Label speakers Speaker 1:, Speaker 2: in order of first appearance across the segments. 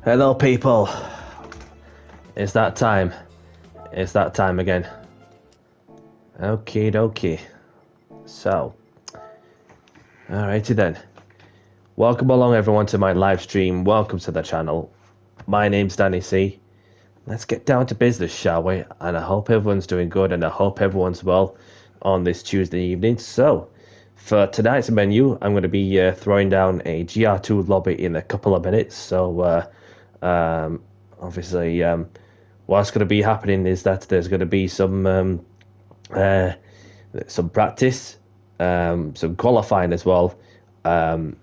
Speaker 1: Hello people, it's that time. It's that time again. Okie dokie. So, alrighty then. Welcome along everyone to my live stream. Welcome to the channel. My name's Danny C. Let's get down to business, shall we? And I hope everyone's doing good and I hope everyone's well on this Tuesday evening. So, for tonight's menu, I'm going to be throwing down a GR2 lobby in a couple of minutes. So, obviously, what's going to be happening is that there's going to be some practice, some qualifying as well, and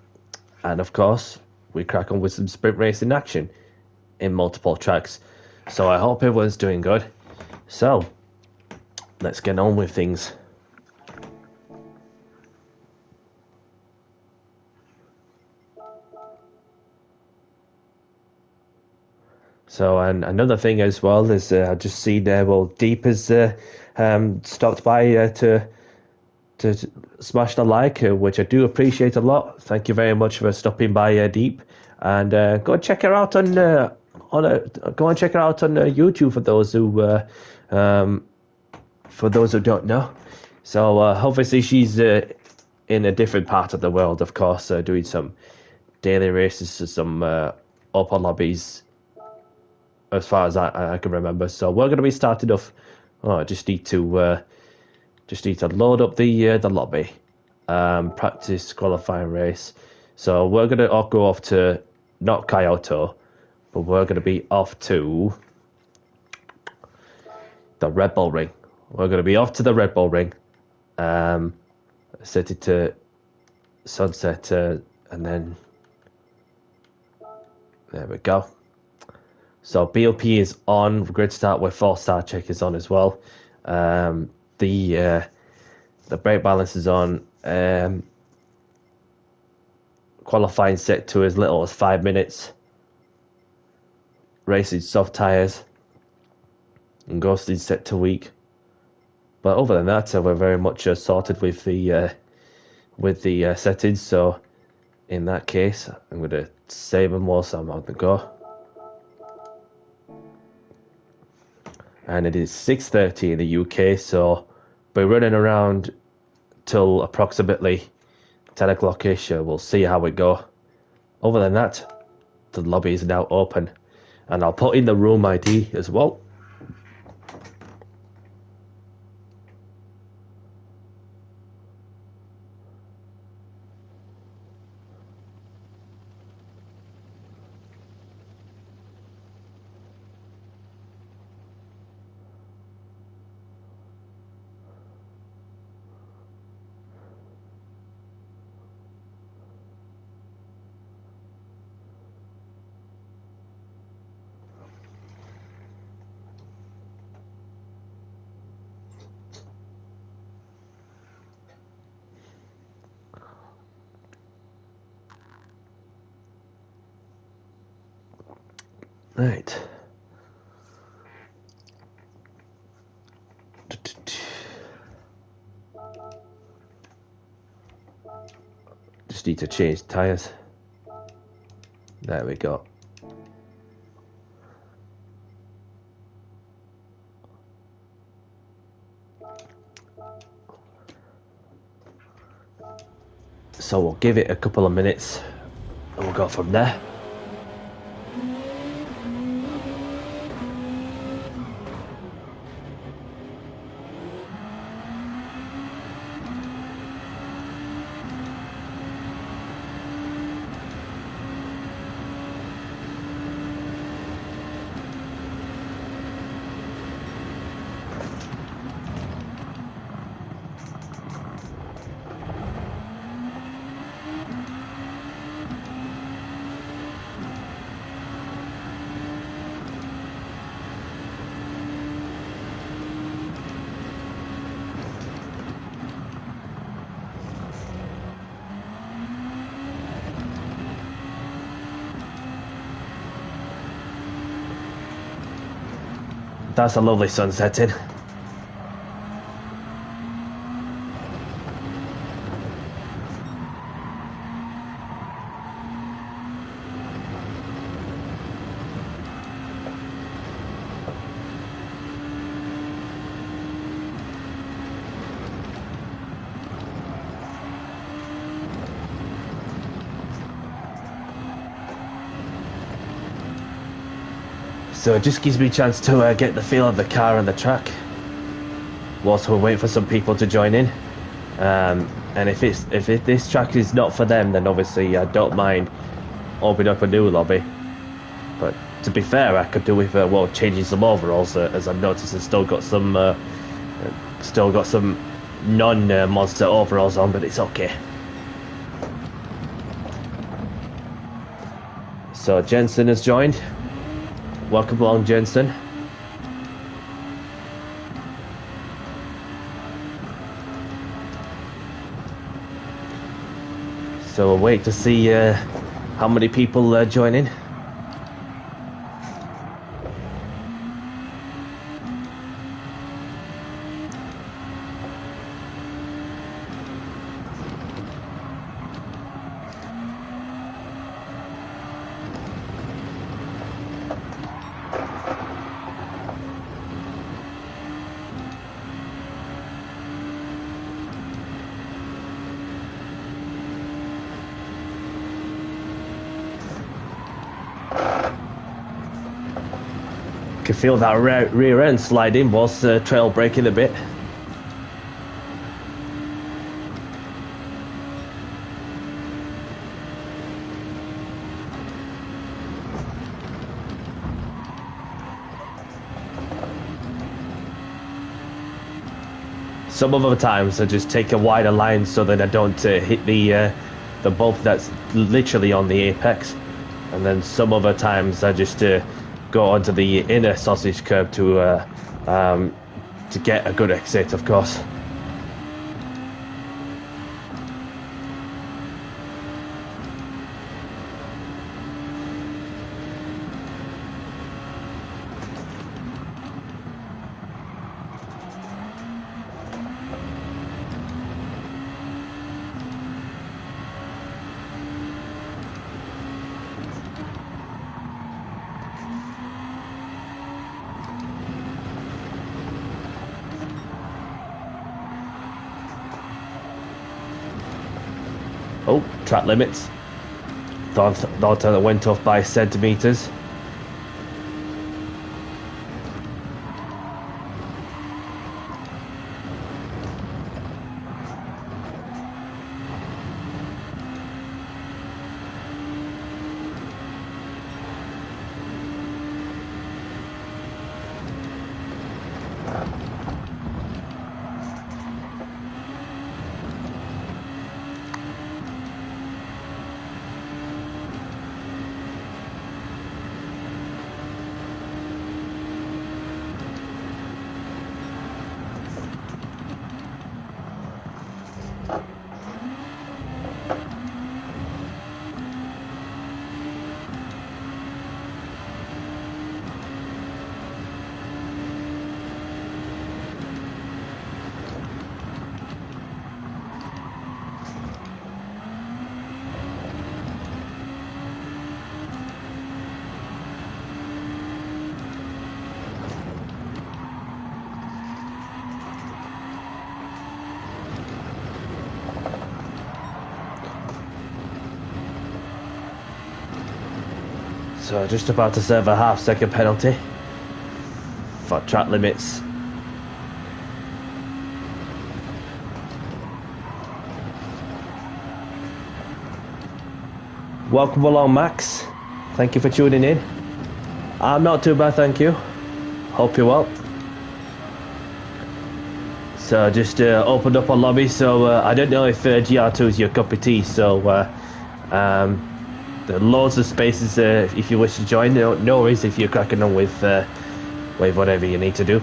Speaker 1: of course, we crack on with some sprint racing action in multiple tracks. So I hope everyone's doing good. So, let's get on with things. So, and another thing as well is I just seen Deep has stopped by to smash the like, which I do appreciate a lot. Thank you very much for stopping by, Deep, and go and check her out on YouTube for those who don't know. So obviously she's in a different part of the world, of course, doing some daily races, some open lobbies, as far as I can remember. So we're going to be starting off. Oh, I just need to load up the lobby. Practice qualifying race. So we're going to go off to not Kyoto, but we're going to be off to the Red Bull Ring. We're going to be off to the Red Bull Ring. Set it to sunset, and then there we go. So BOP is on. Grid start with 4-star check is on as well. The brake balance is on. Qualifying set to as little as 5 minutes. Racing soft tyres. And ghosting set to weak. But other than that, we're very much sorted with the settings. So in that case, I'm going to save them whilst I'm on the go. And it is 6:30 in the UK, so we're running around till approximately 10 o'clock-ish. We'll see how it go. Other than that, the lobby is now open. And I'll put in the room ID as well. Right. Just need to change tyres. There we go. So we'll give it a couple of minutes and we'll go from there. That's a lovely sun setting. So it just gives me a chance to get the feel of the car and the track whilst we wait for some people to join in. And if this track is not for them, then obviously I don't mind opening up a new lobby. But to be fair, I could do with changing some overalls, as I've noticed I've still got some non-monster overalls on, but it's okay. So Jensen has joined. Welcome along, Jensen. So we'll wait to see how many people join in. Can feel that rear end sliding whilst trail braking a bit. Some other times I just take a wider line so that I don't hit the bump that's literally on the apex, and then some other times I just go onto the inner sausage curb to get a good exit, of course. Oh, track limits. Thought I went off by centimetres. So just about to serve a half-second penalty for track limits. Welcome along, Max. Thank you for tuning in. I'm not too bad, thank you. Hope you're well. So just opened up a lobby, so I don't know if GR2 is your cup of tea, so there are loads of spaces if you wish to join. No worries if you're cracking on with whatever you need to do.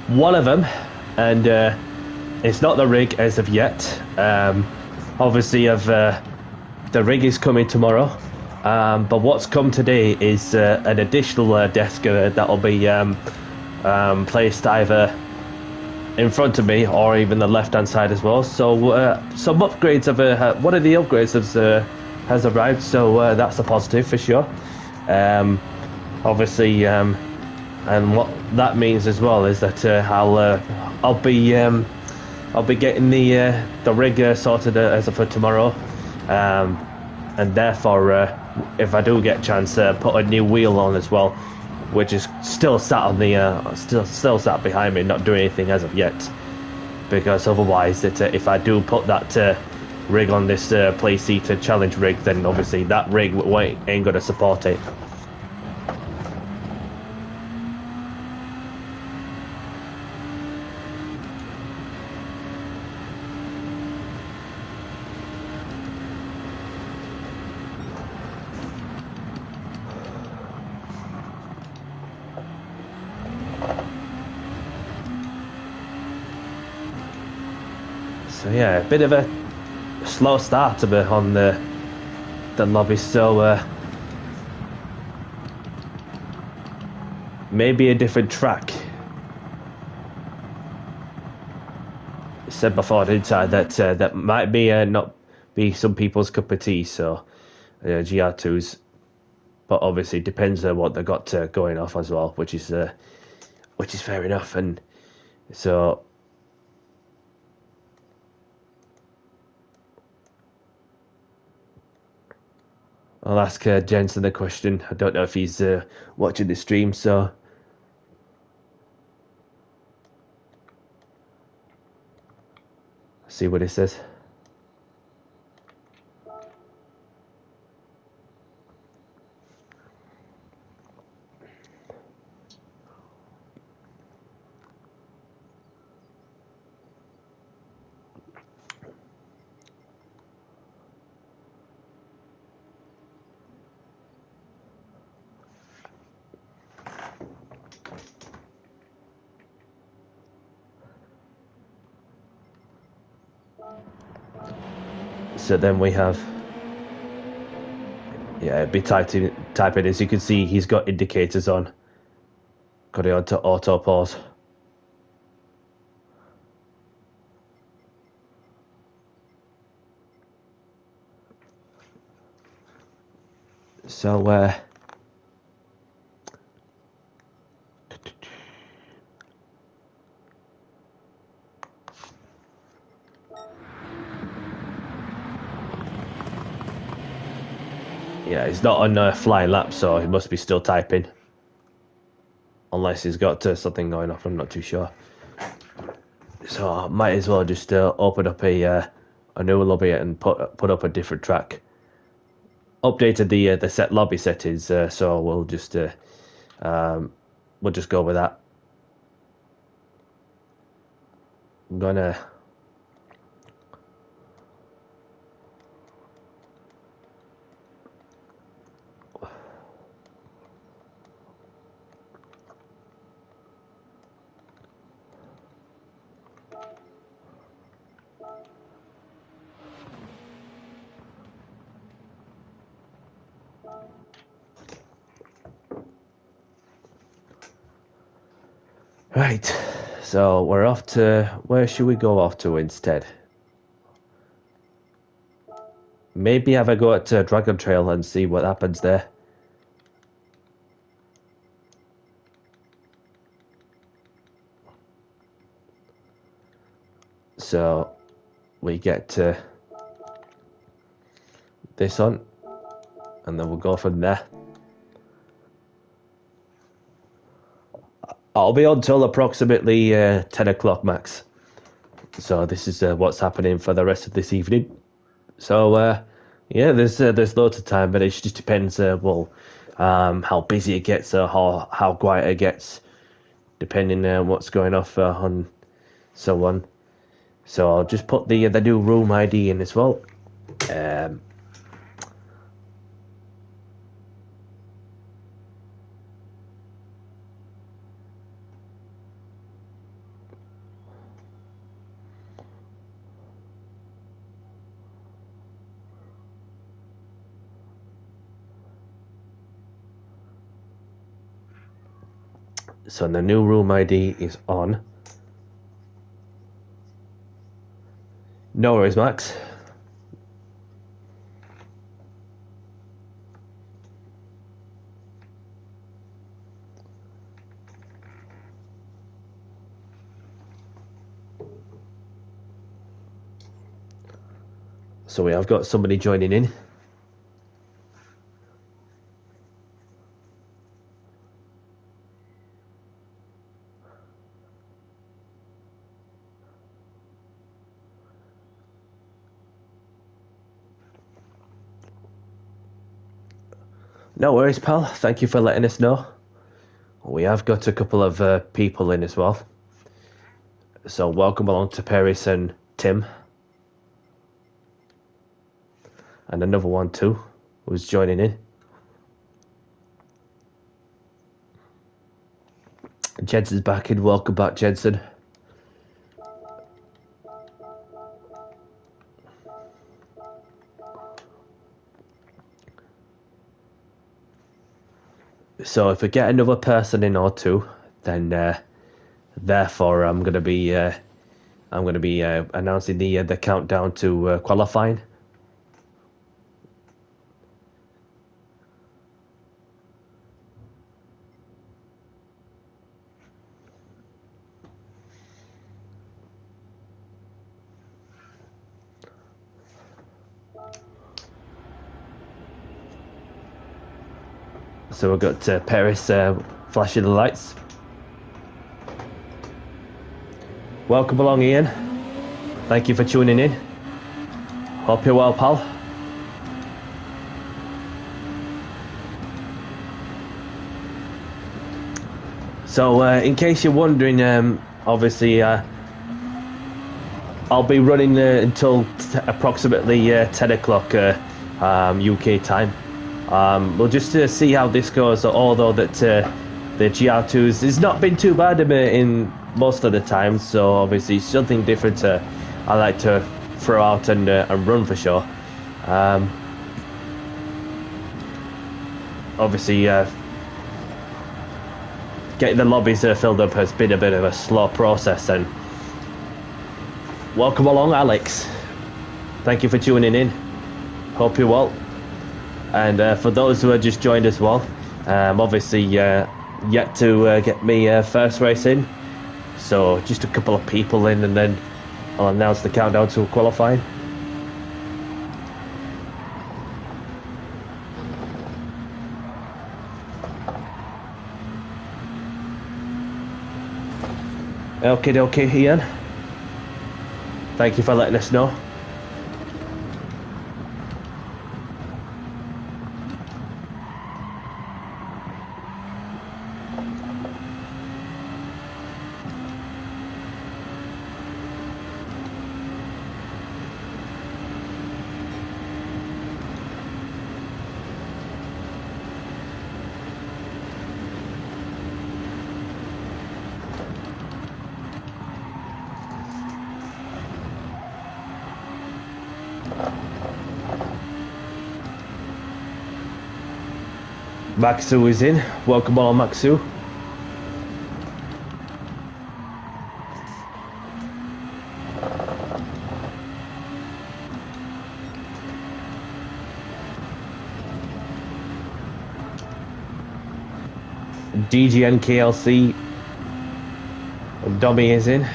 Speaker 1: One of them, and it's not the rig as of yet. Obviously, the rig is coming tomorrow, but what's come today is an additional desk that'll be placed either in front of me or even the left-hand side as well. So some upgrades have one of the upgrades has arrived, so that's a positive for sure. Obviously, and what that means as well is that I'll be getting the rig sorted as for tomorrow, and therefore, if I do get a chance, put a new wheel on as well, which is still sat on the still sat behind me, not doing anything as of yet. Because otherwise, if I do put that rig on this Playseater challenge rig, then obviously that rig ain't gonna support it. So yeah, a bit of a slow start on the lobby, so maybe a different track. I said before, didn't I, that that might be not be some people's cup of tea, so GR2s, but obviously it depends on what they got going off as well, which is fair enough, and so. I'll ask Jensen the question. I don't know if he's watching the stream, so see what he says. So then we have, yeah, it'd be typing. As you can see, he's got indicators on. Got it onto auto pause. So yeah, he's not on a flying lap, so he must be still typing. Unless he's got something going off, I'm not too sure. So I might as well just open up a new lobby and put up a different track. Updated the set lobby settings, so we'll just go with that. I'm gonna. Right, so we're off to, where should we go off to instead? Maybe have a go at Dragon Trail and see what happens there. So we get this on, and then we'll go from there. I'll be on till approximately 10 o'clock max. So this is what's happening for the rest of this evening. So yeah, there's loads of time, but it just depends how busy it gets or how quiet it gets, depending on what's going off on so on. So I'll just put the new room ID in as well. So the new room ID is on. No worries, Max. So we have got somebody joining in. No worries, pal. Thank you for letting us know. We have got a couple of people in as well. So welcome along to Paris and Tim. And another one too, who's joining in. Jensen's back in. Welcome back, Jensen. So if we get another person in or two, then therefore I'm gonna be announcing the countdown to qualifying. So we've got Paris flashing the lights. Welcome along, Ian. Thank you for tuning in. Hope you're well, pal. So, in case you're wondering, obviously, I'll be running until approximately 10 o'clock UK time. We'll just see how this goes, although that the GR2s has not been too bad in most of the time, so obviously something different I like to throw out and run for sure. Obviously, getting the lobbies filled up has been a bit of a slow process, and welcome along, Alex. Thank you for tuning in. Hope you're well. And for those who have just joined as well, obviously yet to get me first race in, so just a couple of people in, and then I'll announce the countdown to qualifying. Okay, Ian. Thank you for letting us know. Maxu is in. Welcome on, Maxu. DGN KLC. Dummy is in.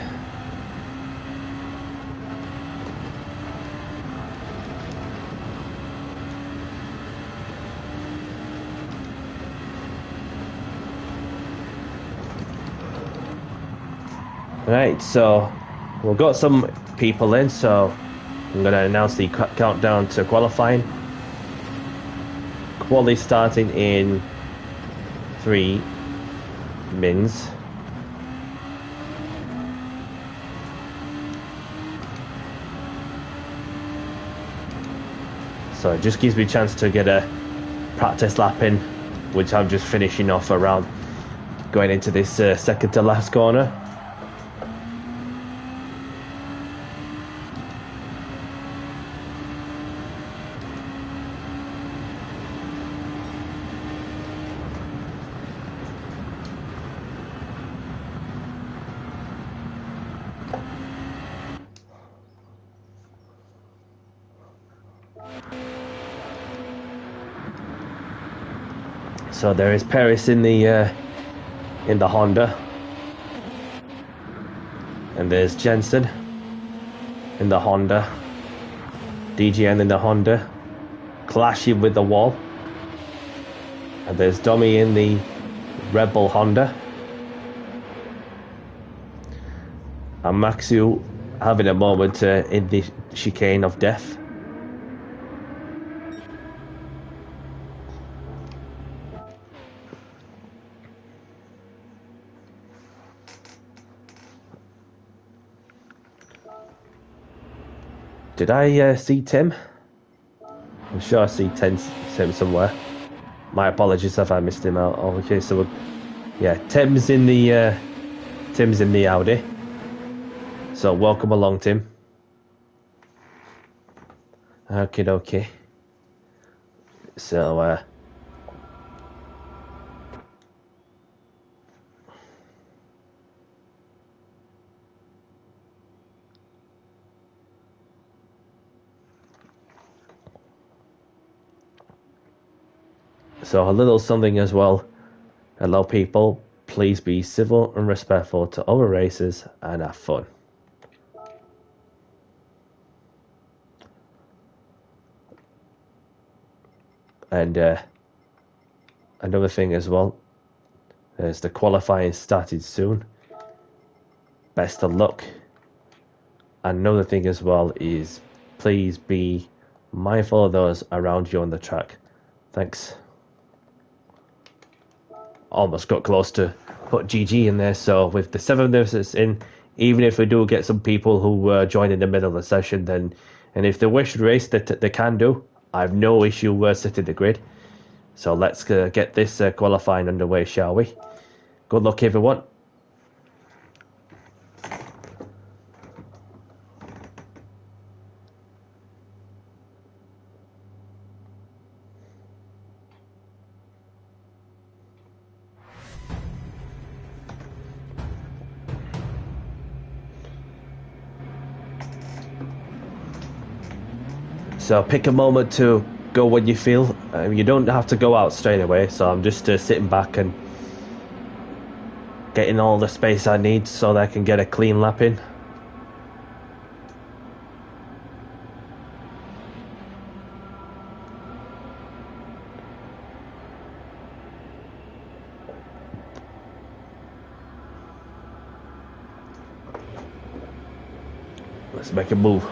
Speaker 1: Right, so we've got some people in, so I'm going to announce the countdown to qualifying. Quali starting in 3 mins. So it just gives me a chance to get a practice lap in, which I'm just finishing off around going into this second to last corner. So there is Paris in the Honda, and there's Jensen in the Honda, DGN in the Honda clashing with the wall. And there's Domi in the Red Bull Honda. And Maxu having a moment in the chicane of death. Did I see Tim? I'm sure I see Tim somewhere. My apologies if I missed him out. Oh, okay, so yeah, Tim's in the Audi. So welcome along, Tim. Okay. So a little something as well. Hello, people. Please be civil and respectful to other races and have fun. And another thing as well, is the qualifying started soon. Best of luck. Another thing as well is please be mindful of those around you on the track. Thanks. Almost got close to put GG in there, so with the 7 of us in, even if we do get some people who join in the middle of the session, then, and if they wish to race, that they can do. I have no issue setting the grid. So let's get this qualifying underway, shall we? Good luck, everyone. So pick a moment to go when you feel. You don't have to go out straight away, so I'm just sitting back and getting all the space I need so that I can get a clean lap in. Let's make a move.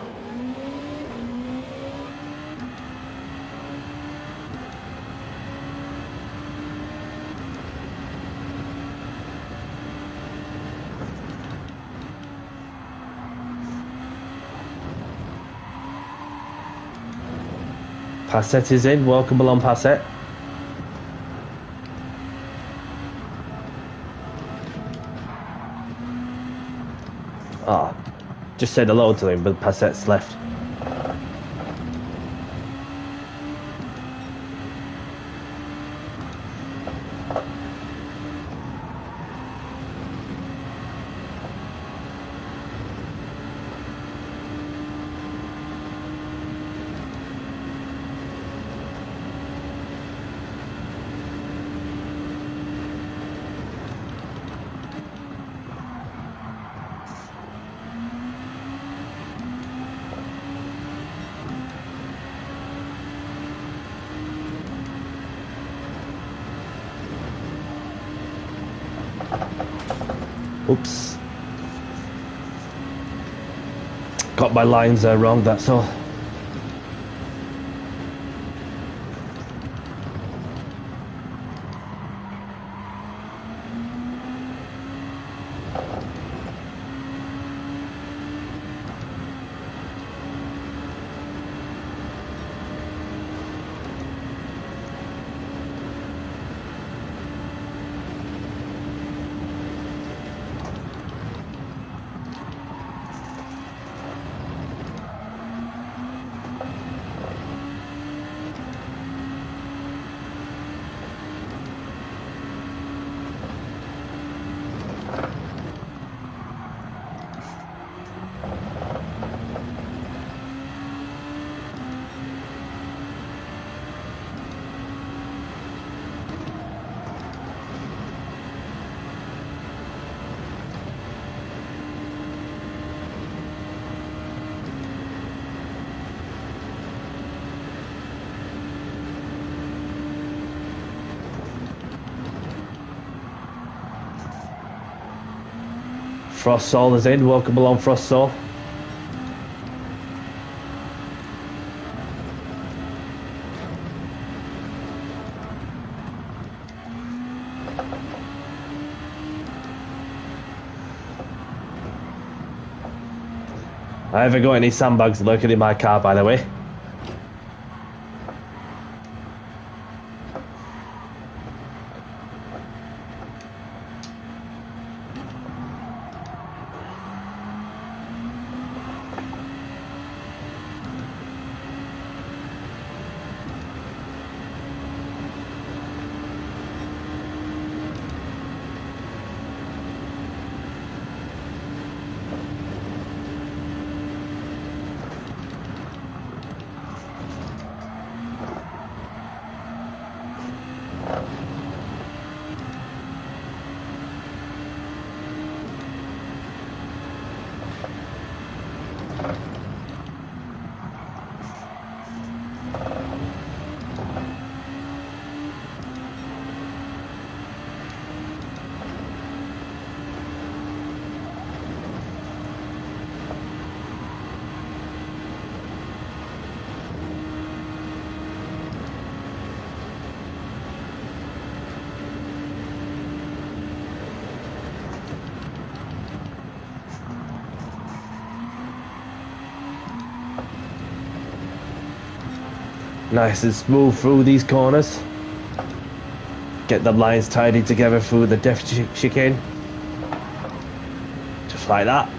Speaker 1: Passett is in. Welcome along, Passett. Just said hello to him, but Passett's left. Oops. Got my lines wrong, that's all. Frost Soul is in. Welcome along, Frost Soul. I haven't got any sandbags lurking in my car, by the way. Nice and smooth through these corners. Get the lines tidied together through the depth chicane. Just like that.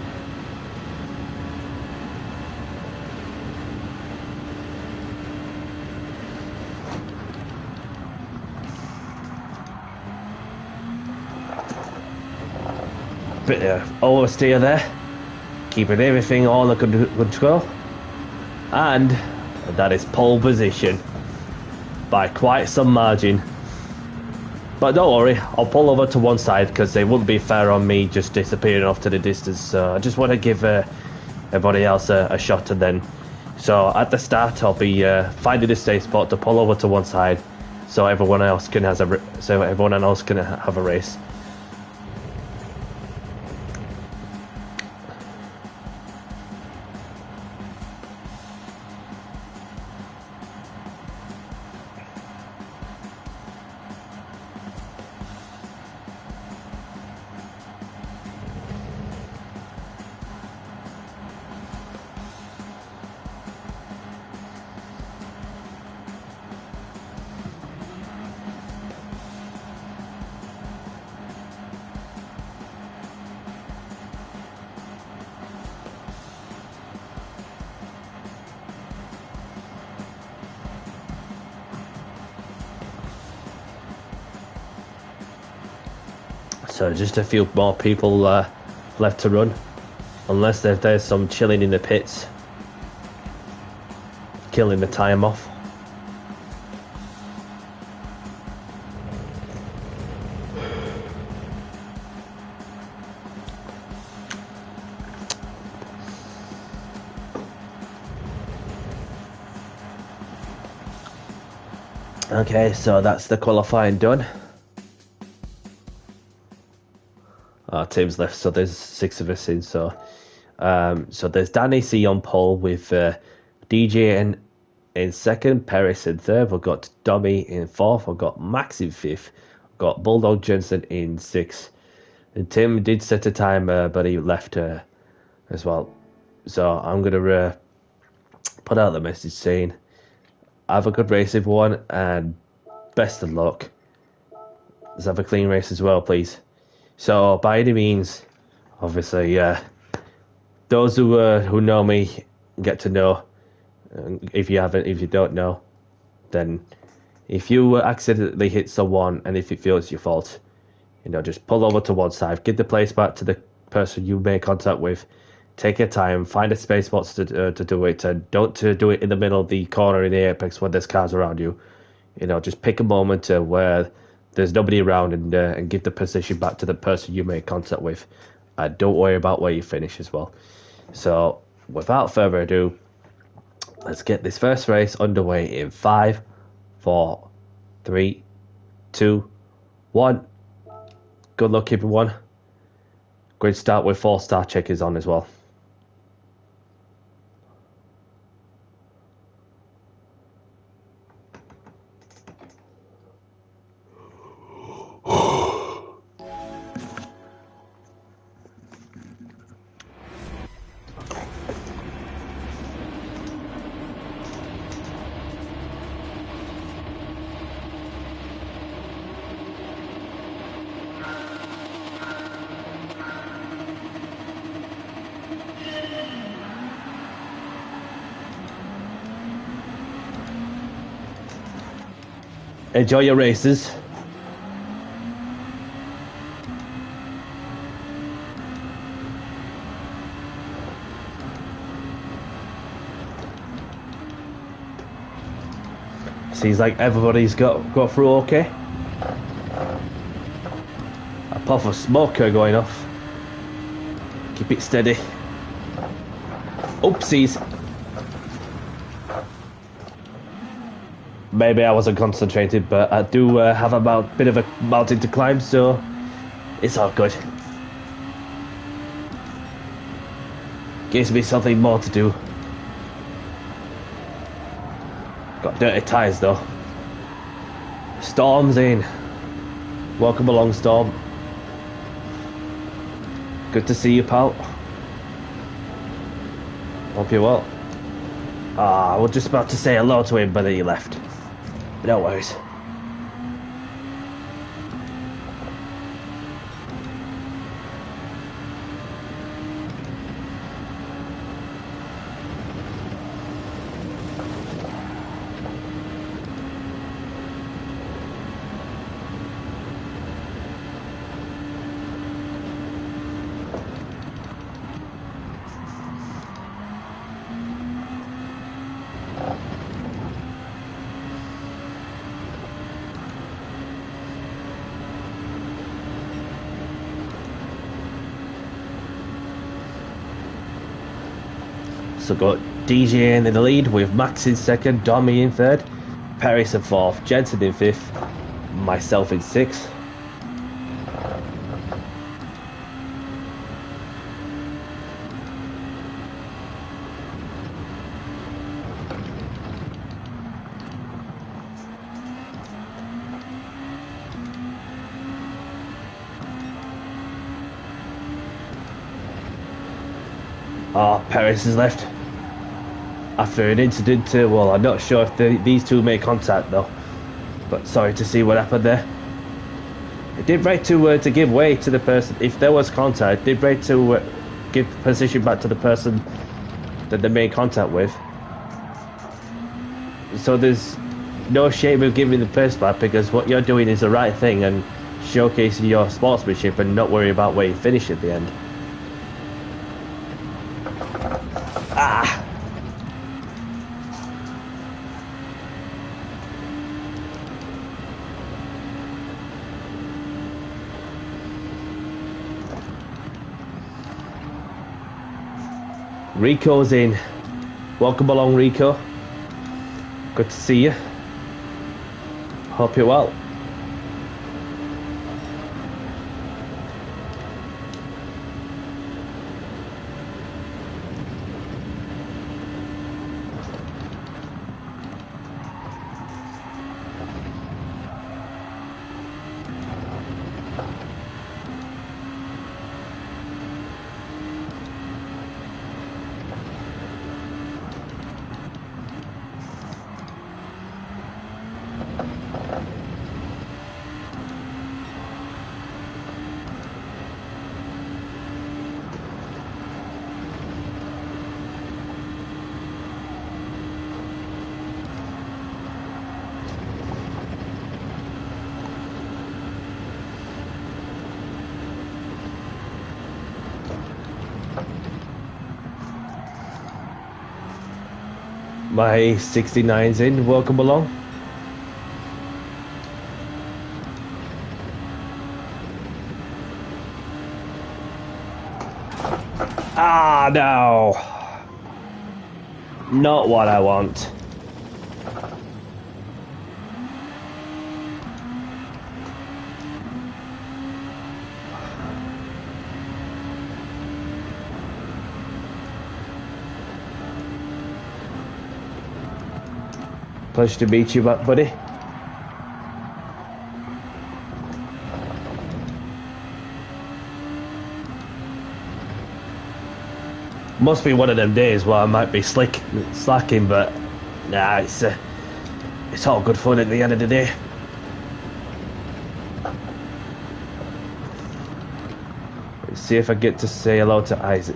Speaker 1: Bit of oversteer there. Keeping everything all under control. And that is pole position by quite some margin. But don't worry, I'll pull over to one side because it wouldn't be fair on me just disappearing off to the distance. So I just want to give everybody else a shot, and then so at the start I'll be finding a safe spot to pull over to one side so everyone else can have a race. So just a few more people left to run, unless there's some chilling in the pits, killing the time off. Okay, so that's the qualifying done. Our team's left, so there's 6 of us in. So there's Danny C on pole with DJ in second, Paris in third. We've got Dommy in fourth. We've got Max in fifth. We've got Bulldog Jensen in sixth. And Tim did set a time, but he left as well. So I'm gonna put out the message saying, have a good race, everyone, and best of luck. Let's have a clean race as well, please. So by any means, obviously, those who know me get to know. If you don't know, then if you accidentally hit someone and if it feels your fault, just pull over to one side, give the place back to the person you made contact with. Take your time, find a space spot to do it, and don't do it in the middle of the corner in the apex when there's cars around you. Just pick a moment where there's nobody around and give the position back to the person you made contact with. Don't worry about where you finish as well. So without further ado, let's get this first race underway in 5, 4, 3, 2, 1. Good luck, everyone. Going to start with 4-star checkers on as well. Enjoy your races. Seems like everybody's got through okay. A puff of smoker going off. Keep it steady. Oopsies. Maybe I wasn't concentrated, but I do have a bit of a mountain to climb, so it's all good. Gives me something more to do. Got dirty tyres though. Storm's in. Welcome along, Storm. Good to see you, pal. Hope you're well. I was just about to say hello to him, but then he left. No worries. So got DJ in the lead with Max in second, Domi in third, Paris in fourth, Jensen in fifth, myself in sixth. Paris has left after an incident. Well, I'm not sure if these two made contact though, but sorry to see what happened there. It did right to give way to the person. If there was contact, it did right to give position back to the person that they made contact with. So there's no shame of giving the person back, because what you're doing is the right thing and showcasing your sportsmanship and not worry about where you finish at the end. Rico's in. Welcome along, Rico. Good to see you. Hope you're well. My 69's in. Welcome along. No. Not what I want. Pleasure to meet you, buddy. Must be one of them days where I might be slacking, but nah, it's all good fun at the end of the day. Let's see if I get to say hello to Isaac.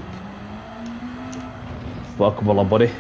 Speaker 1: Welcome along, buddy.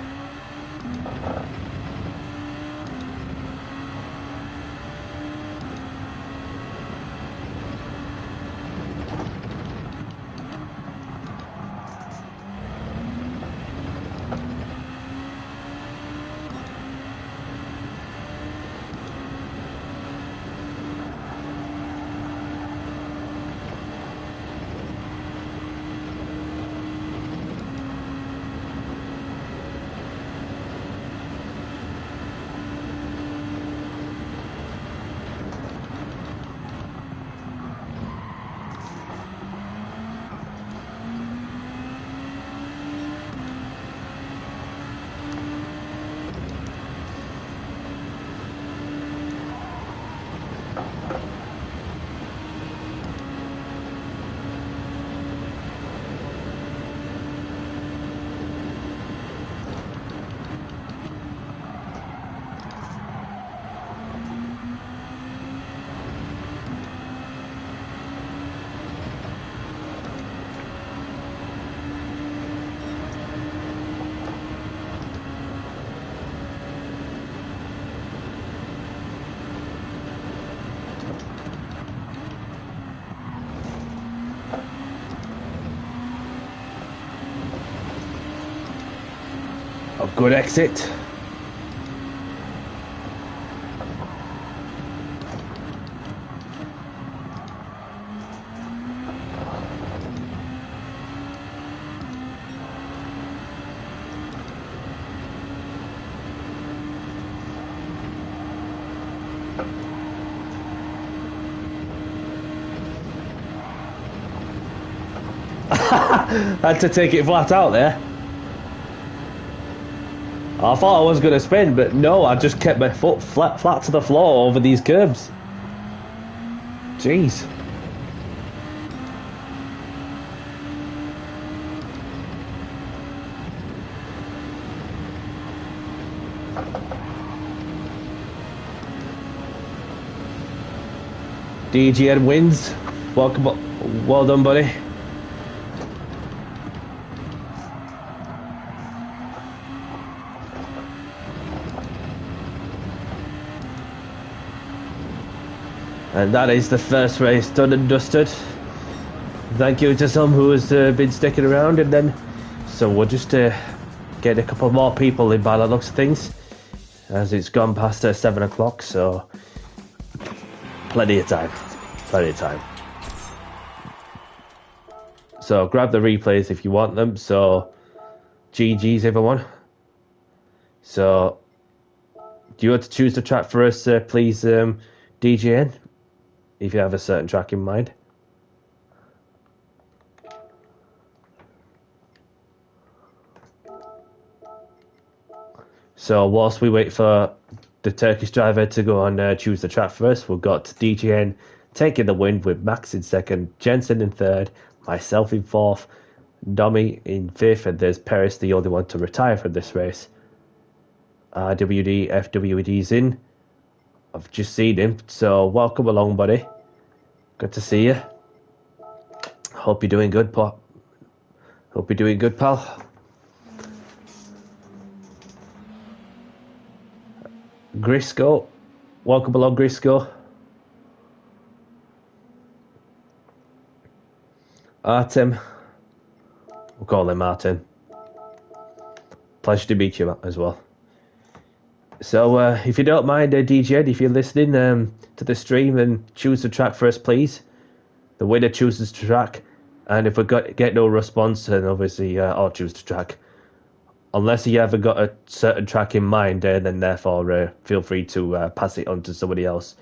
Speaker 1: A good exit. Had to take it flat out there. I thought I was going to spin, but no, I just kept my foot flat to the floor over these curbs. Jeez. DGN wins. Welcome, well done, buddy. And that is the first race done and dusted. Thank you to some who has been sticking around, and then so we'll just get a couple more people in by the looks of things, as it's gone past 7 o'clock, so plenty of time. So grab the replays if you want them. So GG's everyone. So do you want to choose the track for us, please, DJN? If you have a certain track in mind. So whilst we wait for the Turkish driver to go and choose the track for us, we've got DJN taking the win with Max in second, Jensen in third, myself in fourth, Domi in fifth, and there's Perez, the only one to retire from this race. RWD, FWD's in. I've just seen him, so welcome along, buddy. Good to see you. Hope you're doing good, pal. Grisco, welcome along, Grisco. Artem, we'll call him Martin. Pleasure to meet you as well. So if you don't mind, DJ, if you're listening to the stream, then choose the track for us, please. The winner chooses the track, and if we get no response, then obviously I'll choose the track. Unless you ever got a certain track in mind, then therefore feel free to pass it on to somebody else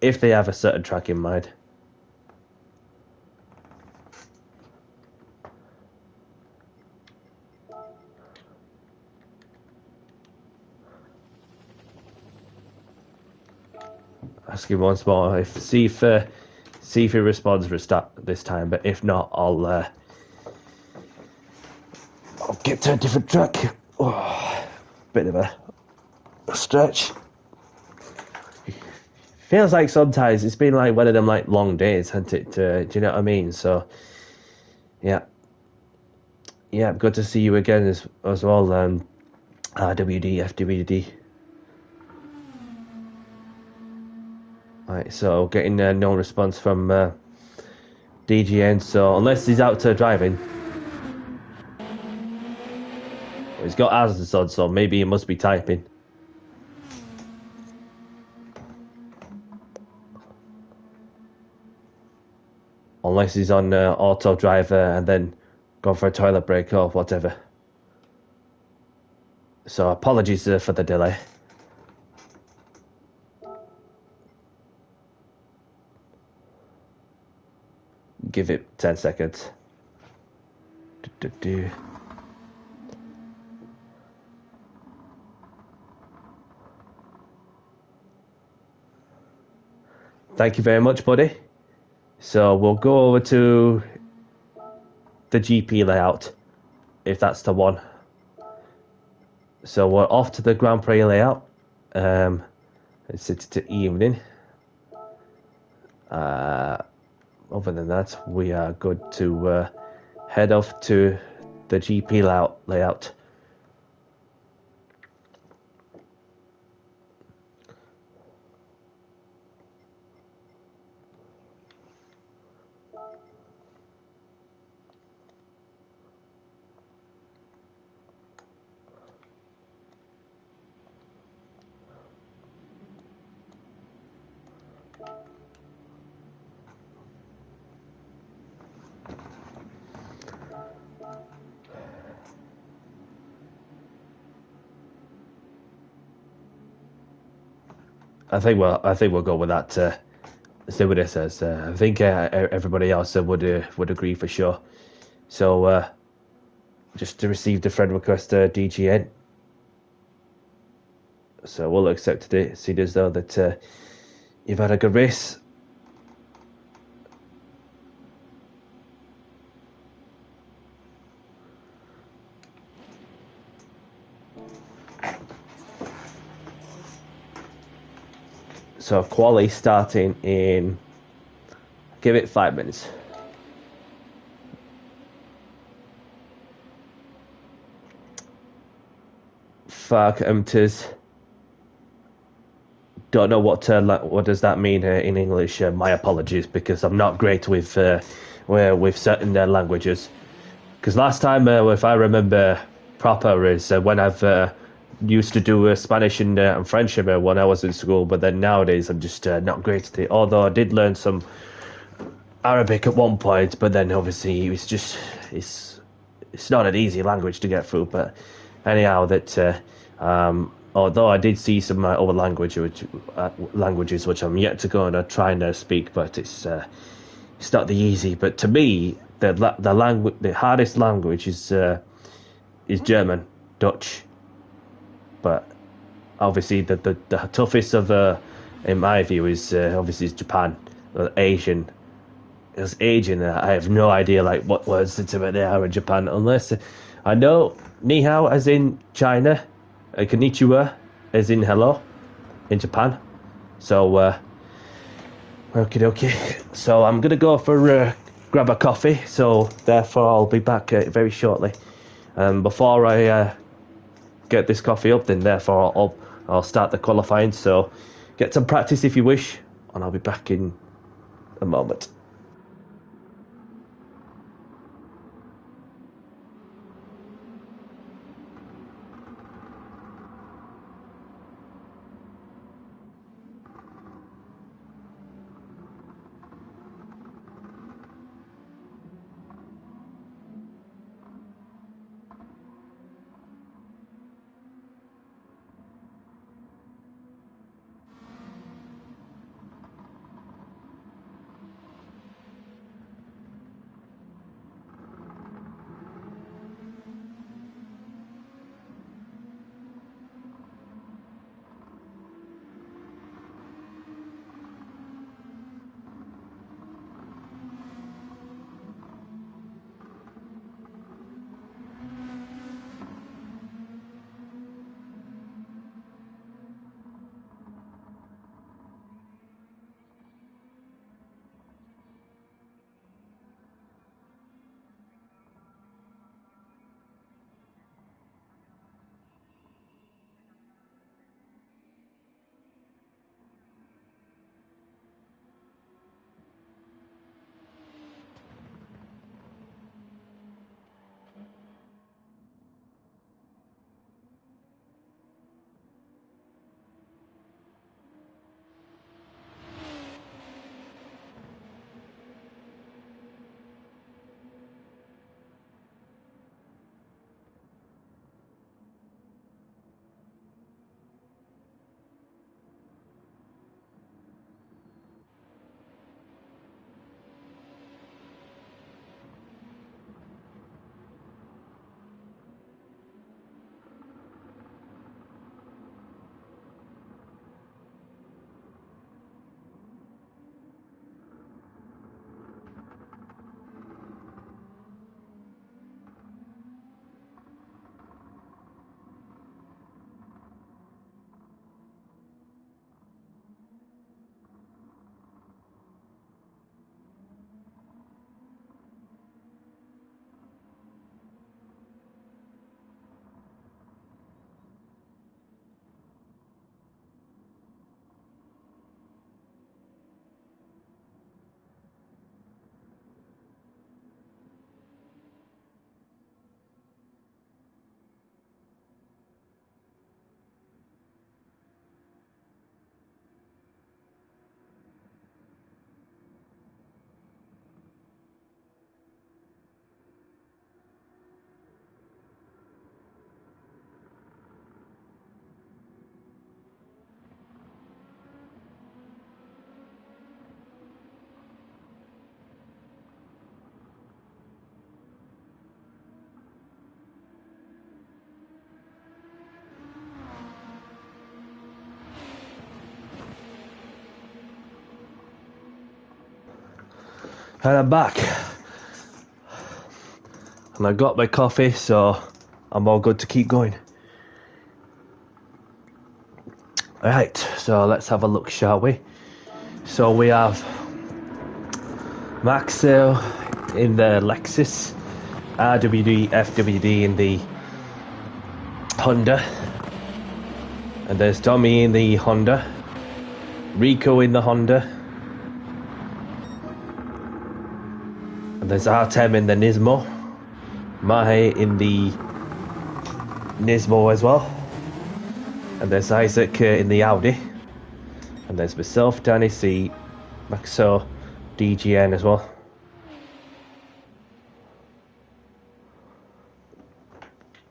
Speaker 1: if they have a certain track in mind. ask him once more. See if he responds this time. But if not, I'll get to a different track. Oh, bit of a stretch. Feels like sometimes it's been like one of them like long days, hasn't it? Do you know what I mean? So, yeah, good to see you again as well. RWD, FWD. Right, so getting no response from DGN. So unless he's out driving, he's got hazards on, so maybe he must be typing. Unless he's on auto driver and then gone for a toilet break or whatever. So apologies for the delay. Give it 10 seconds. Thank you very much, buddy. So we'll go over to the GP layout, if that's the one. So we're off to the Grand Prix layout. It's to evening. Other than that, we are good to head off to the GP layout. I think we'll go with that. See what it says. I think everybody else would agree for sure. So just to receive the friend request, DGN. So we'll accept it. See as though that you've had a good race. So quali starting in, give it 5 minutes. Fuck empties. Don't know what does that mean in English. My apologies, because I'm not great with certain languages. Because last time, if I remember proper, is when I've used to do Spanish and French when I was in school. But then nowadays, I'm just not great at it. Although I did learn some Arabic at one point, but then obviously it's not an easy language to get through. But anyhow, that although I did see some other languages which I'm yet to go and try and speak, but it's not the easy. But to me, the hardest language is German, Dutch. But obviously the toughest in my view is obviously Japan, Asian. As Asian, I have no idea like what words they are in Japan, unless I know ni hao as in China, konnichiwa as in hello in Japan. So okay. So I'm gonna go for grab a coffee. So therefore I'll be back very shortly. Before I get this coffee up, then therefore I'll start the qualifying. So get some practice if you wish, and I'll be back in a moment. And I'm back. And I got my coffee, so I'm all good to keep going. Right, so let's have a look, shall we? So we have Max in the Lexus, RWD, FWD in the Honda, and there's Tommy in the Honda, Rico in the Honda, and there's Artem in the Nismo, Mahe in the Nismo as well, and there's Isaac in the Audi, and there's myself, Danny C, Maxo, DGN as well.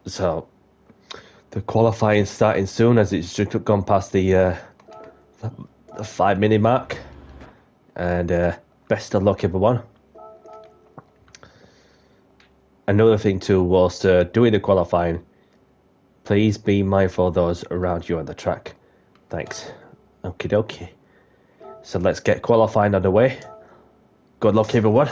Speaker 1: So the qualifying starting soon, as it's just gone past the 5-minute mark, and best of luck everyone. Another thing too, whilst doing the qualifying, please be mindful of those around you on the track. Thanks. Okie dokie. So let's get qualifying underway. Good luck everyone.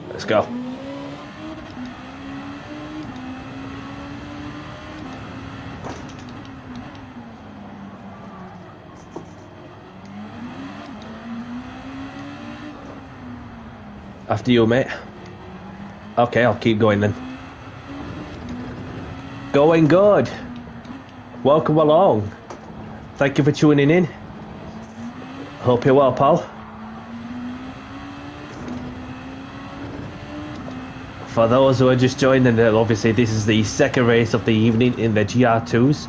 Speaker 1: Let's go. After you, mate. Okay, I'll keep going then. Going good. Welcome along. Thank you for tuning in. Hope you're well, pal. For those who are just joining, obviously this is the second race of the evening in the GR2s.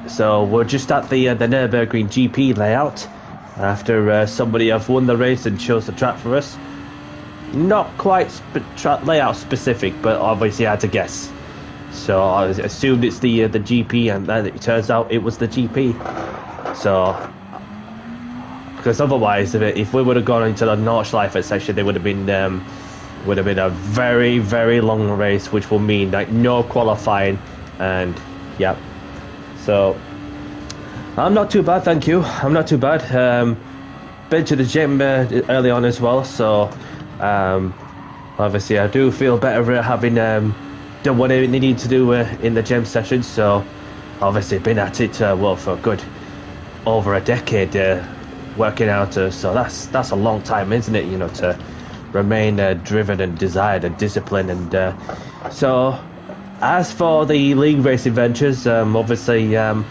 Speaker 1: So we're just at the Nürburgring GP layout after somebody have won the race and chose the track for us. Not quite layout specific, but obviously I had to guess. So I assumed it's the GP, and then it turns out it was the GP. So, because otherwise, if we would have gone into the Nordschleife section, there would have been a very, very long race, which will mean like no qualifying, and yeah. So I'm not too bad, thank you. I'm not too bad. Been to the gym early on as well, so obviously I do feel better having done what I needed to do in the gym sessions. So obviously been at it well for a good over a decade working out. So that's a long time, isn't it? You know, to remain driven and desired and disciplined. And so as for the league racing ventures, obviously I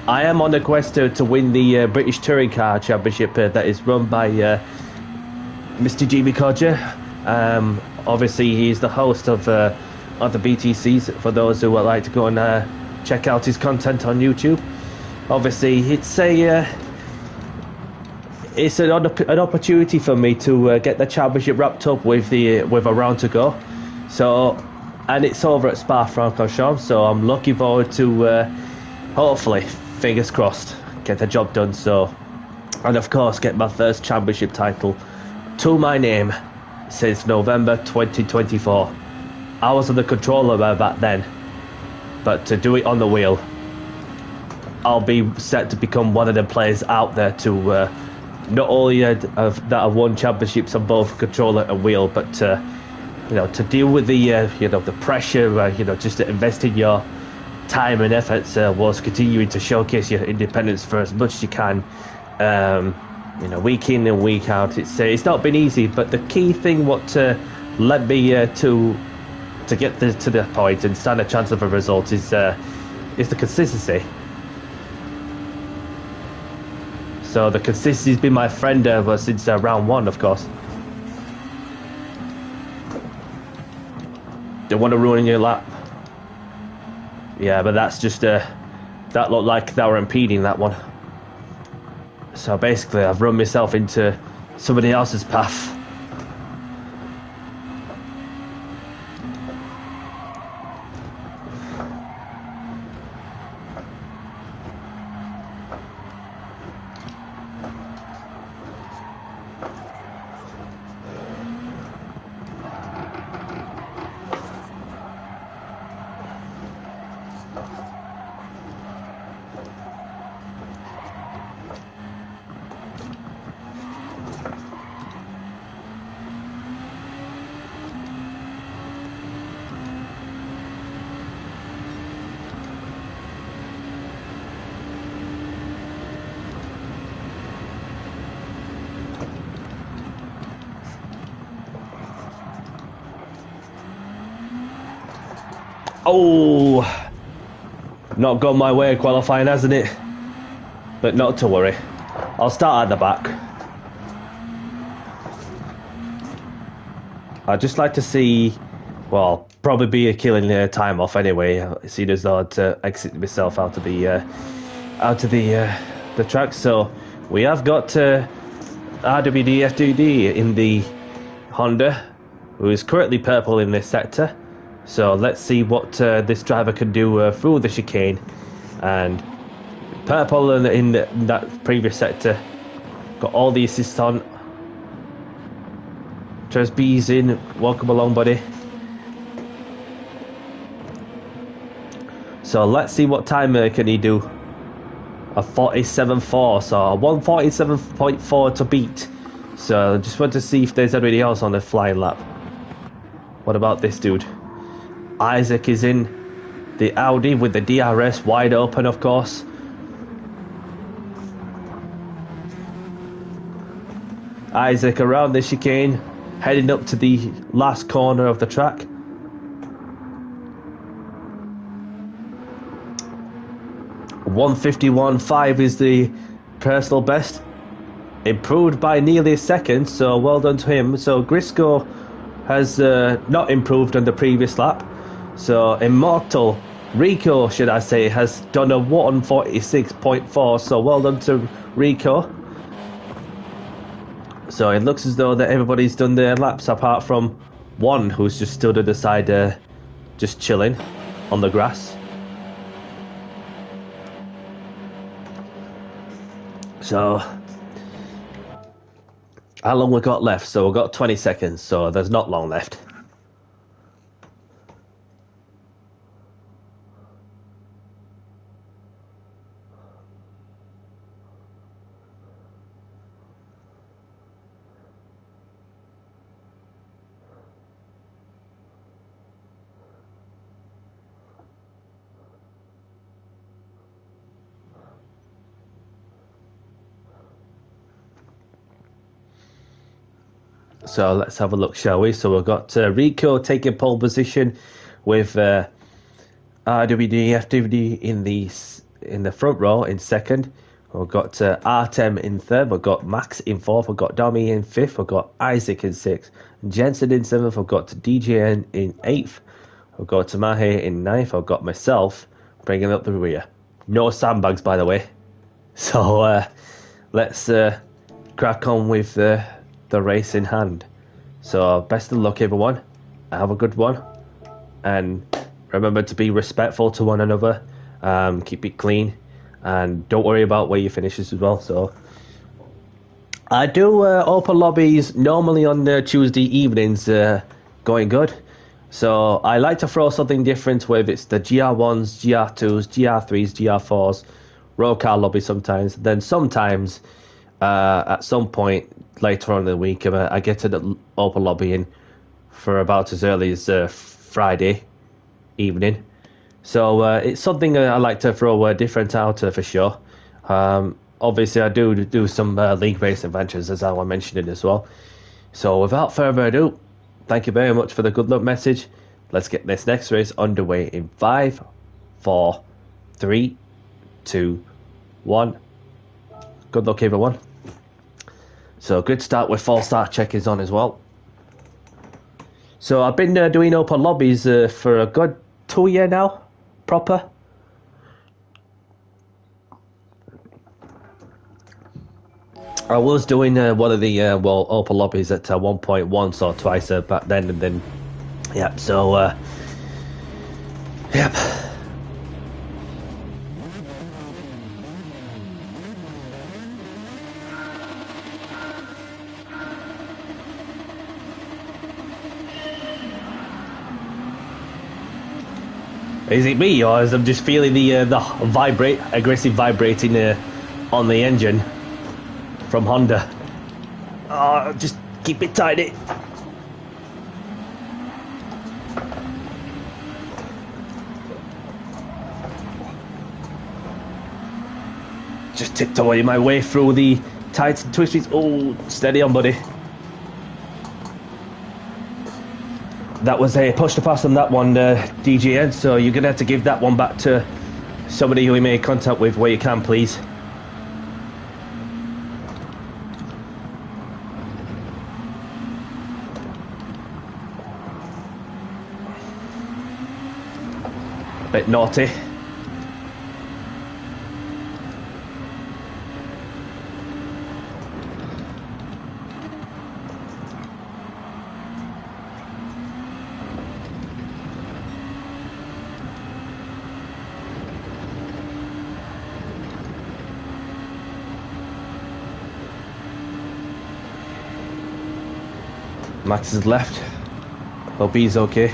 Speaker 1: am on a quest to win the British Touring Car Championship that is run by Mr. Jimmy Codger. Obviously he's the host of the BTCs, for those who would like to go and check out his content on YouTube. Obviously it's an opportunity for me to get the championship wrapped up with a round to go. So, and it's over at Spa-Francorchamps, so I'm looking forward to hopefully, fingers crossed, get the job done. So, and of course get my first championship title to my name since November 2024. I was on the controller back then, but to do it on the wheel, I'll be set to become one of the players out there to not only that have won championships on both controller and wheel, but to deal with the the pressure, just to invest in your time and efforts whilst continuing to showcase your independence for as much as you can, You know, week in and week out. It's not been easy, but the key thing what led me to get to the point and stand a chance of a result is the consistency. So the consistency's been my friend ever since round 1, of course. Don't want to ruin your lap. Yeah, but that's just that looked like they were impeding that one. So basically, I've run myself into somebody else's path. Oh, not gone my way qualifying, hasn't it? But not to worry. I'll start at the back. I'd just like to see, well, probably be a killing time off anyway. Seeing as though I'd exit myself out of the track. So we have got RWD FWD in the Honda, who is currently purple in this sector. So let's see what this driver can do through the chicane. And purple in that previous sector, got all the assists on. Tres B's in, welcome along, buddy. So let's see what time can he do. A 47.4, so a 147.4 to beat. So I just want to see if there's anybody else on the flying lap. What about this dude? Isaac is in the Audi with the DRS wide open, of course. Isaac around the chicane, heading up to the last corner of the track. .151.5 is the personal best, improved by nearly a second, so well done to him. So Grisco has not improved on the previous lap. So Immortal Rico, should I say, has done a 146.4, so well done to Rico. So it looks as though that everybody's done their laps apart from one who's just stood at the side just chilling on the grass. So how long we got left? So we've got 20 seconds, so there's not long left. So let's have a look, shall we? So we've got Rico taking pole position with RWD, FWD in the front row in second. We've got Artem in third. We've got Max in fourth. We've got Domi in fifth. We've got Isaac in sixth. Jensen in seventh. We've got DJN in eighth. We've got Tamahe in ninth. I've got myself bringing up the rear. No sandbags, by the way. So let's crack on with the race in hand. So best of luck, everyone. Have a good one, and remember to be respectful to one another. Keep it clean, and don't worry about where you finishes as well. So I do open lobbies normally on Tuesday evenings, going good. So I like to throw something different, whether it's the GR1s, GR2s, GR3s, GR4s, road car lobby sometimes. Then sometimes at some point later on in the week, I get to the open lobby in for about as early as Friday evening. So it's something I like to throw different out for sure. obviously I do some league-based adventures, as I mentioned it as well. So without further ado, thank you very much for the good luck message. Let's get this next race underway in 5, 4, 3, 2, 1. Good luck, everyone. So good start with false start checkers on as well. So I've been doing open lobbies for a good 2 years now, proper. I was doing one of the open lobbies at 1.1, so twice back then, and then yeah. So yep. Is it me, or is I'm just feeling the aggressive vibrating on the engine from Honda? Oh, just keep it tidy. Just tiptoeing my way through the tight and twisties. Oh, steady on, buddy. That was a push to pass on that one, DGN, so you're going to have to give that one back to somebody who you made contact with where you can, please. Bit naughty. Max is left. Hope he's okay.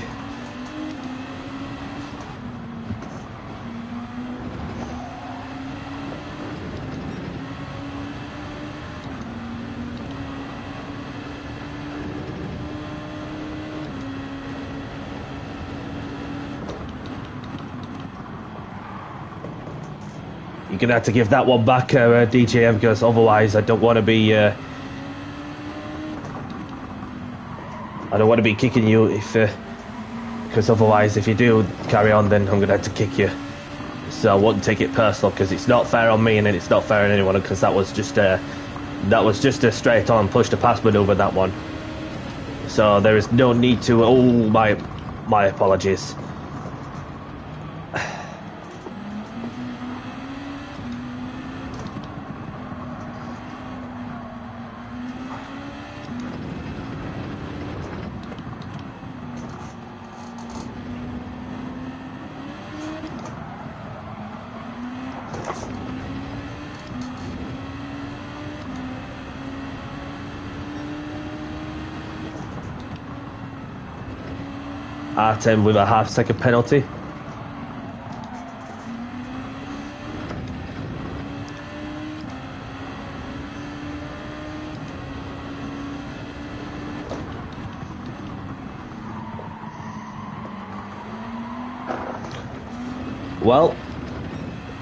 Speaker 1: You're gonna have to give that one back, DJM, because otherwise I don't want to be. I don't want to be kicking you if, because otherwise, if you do carry on, then I'm gonna have to kick you. So I wouldn't take it personal, because it's not fair on me, and it's not fair on anyone, because that was just a straight on push to pass maneuver, that one. So there is no need to. Oh, my apologies. R10 with a half-second penalty. Well,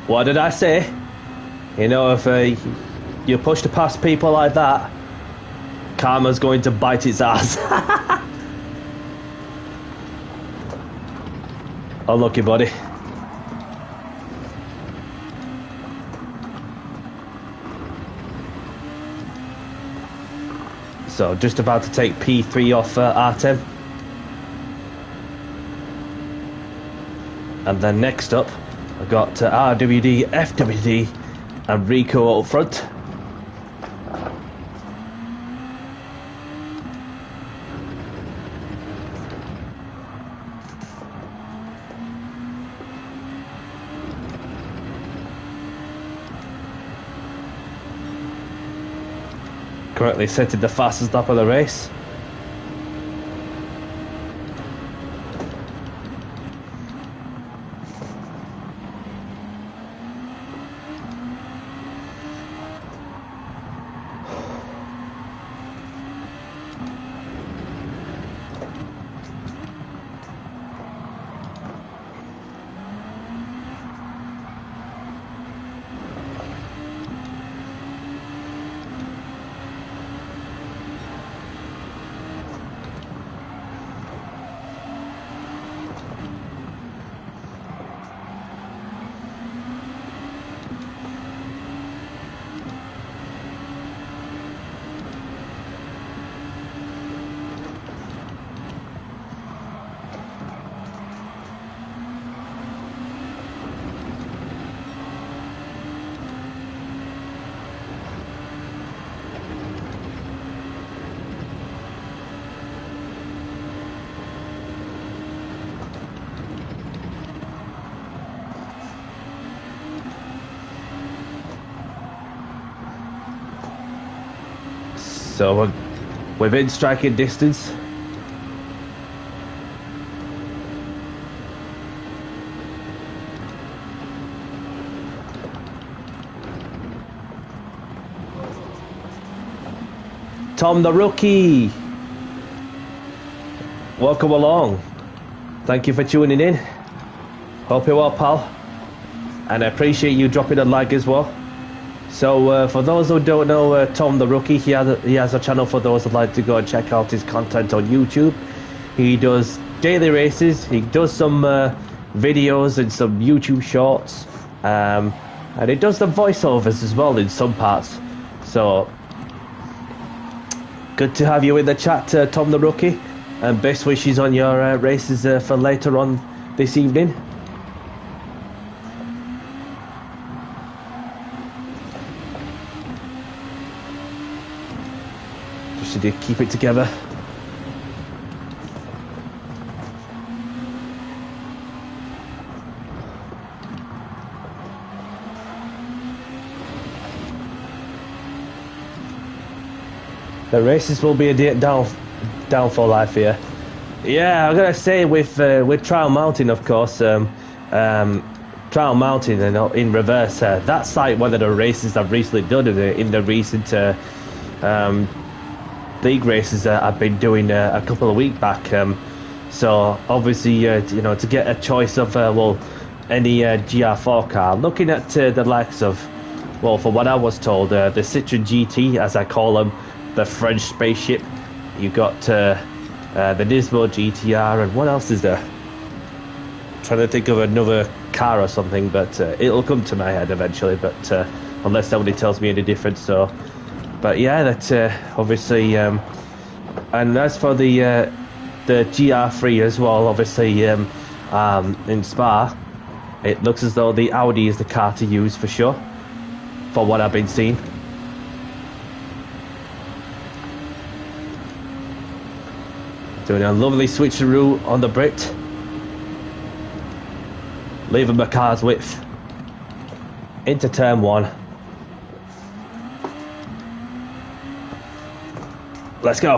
Speaker 1: what did I say? You know, if you push to pass people like that, karma's going to bite its ass. Unlucky, buddy. So, just about to take P3 off R10. And then next up, I've got RWD, FWD, and Rico up front. Currently setting the fastest lap of the race. So within striking distance. Tom the Rookie, welcome along. Thank you for tuning in. Hope you're well, pal. And I appreciate you dropping a like as well. So for those who don't know Tom the Rookie, he has a channel for those who'd like to go and check out his content on YouTube. He does daily races, he does some videos and some YouTube shorts, and he does the voiceovers as well in some parts. So good to have you in the chat, Tom the Rookie, and best wishes on your races for later on this evening. Just need to keep it together. The races will be a downfall, I fear. Yeah, I'm gonna say with Trial Mountain, of course. Trial Mountain and in reverse. That's like one of the races I've recently done in the recent league races I've been doing a couple of weeks back. So obviously, you know, to get a choice of any GR4 car, looking at the likes of, well, for what I was told, the Citroen GT, as I call them. The French spaceship. You got the Nismo GTR, and what else is there? I'm trying to think of another car or something, but it'll come to my head eventually. But unless somebody tells me any different, so. But yeah, that's obviously. And as for the GR3 as well, obviously in Spa, it looks as though the Audi is the car to use for sure, for what I've been seeing. Doing a lovely switcheroo on the Brit. Leaving my car's width. Into turn one. Let's go.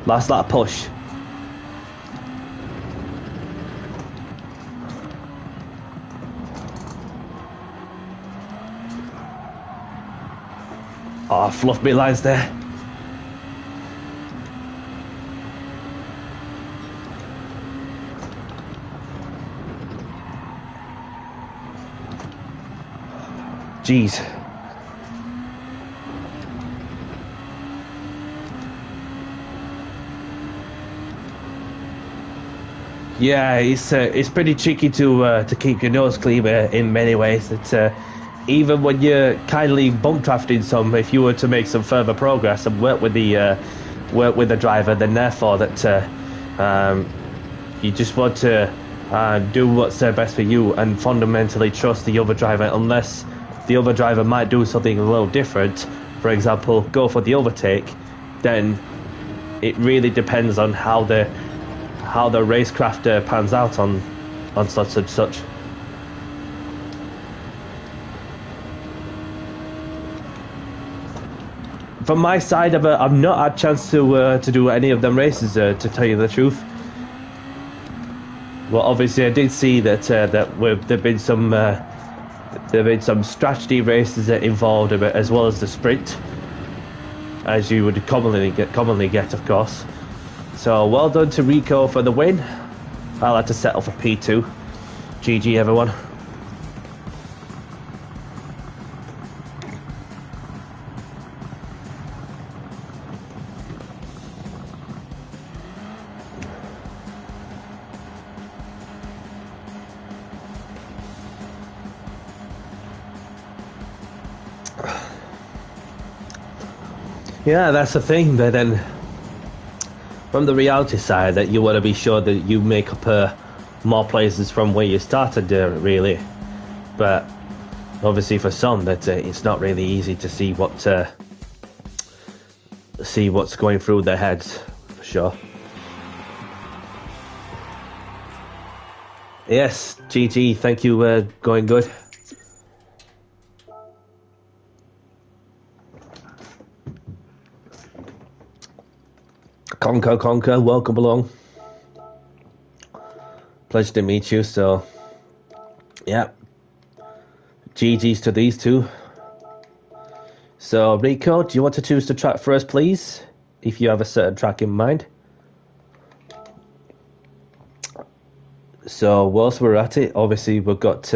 Speaker 1: Last lap push. Oh, fluff me lines there. Jeez. Yeah, it's pretty tricky to keep your nose clean in many ways. It's even when you're kindly bump drafting some, if you were to make some further progress and work with the driver, then therefore that you just want to do what's best for you and fundamentally trust the other driver, unless the other driver might do something a little different. For example, go for the overtake. Then it really depends on how the racecraft pans out on such and such. From my side, I've not had a chance to do any of them races, to tell you the truth. Well, obviously, I did see that there've been some strategy races involved, as well as the sprint, as you would commonly get, of course. So well done to Rico for the win. I'll have to settle for P2. GG, everyone. Yeah, that's the thing. But then, from the reality side, that you want to be sure that you make up more places from where you started, really. But obviously, for some, that it's not really easy to see what's going through their heads, for sure. Yes, GG, thank you. Going good. Conker, welcome along. Pleasure to meet you. So, yeah, GG's to these two. So, Rico, do you want to choose the track for us, please? If you have a certain track in mind. So, whilst we're at it, obviously we've got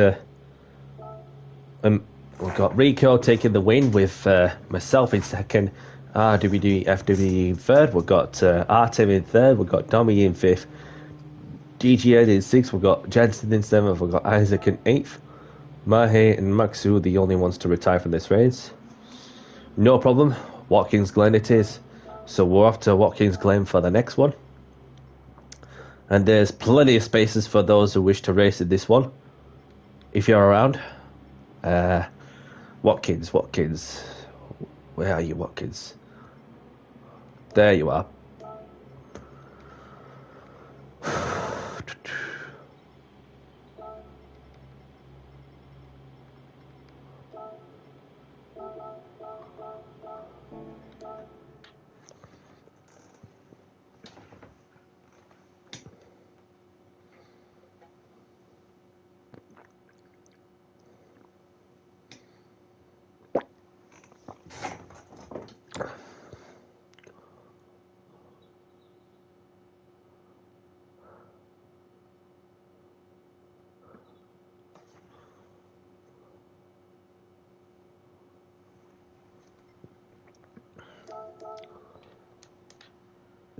Speaker 1: Rico taking the win with myself in second, RWD, FWD in third. We've got Artem in third. We've got Dommy in fifth. DGN in sixth. We've got Jensen in seventh. We've got Isaac in eighth. Mahe and Maxu, the only ones to retire from this race. No problem. Watkins Glen it is. So we're off to Watkins Glen for the next one. And there's plenty of spaces for those who wish to race in this one. If you're around. Watkins. Where are you, Watkins? There you are.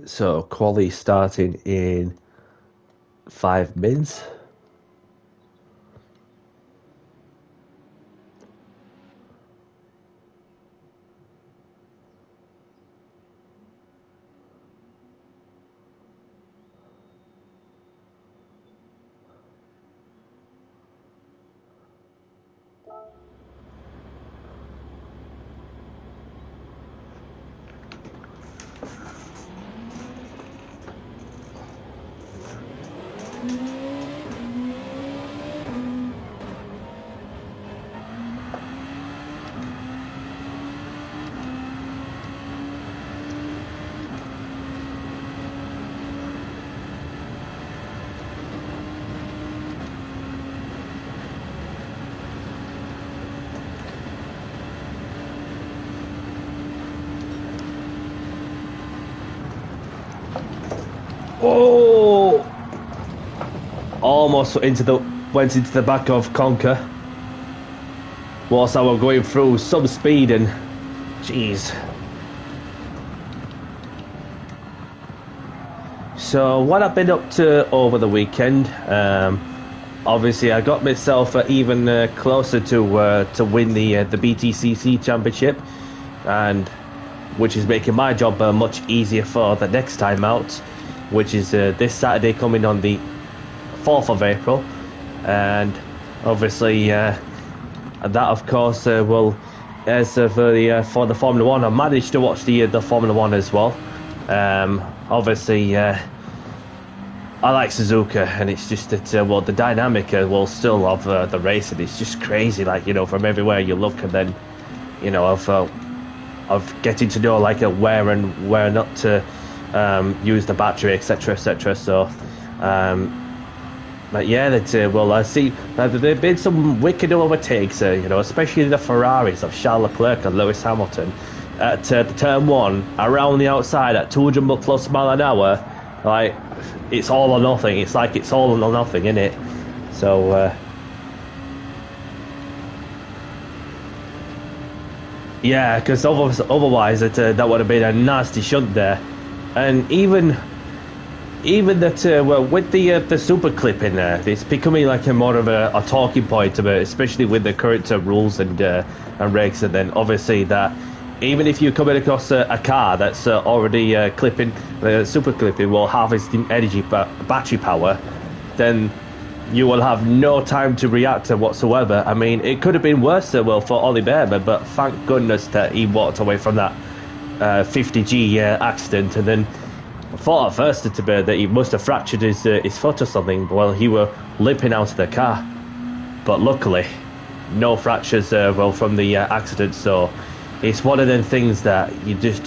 Speaker 1: So, quali starting in 5 minutes. Oh! Almost went into the back of Conker. Whilst I was going through some speed and jeez. So what I've been up to over the weekend, obviously I got myself even closer to win the BTCC championship, and which is making my job much easier for the next time out, which is this Saturday coming on the 4th of April. And obviously that of course will, as for the Formula 1, I managed to watch the Formula 1 as well. Obviously I like Suzuka, and it's just that well, the dynamic still of the racing is just crazy, like, you know, from everywhere you look. And then, you know, of getting to know like where and where not to use the battery, etc, etc. So but yeah, that well, I see there've been some wicked overtakes, you know, especially the Ferraris of Charles Leclerc and Lewis Hamilton at the turn 1 around the outside at 200 plus mile an hour. Like, it's all or nothing. It's like it's all or nothing, isn't it? So yeah, because otherwise that would have been a nasty shunt there. And even that well, with the super clip in there, it's becoming like a more of a talking point of it, especially with the current rules and regs. And then obviously that even if you're coming across a car that's already clipping, super clipping, will harvesting energy battery power, then you will have no time to react to whatsoever. I mean, it could have been worse well for Ollie Behrman, but thank goodness that he walked away from that 50G accident. And then I thought at first that he must have fractured his foot or something while he were limping out of the car, but luckily no fractures well from the accident. So it's one of them things that you just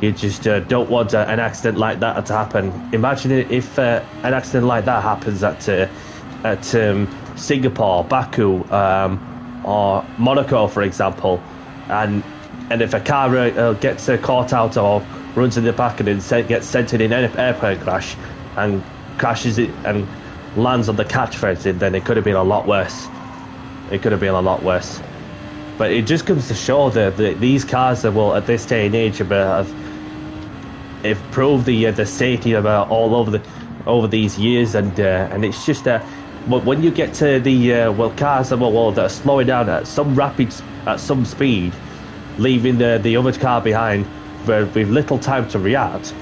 Speaker 1: You just don't want an accident like that to happen. Imagine if an accident like that happens at Singapore, Baku, or Monaco, for example, and if a car gets caught out or runs in the back and then gets sent in an airplane crash and crashes it and lands on the catch fencing, then it could have been a lot worse. It could have been a lot worse. But it just comes to show that these cars at this day and age have improved the safety of all over these years, and it's just when you get to the cars that are slowing down at some speed, leaving the other car behind with little time to react.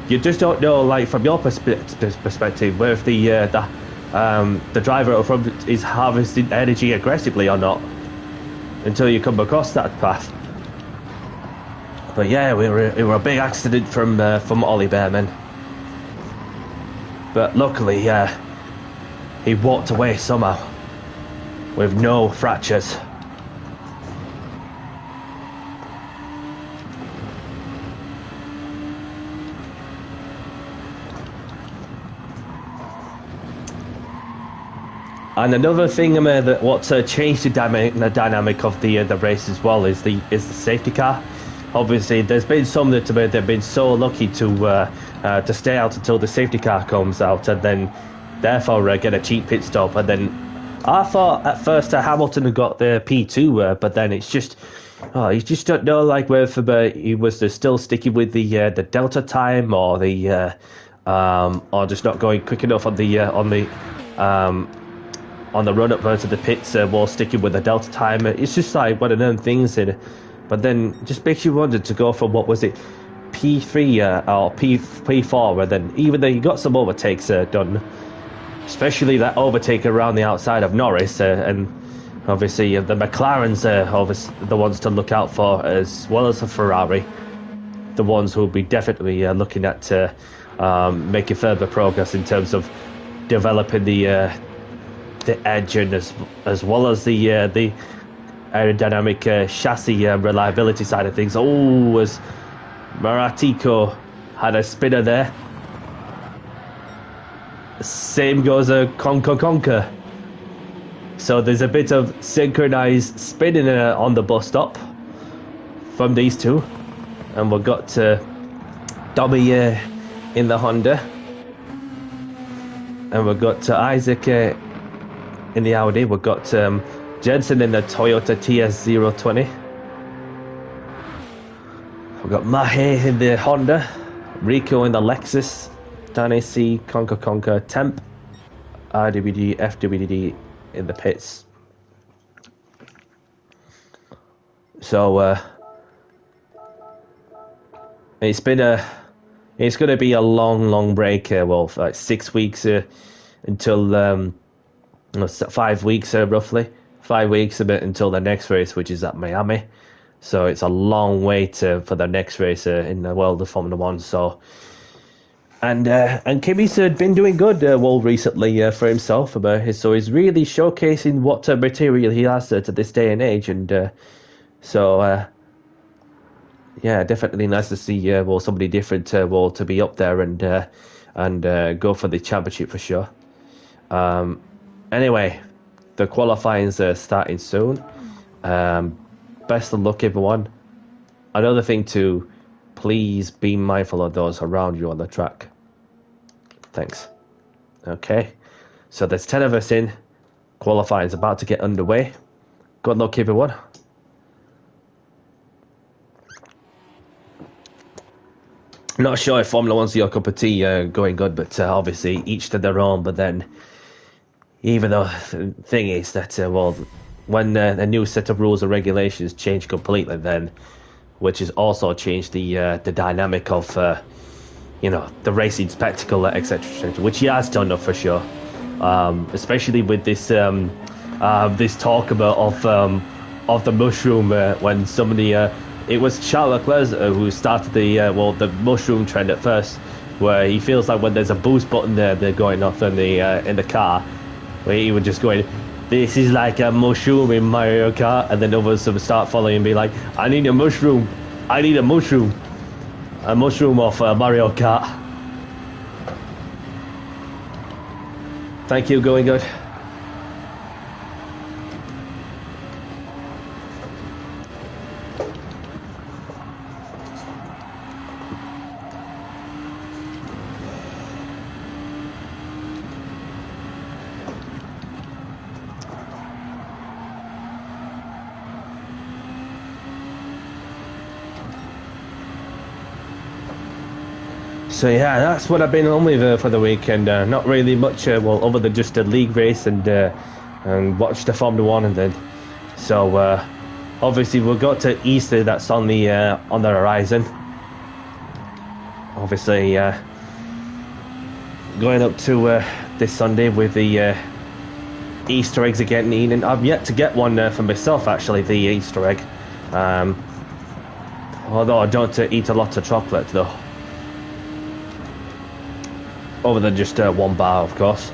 Speaker 1: You just don't know, like, from your perspective, whether the driver from is harvesting energy aggressively or not, until you come across that path. But yeah, it were a big accident from Ollie Behrman. But luckily, he walked away somehow with no fractures. And another thing that what's changed the dynamic of the race as well is the safety car. Obviously, there's been some that have been so lucky to stay out until the safety car comes out, and then therefore get a cheap pit stop. And then I thought at first Hamilton had got the P2, but then it's just you just don't know, like, whether he was still sticking with the delta time or or just not going quick enough on the run up to the pits while sticking with the delta time. It's just like one of them things, but then just makes you wonder to go from, what was it, P3 or P4, and then even though you got some overtakes done, especially that overtake around the outside of Norris, and obviously the McLarens are the ones to look out for, as well as the Ferrari, the ones who will be definitely looking at making further progress in terms of developing the edge, and as well as the aerodynamic chassis reliability side of things. Oh, as Maratico had a spinner there. Same goes Conquer. So there's a bit of synchronized spinning on the bus stop from these two, and we've got Dobby in the Honda, and we've got Isaac in the Audi. We've got Jensen in the Toyota TS020. We've got Mahe in the Honda, Rico in the Lexus, Dan AC, Conquer, Temp, RWD, FWD in the pits. So it's going to be a long break. Like 6 weeks until 5 weeks roughly. 5 weeks a bit until the next race, which is at Miami. So it's a long wait for the next race in the world of Formula One. So and Kimi's been doing good recently for himself. So he's really showcasing what material he has to this day and age, and yeah, definitely nice to see somebody different to be up there and go for the championship for sure. Anyway, the qualifying's starting soon. Best of luck, everyone. Another thing too, please be mindful of those around you on the track. Thanks. Okay, so there's 10 of us in. Qualifying's about to get underway. Good luck, everyone. Not sure if Formula One's your cup of tea going good, but obviously each to their own. But then, even though the thing is that, when a new set of rules and regulations change completely, then, which has also changed the dynamic of, the racing spectacle, etc., which he has done for sure. Especially with this this talk about of the mushroom when somebody it was Charles Leclerc who started the mushroom trend at first, where he feels like when there's a boost button they're going off in the car, where he would just go in, this is like a mushroom in Mario Kart, and then others would start following and be like, I need a mushroom. a mushroom off Mario Kart. Thank you, going good. So yeah, that's what I've been on with for the weekend. Not really much, well, other than just a league race and watch the Formula One, and then so obviously we'll go to Easter. That's on the horizon. Obviously, going up to this Sunday with the Easter eggs again, and I've yet to get one for myself. Actually, the Easter egg. Although I don't eat a lot of chocolate though. Other than just one bar, of course.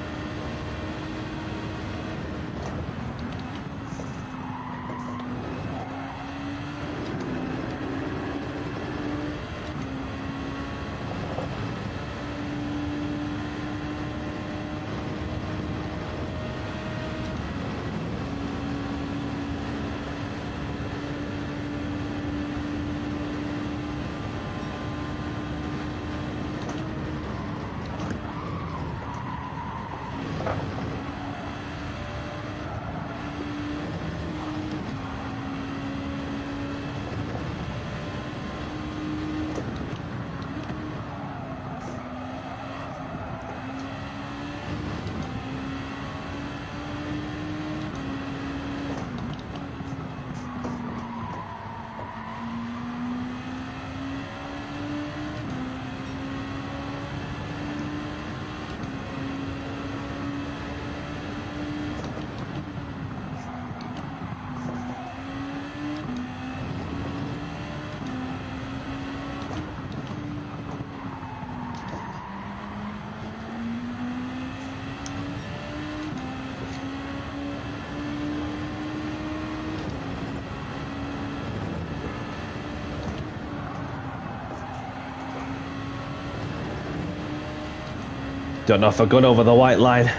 Speaker 1: Don't know if I've gone over the white line.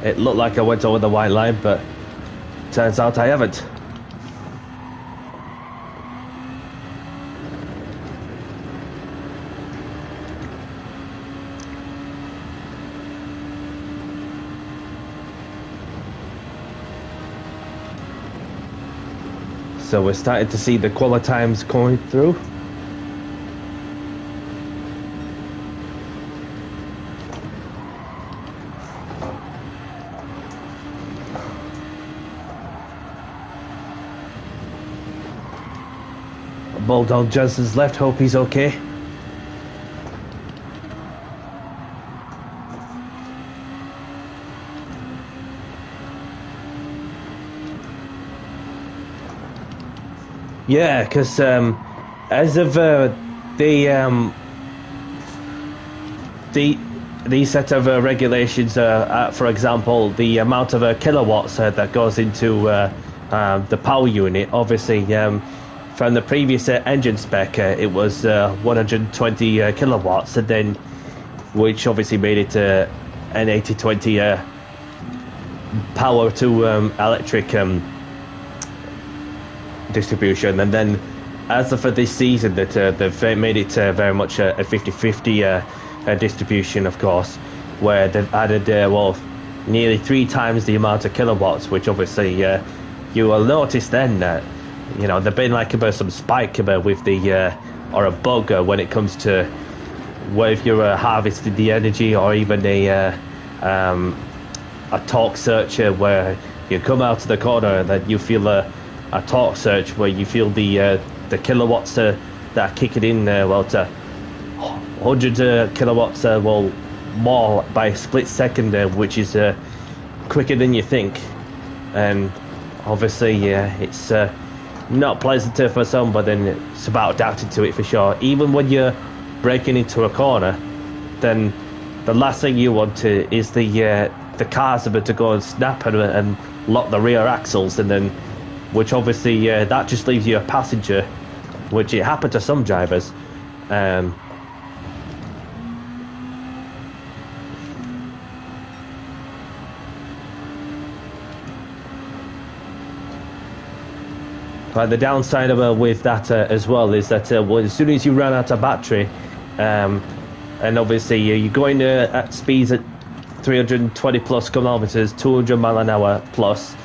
Speaker 1: It looked like I went over the white line, but turns out I haven't. So we're starting to see the quali times going through. Bulldog Johnson's left, hope he's okay. Yeah, because as of the set of regulations, for example, the amount of kilowatts that goes into the power unit, obviously. From the previous engine spec, it was 120 kilowatts, and then which obviously made it an 80-20 power to electric distribution. And then as for this season, that they've made it very much a 50-50 distribution, of course, where they've added nearly 3 times the amount of kilowatts, which obviously you will notice then that. You know, there's been like some spike with the or a bug when it comes to where if you're harvesting the energy, or even a torque search where you come out of the corner and then you feel a torque search where you feel the kilowatts that are kicking in to 100 kilowatts more by a split second, which is quicker than you think. And obviously it's not pleasant for some, but then it's about adapting to it for sure. Even when you're braking into a corner, then the last thing you want is the cars about to go and snap and lock the rear axles, and then which obviously that just leaves you a passenger, which it happened to some drivers, But the downside of with that as well is that as soon as you run out of battery, and obviously you're going at speeds at 320 plus kilometers, 200 mile an hour plus,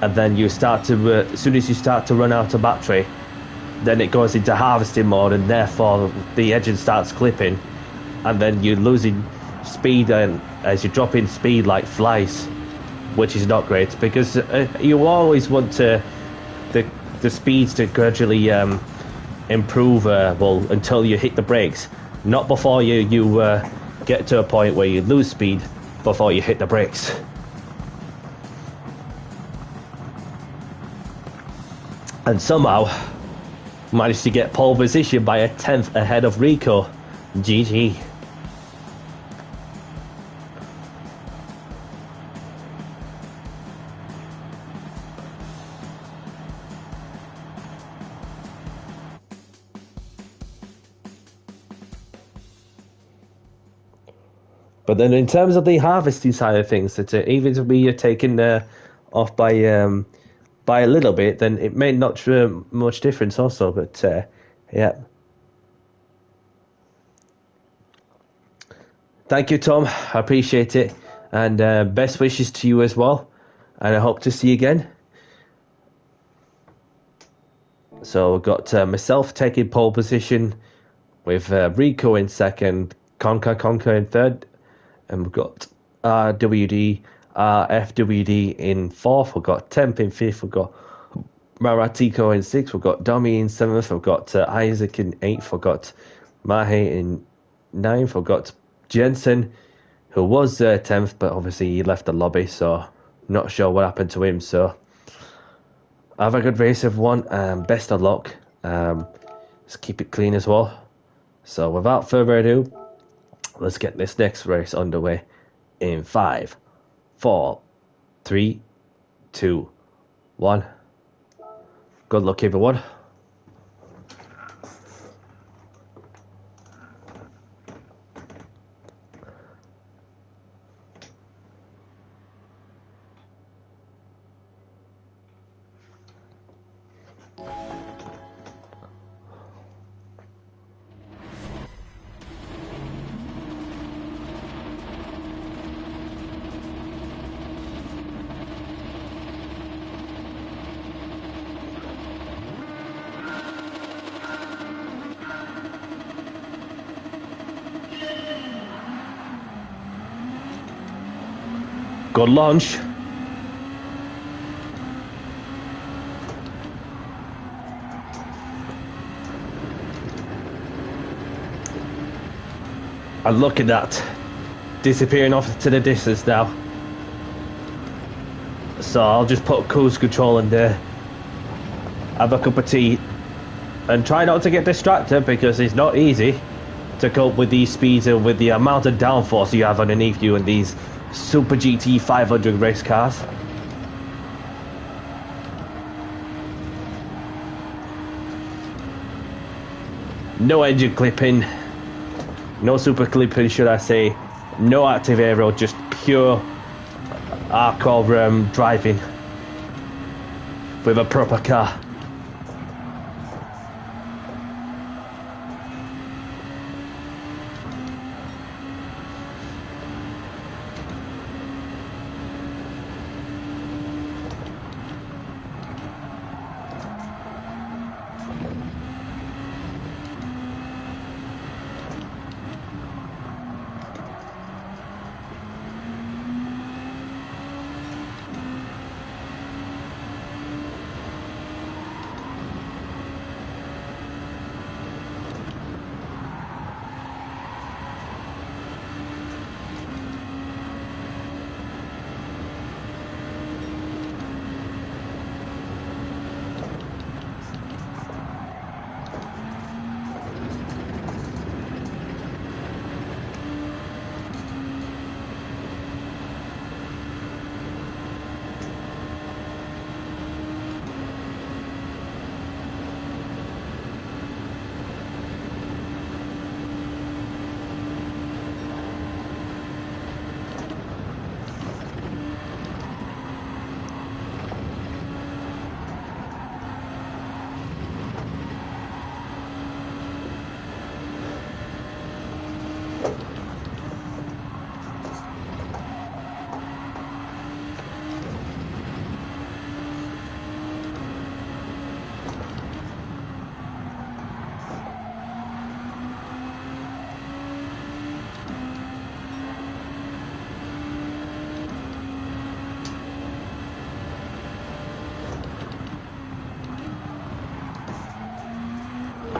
Speaker 1: and then you start to as soon as you start to run out of battery, then it goes into harvesting mode, and therefore the engine starts clipping, and then you're losing speed, and as you drop in speed like flies, which is not great, because you always want to the speeds to gradually improve until you hit the brakes, not before you get to a point where you lose speed before you hit the brakes. And somehow managed to get pole position by a 10th ahead of Rico. GG. But then in terms of the harvesting side of things, that even if we are taken off by a little bit, then it made not much difference also. But yeah. Thank you, Tom. I appreciate it. And best wishes to you as well. And I hope to see you again. So we've got myself taking pole position with Rico in second, Conker in third. And we've got RWD, FWD in fourth. We've got Temp in fifth. We've got Maratiko in sixth. We've got Domi in seventh. We've got Isaac in eighth. We've got Mahe in ninth. We've got Jensen, who was 10th, but obviously he left the lobby, so not sure what happened to him. So have a good race, everyone, and best of luck. Just keep it clean as well. So without further ado, let's get this next race underway in 5, 4, 3, 2, 1. Good luck, everyone. Good launch. And look at that. Disappearing off to the distance now. So I'll just put cruise control in there. Have a cup of tea. And try not to get distracted, because it's not easy to cope with these speeds and with the amount of downforce you have underneath you in these Super GT 500 race cars. No engine clipping, no super clipping should I say, no active aero, just pure hardcore driving with a proper car.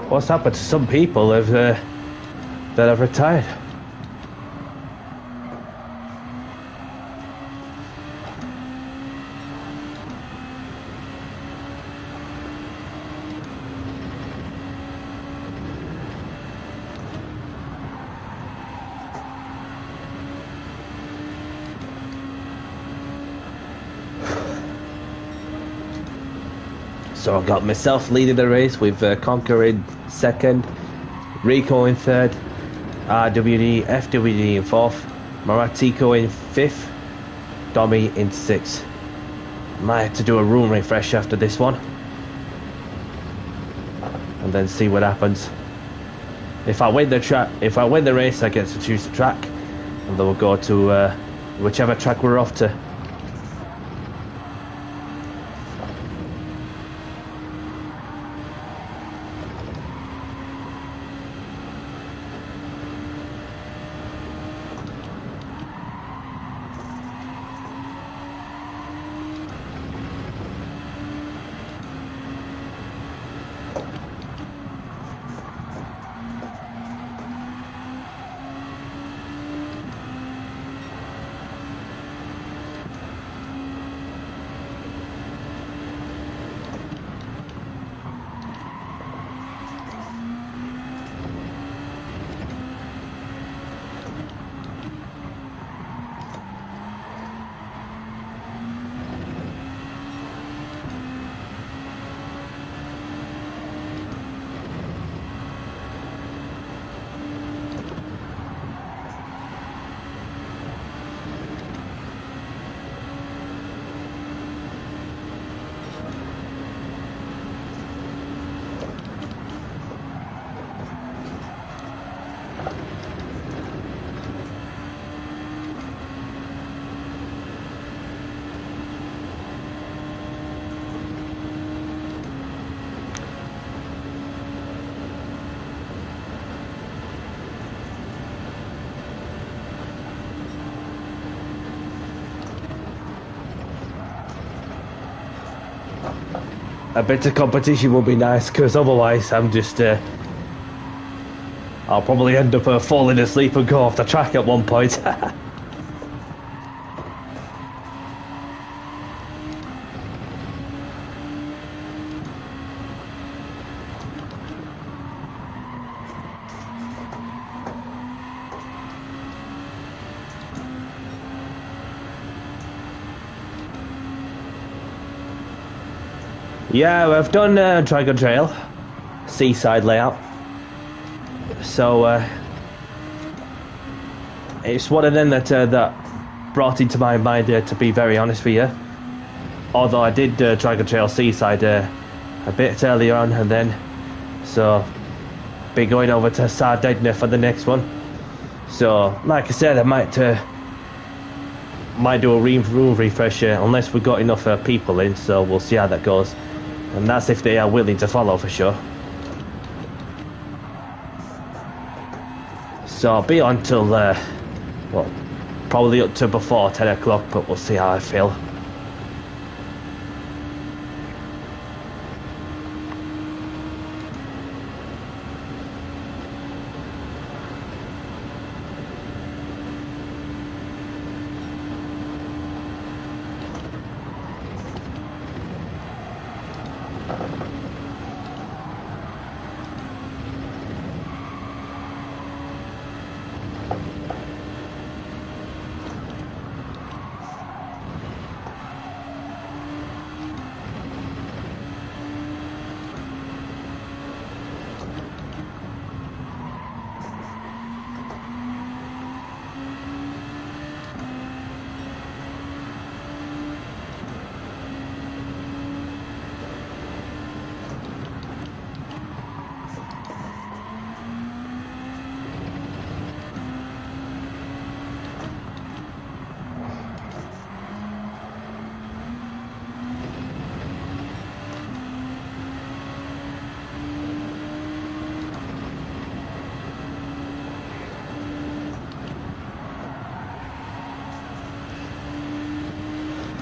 Speaker 1: What's happened to some people that have retired? So I've got myself leading the race with Conquer in second, Rico in third, RWD, FWD in fourth, Maratico in fifth, Dommy in sixth. Might have to do a room refresh after this one, and then see what happens. If I win the race, I get to choose the track, and then we'll go to whichever track we're off to. A bit of competition would be nice, because otherwise I'm just I'll probably end up falling asleep and go off the track at one point. Yeah, I've done Dragon Trail, seaside layout. So it's one of them that brought into my mind, to be very honest with you. Although I did Dragon Trail seaside a bit earlier on, and then so be going over to Sardinia for the next one. So like I said, I might do a room refresher unless we've got enough people in. So we'll see how that goes. And that's if they are willing to follow, for sure. So I'll be on till, well, probably up to before 10 o'clock, but we'll see how I feel.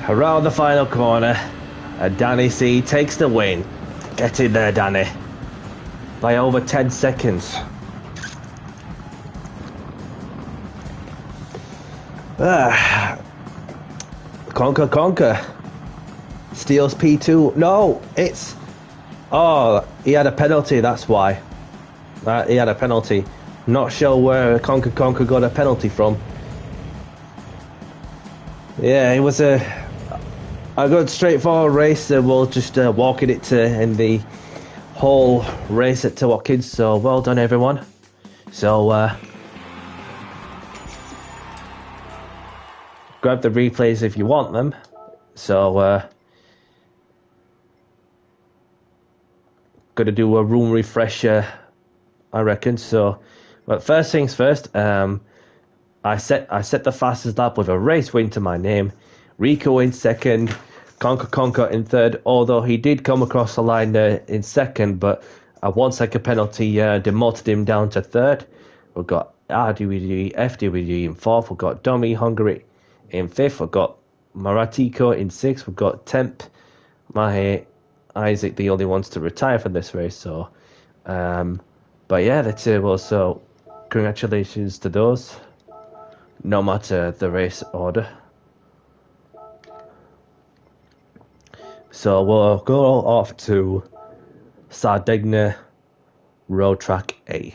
Speaker 1: Around the final corner, and Danny C takes the win. Get in there, Danny. by over 10 seconds. Conker steals P2. No, it's... Oh, he had a penalty, that's why. He had a penalty. Not sure where Conker got a penalty from. Yeah, it was a good straightforward race. We'll just walking it to in the whole race at Watkins. So well done, everyone. So grab the replays if you want them. So got to do a room refresher, I reckon. So, but first things first. I set the fastest lap with a race win to my name. Rico in second, Conker in third, although he did come across the line in second, but a 1 second penalty demoted him down to third. We've got RWD, FWD in fourth, we've got Domi Hungary in fifth, we've got Maratiko in sixth, we've got Temp, Mahe, Isaac, the only ones to retire from this race. So, but yeah, that's it. Well, so congratulations to those, no matter the race order. So we'll go off to Sardinia Road Track A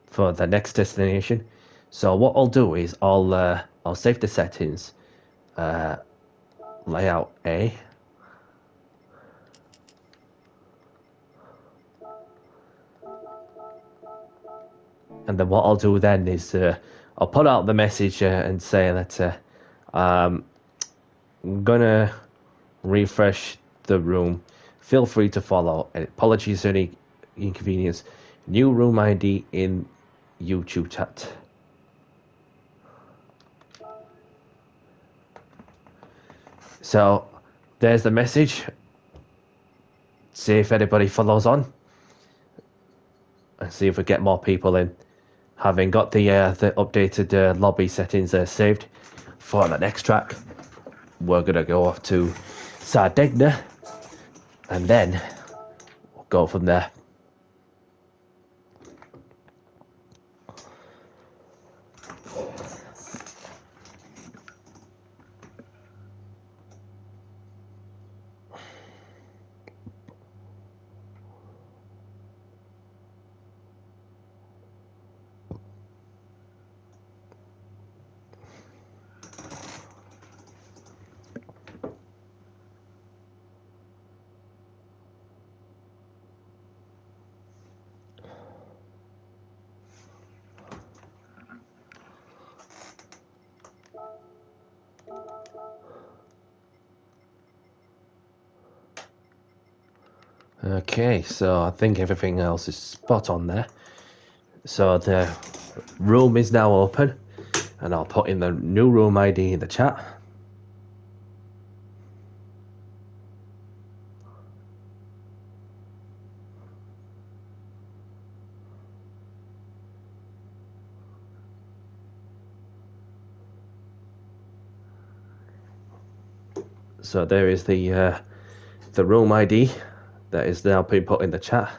Speaker 1: for the next destination. So what I'll do is I'll save the settings, layout A, and then what I'll do then is I'll put out the message and say that I'm gonna refresh the room. Feel free to follow. And apologies for any inconvenience. New room ID in YouTube chat. So there's the message. See if anybody follows on, and see if we get more people in. Having got the updated lobby settings saved for the next track, we're gonna go off to Sardinia, and then we'll go from there. Okay, so I think everything else is spot on there. So the room is now open, and I'll put in the new room ID in the chat. So there is the room ID that is now being put in the chat.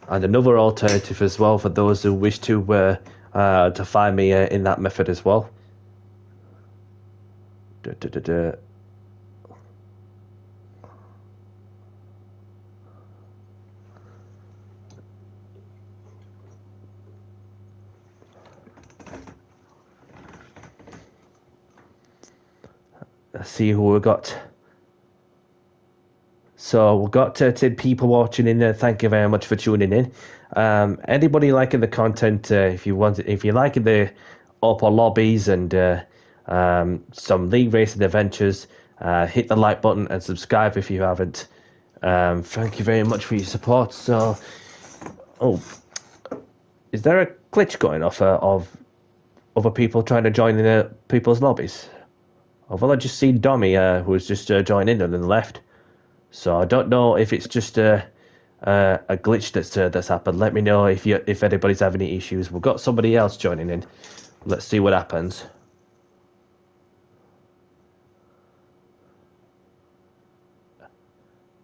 Speaker 1: And another alternative as well for those who wish to find me in that method as well. Let's see who we got. So we've got 10 people watching in there. Thank you very much for tuning in. Anybody liking the content, if you liking the open lobbies and some league racing adventures, hit the like button and subscribe if you haven't. Thank you very much for your support. So, is there a glitch going off of other people trying to join in people's lobbies? Well, I just seen Dommy who was just joining in and then left. So I don't know if it's just a glitch that's happened. Let me know if anybody's having any issues. We've got somebody else joining in. Let's see what happens.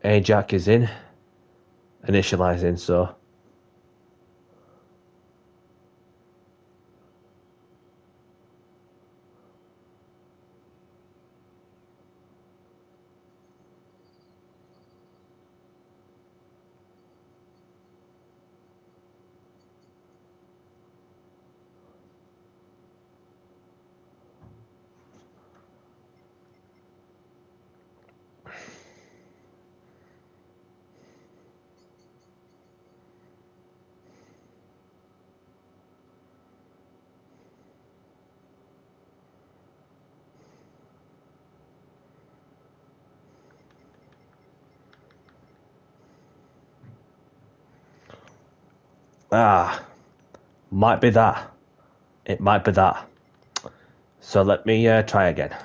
Speaker 1: Ajax is in, initializing, so. Ah, might be that. It might be that. So let me try again.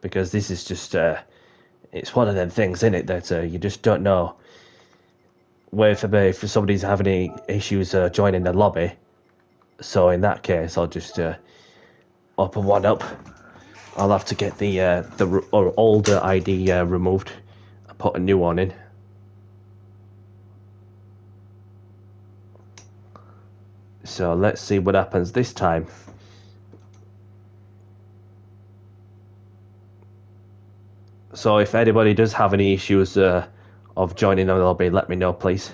Speaker 1: Because this is just, it's one of them things, isn't it, that you just don't know whether if somebody's having any issues joining the lobby. So in that case, I'll just open one up. I'll have to get the older ID removed and put a new one in. So let's see what happens this time. So if anybody does have any issues of joining the lobby, let me know, please.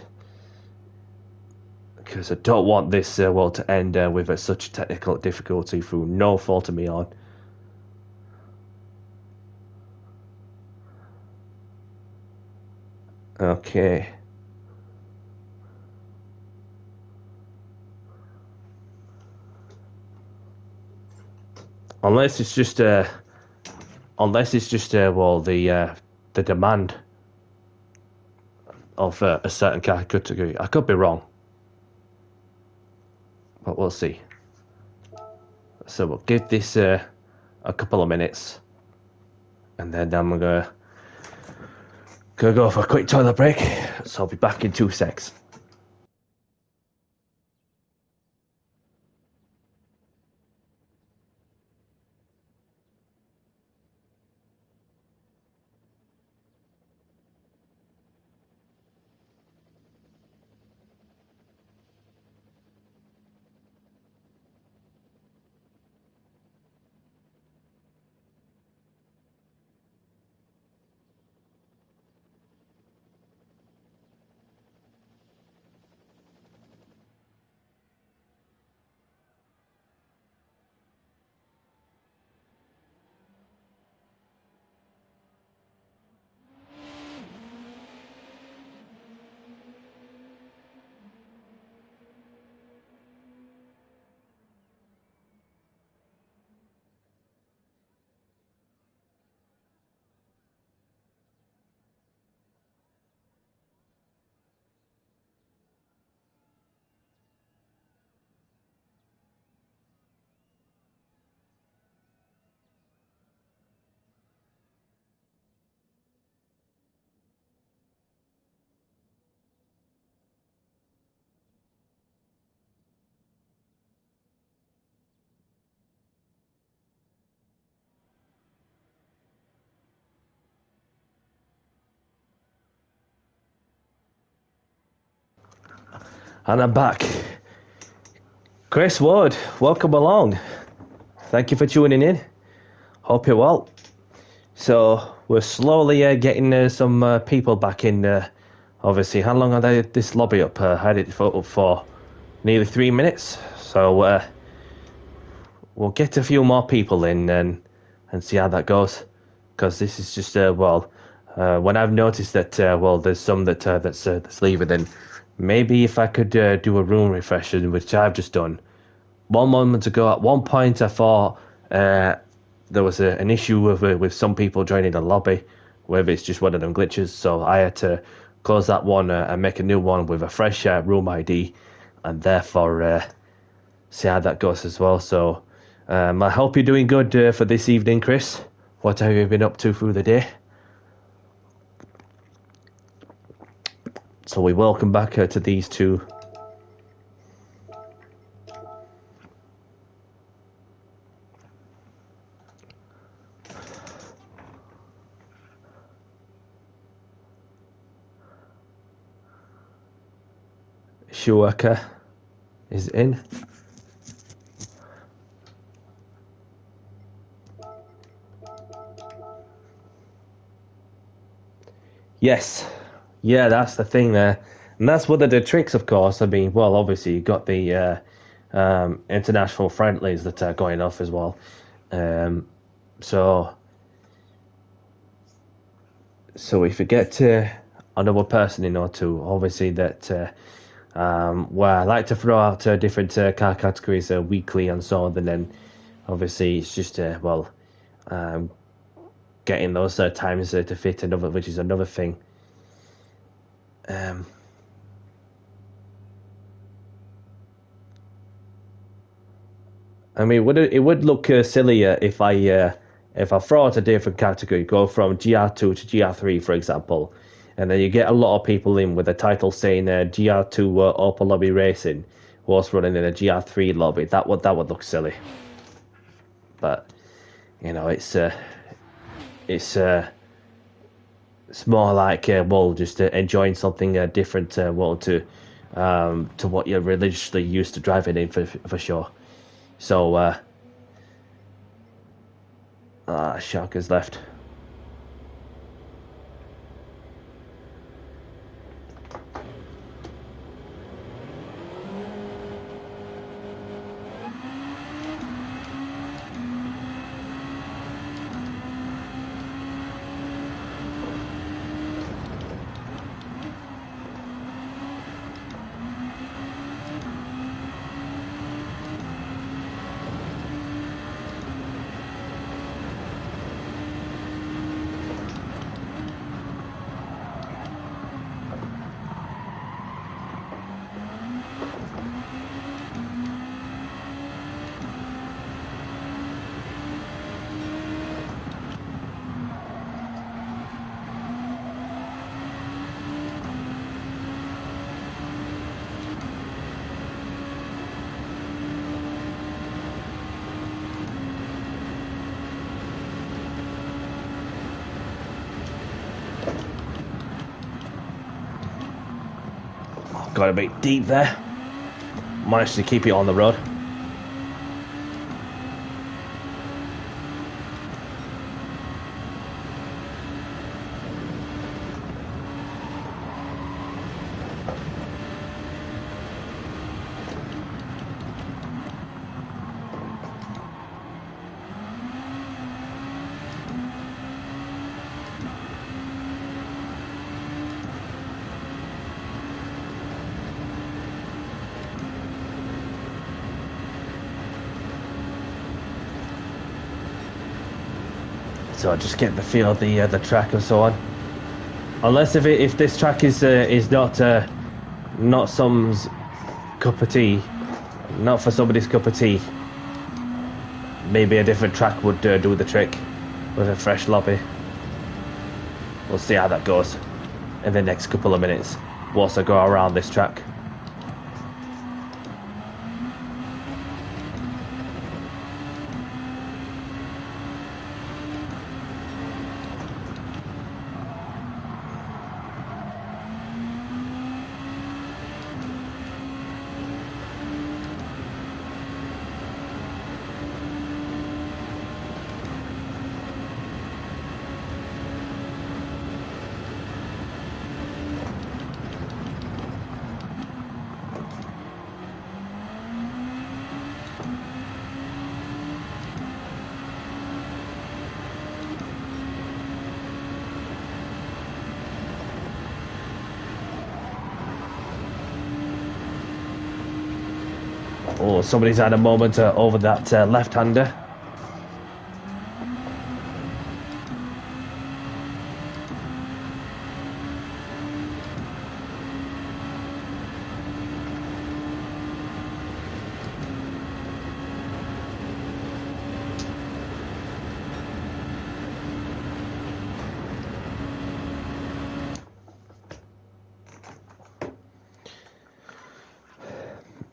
Speaker 1: Because I don't want this world to end with such technical difficulty through no fault of my own. Okay. Unless it's just well the demand of a certain category. I could be wrong, but we'll see. So we'll give this a couple of minutes, and then I'm gonna go for a quick toilet break. So I'll be back in 2 secs. And I'm back. Chris Ward, welcome along. Thank you for tuning in. Hope you're well. So we're slowly getting some people back in. Obviously, how long have they this lobby up? Had it up for nearly 3 minutes. So we'll get a few more people in and see how that goes. Because this is just when I've noticed that there's some that's leaving, then maybe if I could do a room refresh, which I've just done. One moment ago, at one point, I thought there was an issue with some people joining the lobby, whether it's just one of them glitches. So I had to close that one and make a new one with a fresh room ID, and therefore see how that goes as well. So I hope you're doing good for this evening, Chris. What have you been up to through the day? So we welcome back to these two. Schumacher is in. Yes, yeah, that's the thing there, and that's one of the tricks, of course. I mean, well, obviously you got the international friendlies that are going off as well, so if you get another person in or two, obviously that where I like to throw out different car categories weekly and so on, and then obviously it's just getting those times to fit another, which is another thing. I mean, it would look sillier if I throw out a different category, go from GR2 to GR3, for example, and then you get a lot of people in with a title saying GR2 Opel Lobby Racing was running in a GR3 lobby. That would look silly. But you know, it's more like well, just enjoying something different, well, to what you're religiously used to driving in for sure. So Shark has left. Got a bit deep there. Managed to keep it on the road. So I just get the feel of the track and so on. Unless if this track is not someone's cup of tea, not for somebody's cup of tea, maybe a different track would do the trick with a fresh lobby. We'll see how that goes in the next couple of minutes whilst I go around this track. Oh, somebody's had a moment over that left-hander.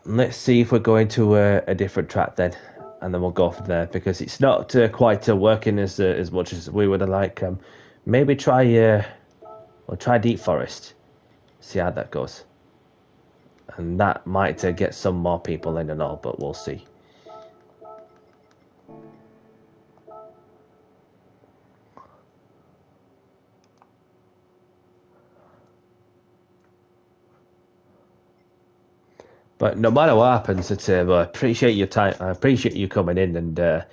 Speaker 1: Let's see if we're going to a different track then, and then we'll go from there, because it's not quite working as much as we would have liked. Maybe try Deep Forest, see how that goes. And that might get some more people in and all, but we'll see. But no matter what happens, I appreciate your time. I appreciate you coming in and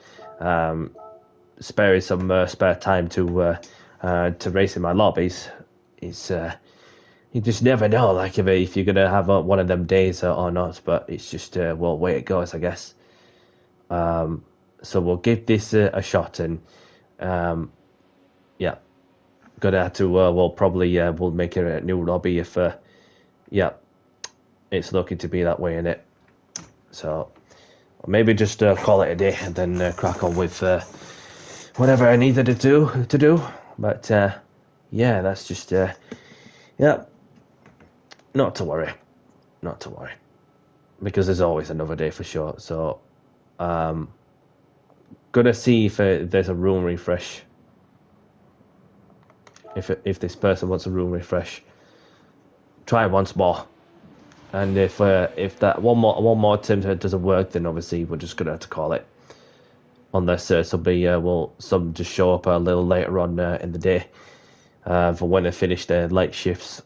Speaker 1: sparing some spare time to race in my lobbies. It's you just never know, like if you're gonna have one of them days or not. But it's just well, way it goes, I guess. So we'll give this a shot, and yeah, gonna have to. We'll probably we'll make a new lobby if yeah, it's looking to be that way in it. So maybe just call it a day and then crack on with whatever I needed to do. But yeah, that's just yeah, not to worry, because there's always another day for sure. So gonna see if there's a room refresh. If this person wants a room refresh, try it once more. And if that one more attempt doesn't work, then obviously we're just gonna have to call it. Unless somebody some just show up a little later on in the day for when they finish their late shifts.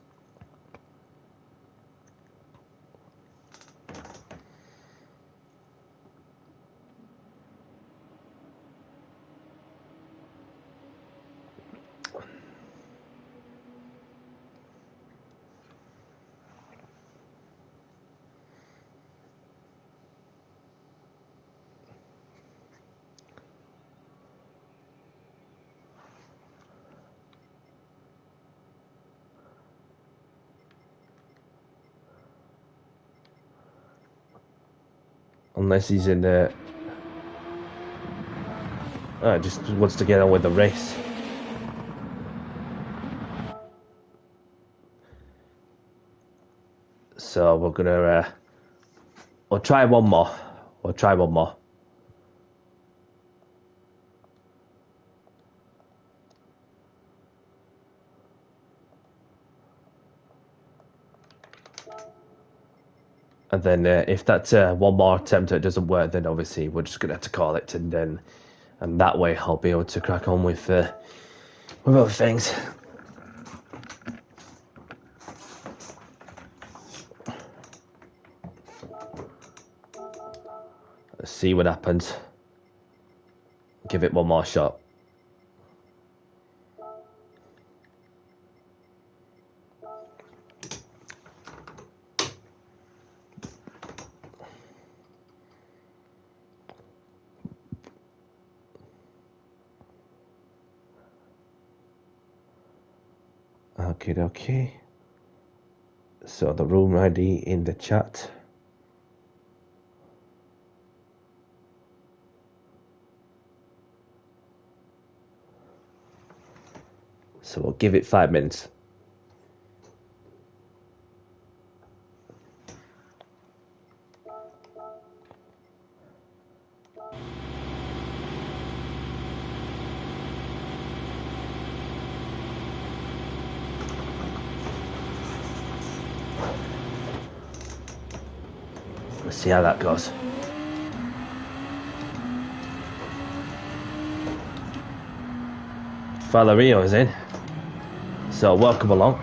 Speaker 1: Unless he's in there. Just wants to get on with the race. So we're gonna we'll try one more. And then if that one more attempt doesn't work, then obviously we're just gonna have to call it, and that way I'll be able to crack on with other things. Let's see what happens. Give it one more shot. Okay. So the room ID in the chat. So we'll give it 5 minutes. Let's see how that goes. Valerio is in. So welcome along.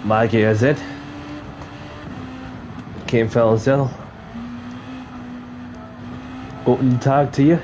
Speaker 1: Maggie is in. Kim Felzel. Guten Tag to you.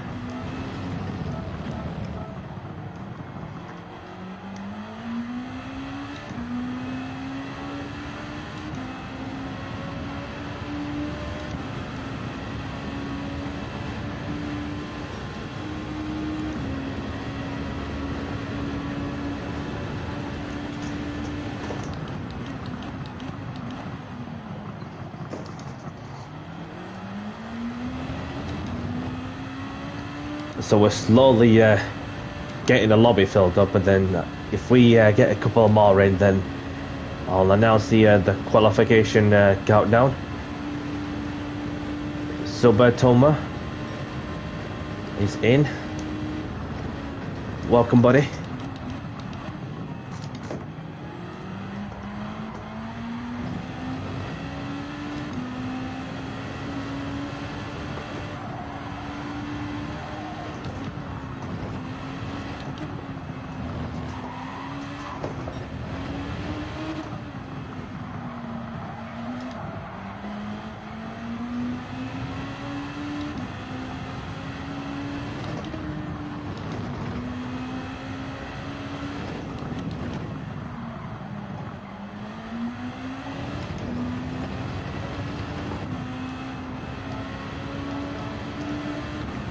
Speaker 1: So we're slowly getting the lobby filled up, and then if we get a couple more in, then I'll announce the qualification countdown. Subatoma is in. Welcome, buddy.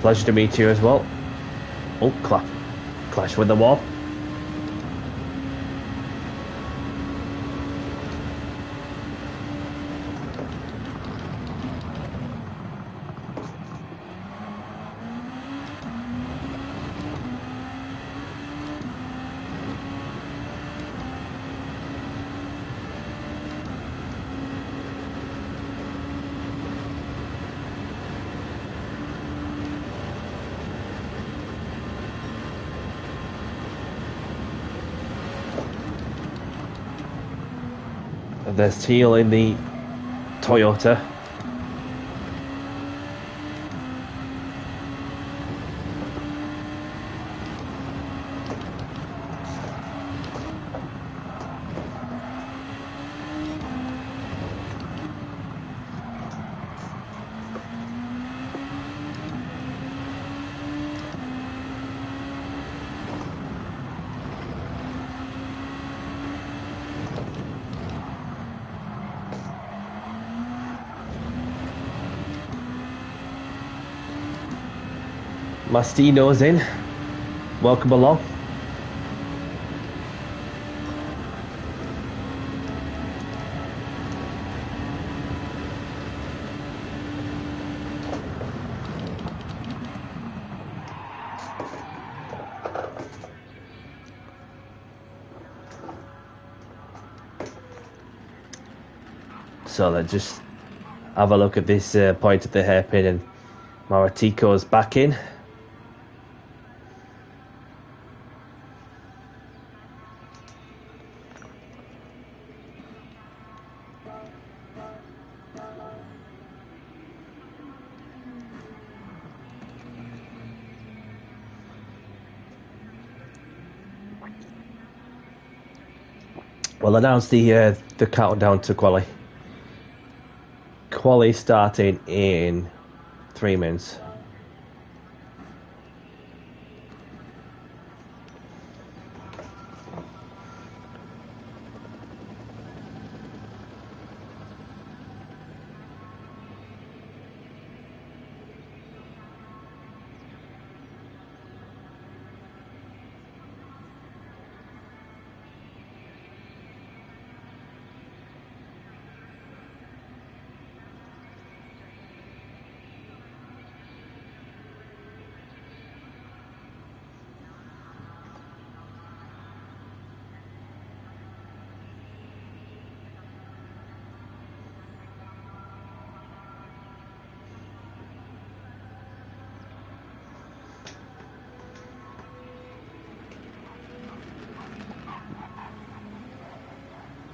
Speaker 1: Pleasure to meet you as well. Oh, clash with the wall. There's Teal in the Toyota. Mastino's in. Welcome along. So let's just have a look at this point at the hairpin, and Maratico's back in. We'll announce the countdown to quali. Quali starting in 3 minutes.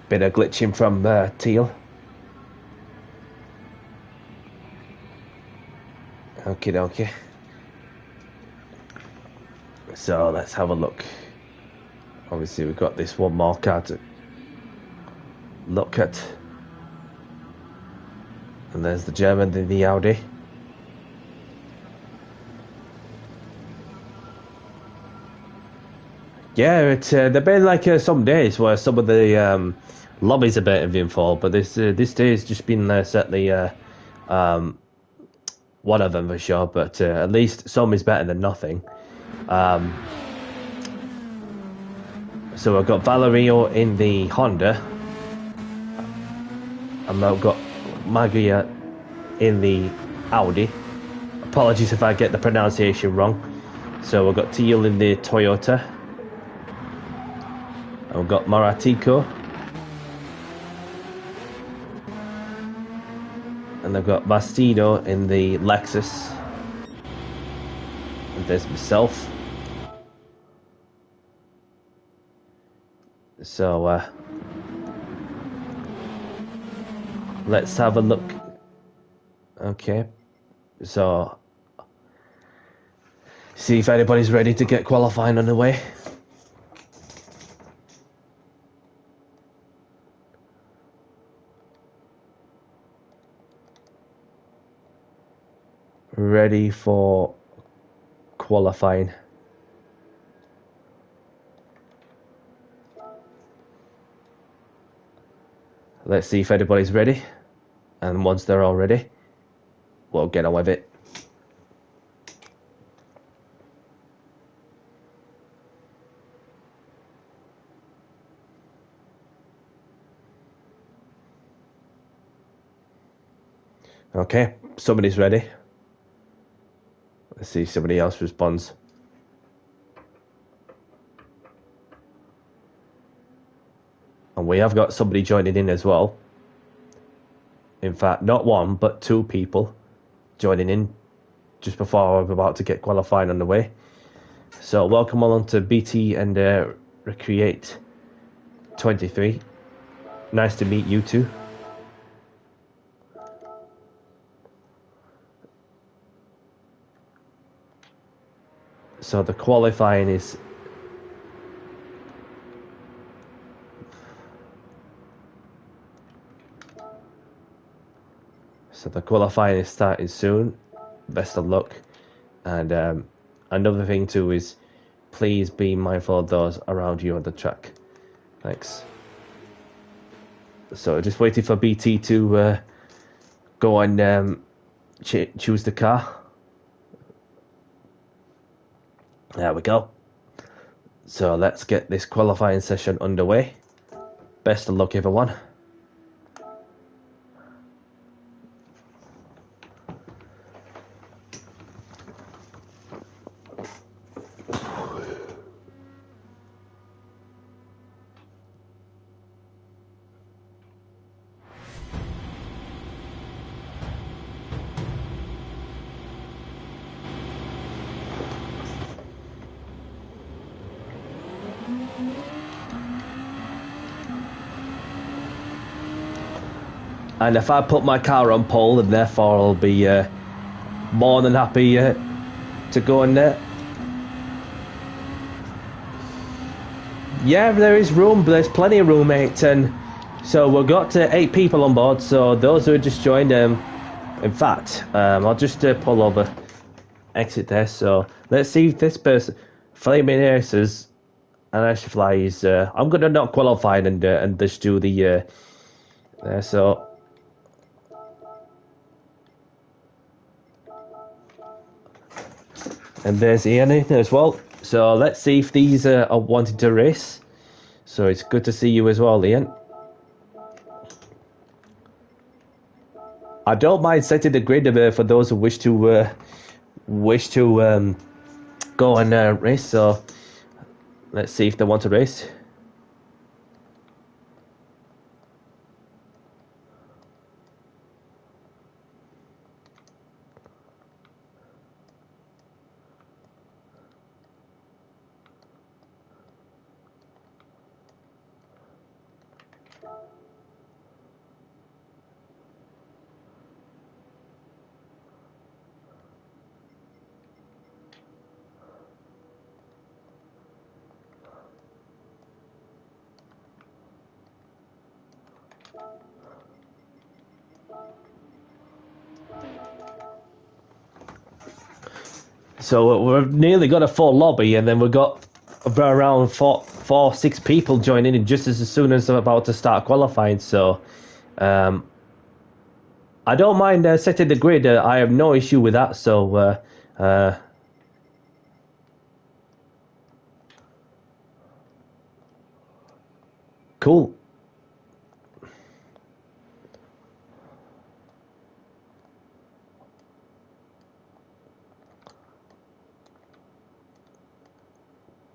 Speaker 1: Bit of glitching from Teal. Okay. So let's have a look. Obviously we've got this one more car to look at. And there's the German in the Audi. Yeah, it's there've been like some days where some of the lobbies a bit of info, but this day has just been certainly one of them for sure. But at least some is better than nothing. So I've got Valerio in the Honda, and I've got Magia in the Audi. Apologies if I get the pronunciation wrong. So I've got Teal in the Toyota. We've got Maratico. And I've got Bastido in the Lexus. And there's myself. So, let's have a look. Okay. So, see if anybody's ready to get qualifying underway. Ready for qualifying. Let's see if anybody's ready. And once they're all ready, we'll get on with it. Okay, somebody's ready. Let's see if somebody else responds. And we have got somebody joining in as well. In fact, not one, but two people joining in just before we're about to get qualifying on the way. So welcome along to BT and Recreate 23. Nice to meet you two. So the qualifying is starting soon. Best of luck. And another thing too is please be mindful of those around you on the track. Thanks. So just waiting for BT to go and choose the car. There we go. So let's get this qualifying session underway. Best of luck, everyone. And if I put my car on pole, then therefore I'll be more than happy to go in there. Yeah, there is room. There's plenty of room, mate. And so we've got 8 people on board. So those who just joined, in fact, I'll just pull over, exit there. So let's see if this person, Flaming Aces, and actually fly is. I'm gonna not qualify and just do the. So. And there's Ian as well. So let's see if these are wanting to race. So it's good to see you as well, Ian. I don't mind setting the grid for those who wish to go and race. So let's see if they want to race. So we've nearly got a full lobby, and then we've got around 6 people joining in just as soon as I'm about to start qualifying. So I don't mind setting the grid. I have no issue with that. So cool.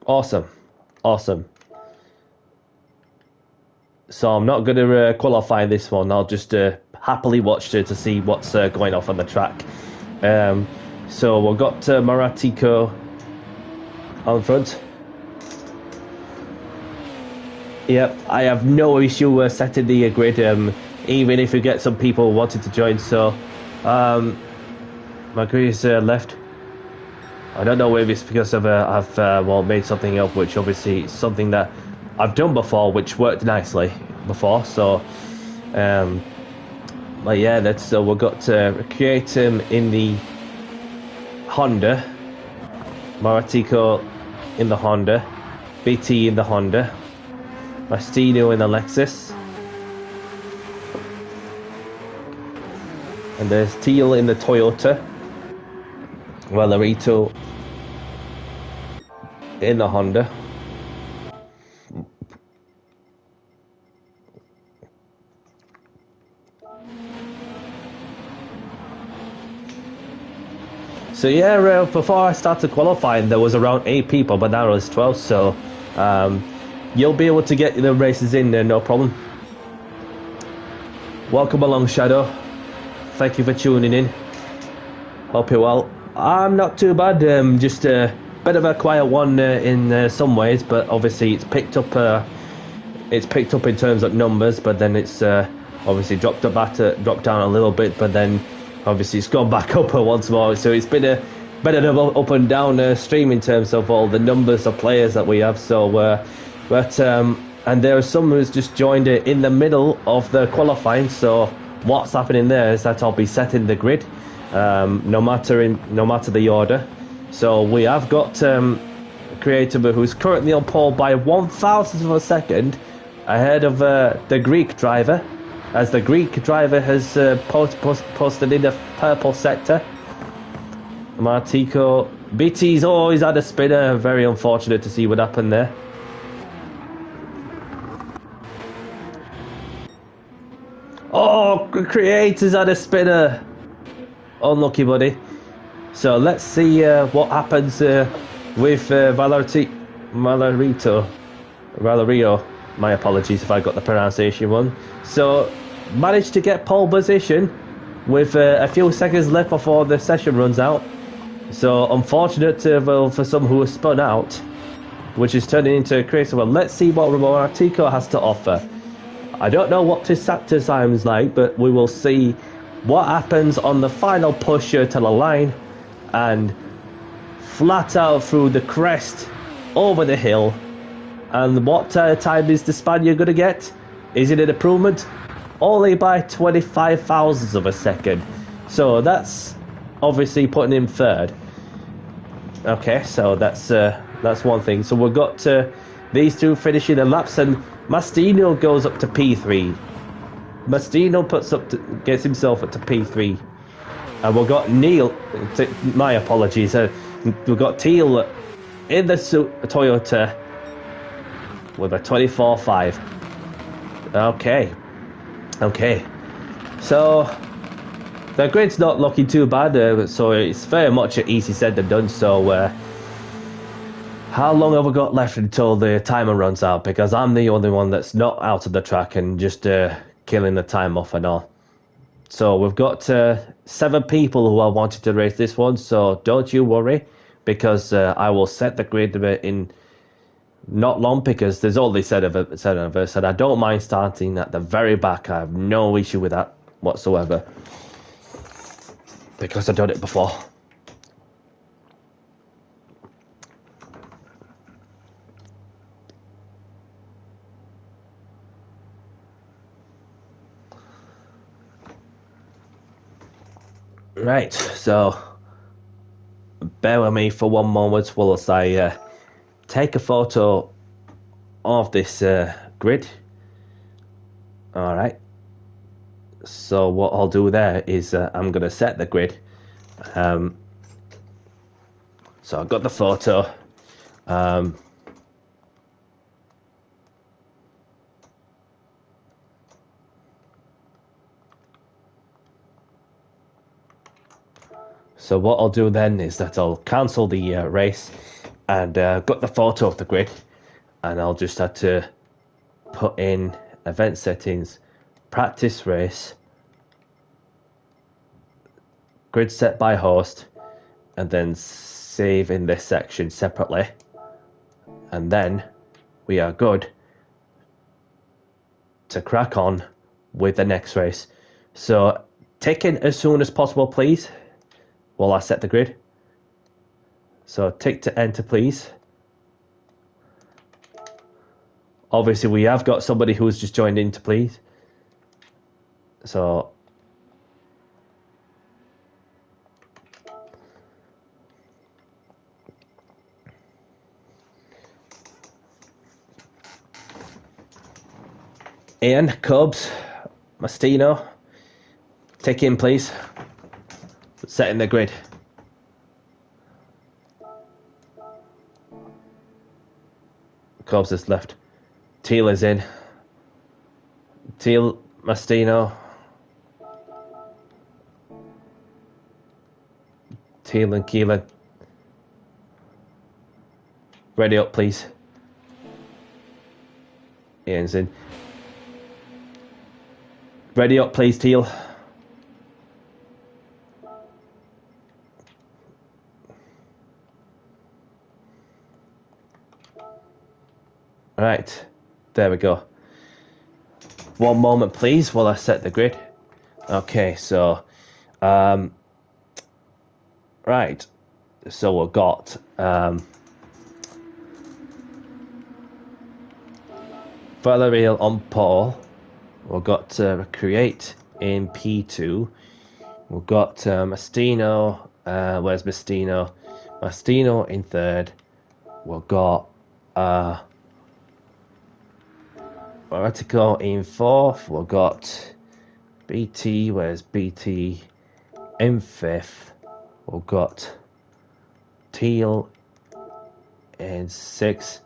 Speaker 1: Awesome. So I'm not going to qualify this one. I'll just happily watch to see what's going off on the track. So we've got Maratico on front. Yep, I have no issue setting the grid, even if we get some people wanting to join. So, my grid is left. I don't know if it's because I've made something up, which obviously is something that I've done before, which worked nicely before. So, but yeah, that's we've got Create in the Honda, Maratico in the Honda, BT in the Honda, Mastino in the Lexus, and there's Teal in the Toyota, Valerito in the Honda. So yeah, before I started qualifying, there was around 8 people, but now it's 12. So you'll be able to get the races in there, no problem. Welcome along, Shadow. Thank you for tuning in. Hope you're well. I'm not too bad. Just a bit of a quiet one in some ways, but obviously it's picked up. It's picked up in terms of numbers, but then it's obviously dropped down a little bit, but then obviously it's gone back up once more. So it's been a bit of an up and down stream in terms of all the numbers of players that we have. So, and there are some who's just joined in the middle of the qualifying. So what's happening there is that I'll be setting the grid, no matter the order. So we have got Creative, who's currently on pole by 1,000th of a second ahead of the Greek driver, as the Greek driver has posted in the purple sector. Martico, BT's always had a spinner. Very unfortunate to see what happened there. Oh, Creator's had a spinner. Unlucky, buddy. So let's see what happens with Valerio. My apologies if I got the pronunciation wrong. So managed to get pole position with a few seconds left before the session runs out. So unfortunate for some who have spun out, which is turning into a crazy one. Let's see what Martico has to offer. I don't know what his sector time's like, but we will see what happens on the final push to the line, and flat out through the crest over the hill. And what time is the Spaniard going to get? Is it an improvement? Only by 25 thousandths of a second. So that's obviously putting him third. Okay, so that's one thing. So we've got these two finishing the laps, and Mastino goes up to P3. Mastino gets himself up to P3. And we've got Neil, my apologies, we've got Teal in the Toyota with a 24.5. Okay. So the grid's not looking too bad, so it's very much easy said than done. So how long have we got left until the timer runs out? Because I'm the only one that's not out of the track and just killing the time off and all. So we've got 7 people who are wanting to race this one, so don't you worry, because I will set the grid in not long, because there's only 7 of us, and I don't mind starting at the very back. I have no issue with that whatsoever, because I've done it before. Right, so bear with me for one moment whilst I take a photo of this grid. Alright, so what I'll do there is I'm going to set the grid. So I've got the photo. So what I'll do then is that I'll cancel the race, and got the photo of the grid, and I'll just have to put in event settings, practice race, grid set by host, and then save in this section separately. And then we are good to crack on with the next race. So tick in as soon as possible, please, while I set the grid. So tick to enter, please. Obviously, we have got somebody who's just joined in to please. So Ian, Cubs, Mastino, tick in, please. Setting the grid. Cubs is left. Teal is in. Teal, Mastino. Teal and Keelan. Ready up, please. Ian's in. Ready up, please, Teal. Right, there we go. One moment, please, while I set the grid. Okay, so, right, so we've got, Valerial on pole. We've got Create in P2. We've got Mastino. Where's Mastino? Mastino in third. We've got Vertical in fourth. We've got BT. Where's BT? In fifth. We've got Teal in sixth.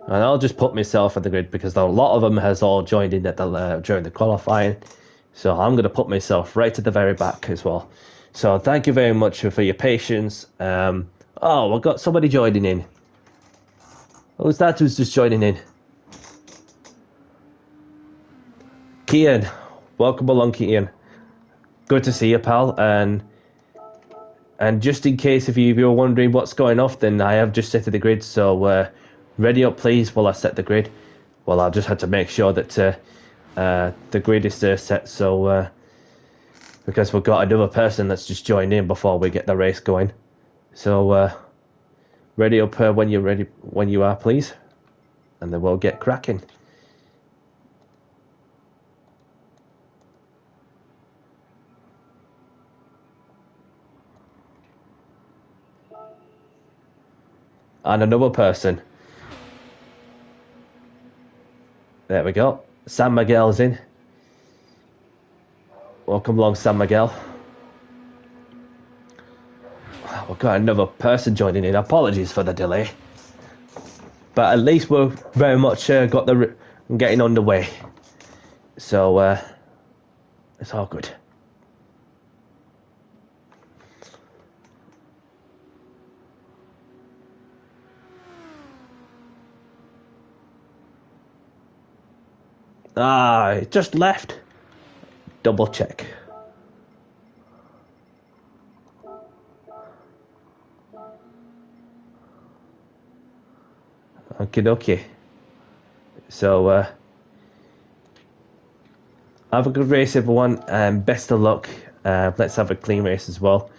Speaker 1: And I'll just put myself at the grid because a lot of them has all joined in at the during the qualifying. So I'm going to put myself right to the very back as well. So thank you very much for your patience. Oh, we've got somebody joining in. Who's that who's just joining in? Kian. Welcome along, Kian. Good to see you, pal. And just in case if you're wondering what's going off, then I have just set the grid. So ready up, please, while I set the grid. Well, I've just had to make sure that the grid is set. So because we've got another person that's just joined in before we get the race going. So ready up when you're ready, when you are, please, and then we'll get cracking. And another person. There we go. San Miguel's in. Welcome along, San Miguel. We've got another person joining in. Apologies for the delay. But at least we've very much got the getting underway. So it's all good. Ah, it just left. Double check. Okie dokie. So have a good race, everyone, and best of luck. Let's have a clean race as well.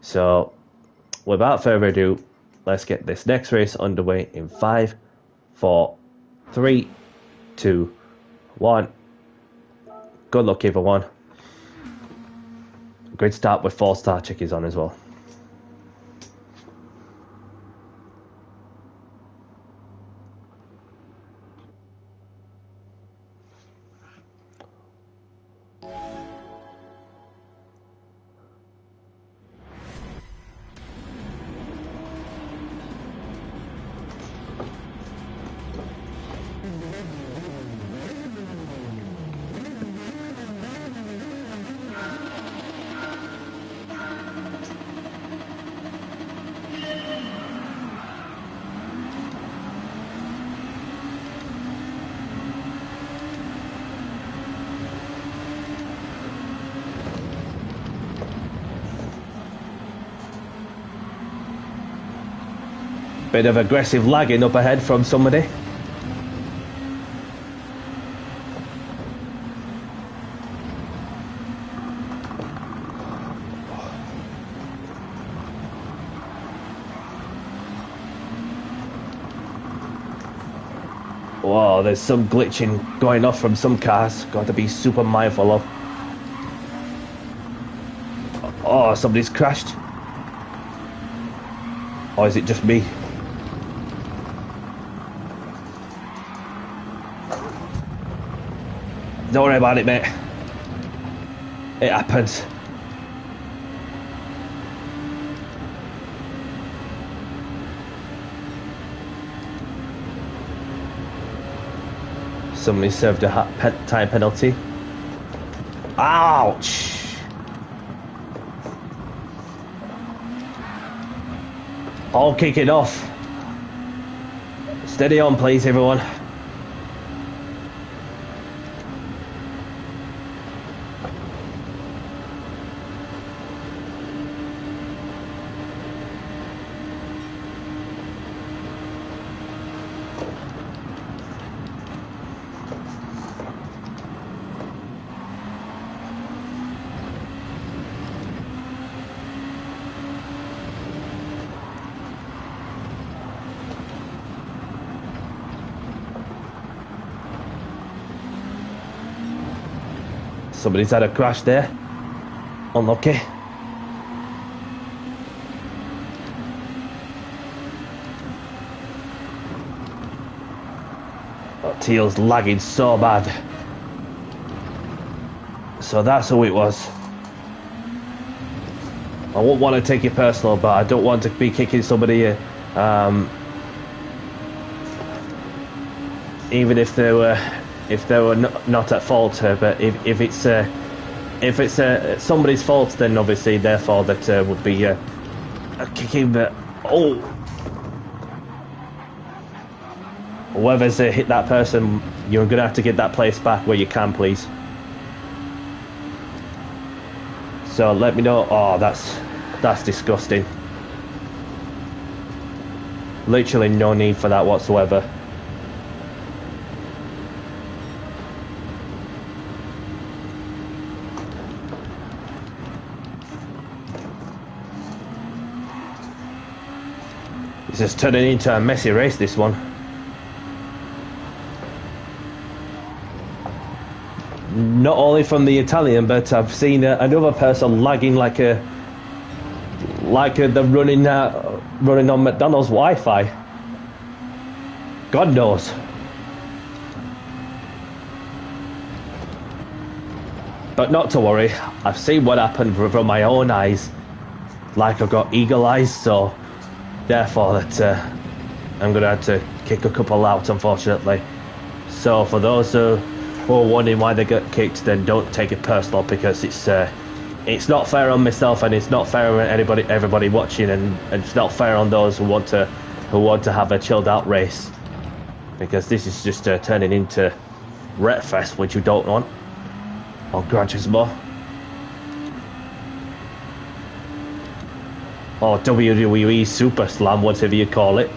Speaker 1: So without further ado, let's get this next race underway in 5, 4, 3, 2, 1. Good luck, everyone. Great start with 4-star chickies on as well. Bit of aggressive lagging up ahead from somebody. Whoa, there's some glitching going off from some cars. Got to be super mindful of. Oh, somebody's crashed. Or is it just me? Don't worry about it, mate. It happens. Somebody served a time penalty. Ouch! All kicking off. Steady on, please, everyone. Somebody's had a crash there. Unlucky. Oh, Teal's lagging so bad. So that's who it was. I won't want to take it personal, but I don't want to be kicking somebody even if they were not at fault, but if it's somebody's fault, then obviously therefore that would be a kicking. But oh, whoever's hit that person, you're gonna have to get that place back where you can, please. So let me know. Oh, that's disgusting. Literally no need for that whatsoever. It's just turning into a messy race, this one. Not only from the Italian, but I've seen another person lagging like they're running on McDonald's Wi-Fi. God knows. But not to worry, I've seen what happened from my own eyes. Like I've got eagle eyes, so therefore that I'm gonna have to kick a couple out, unfortunately. So for those who are wondering why they get kicked, then don't take it personal, because it's not fair on myself, and it's not fair on everybody watching, and it's not fair on those who want to have a chilled out race, because this is just turning into Retfest, which you don't want, or Gran Turismo, or WWE Super Slam, whatever you call it.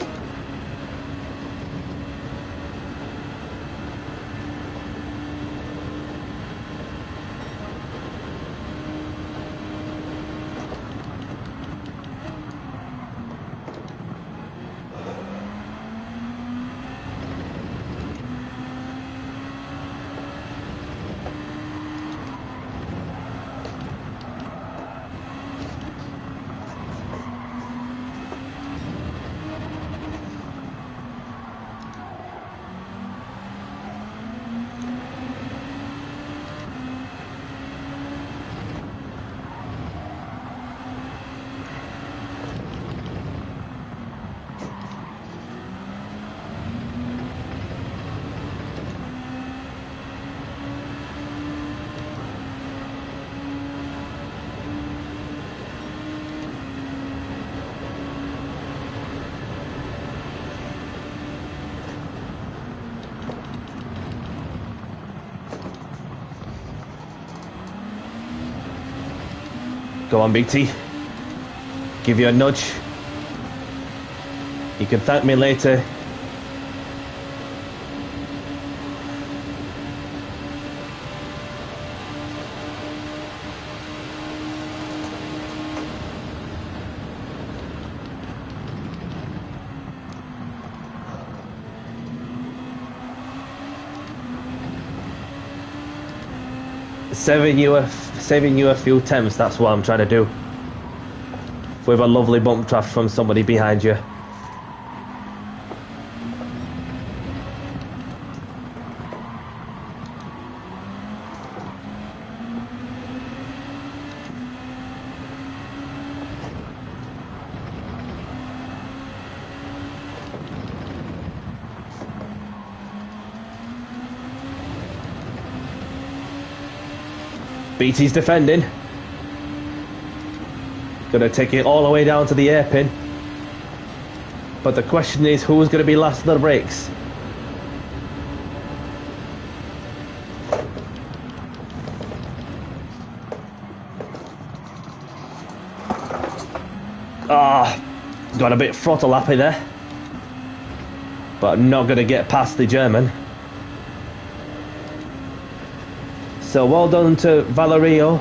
Speaker 1: Go on, BT. Give you a nudge. You can thank me later. Saving you a few temps, that's what I'm trying to do. With a lovely bump draft from somebody behind you. BT's defending. Gonna take it all the way down to the airpin. But the question is, who's gonna be last on the brakes? Got a bit throttle happy there. But not gonna get past the German. So well done to Valerio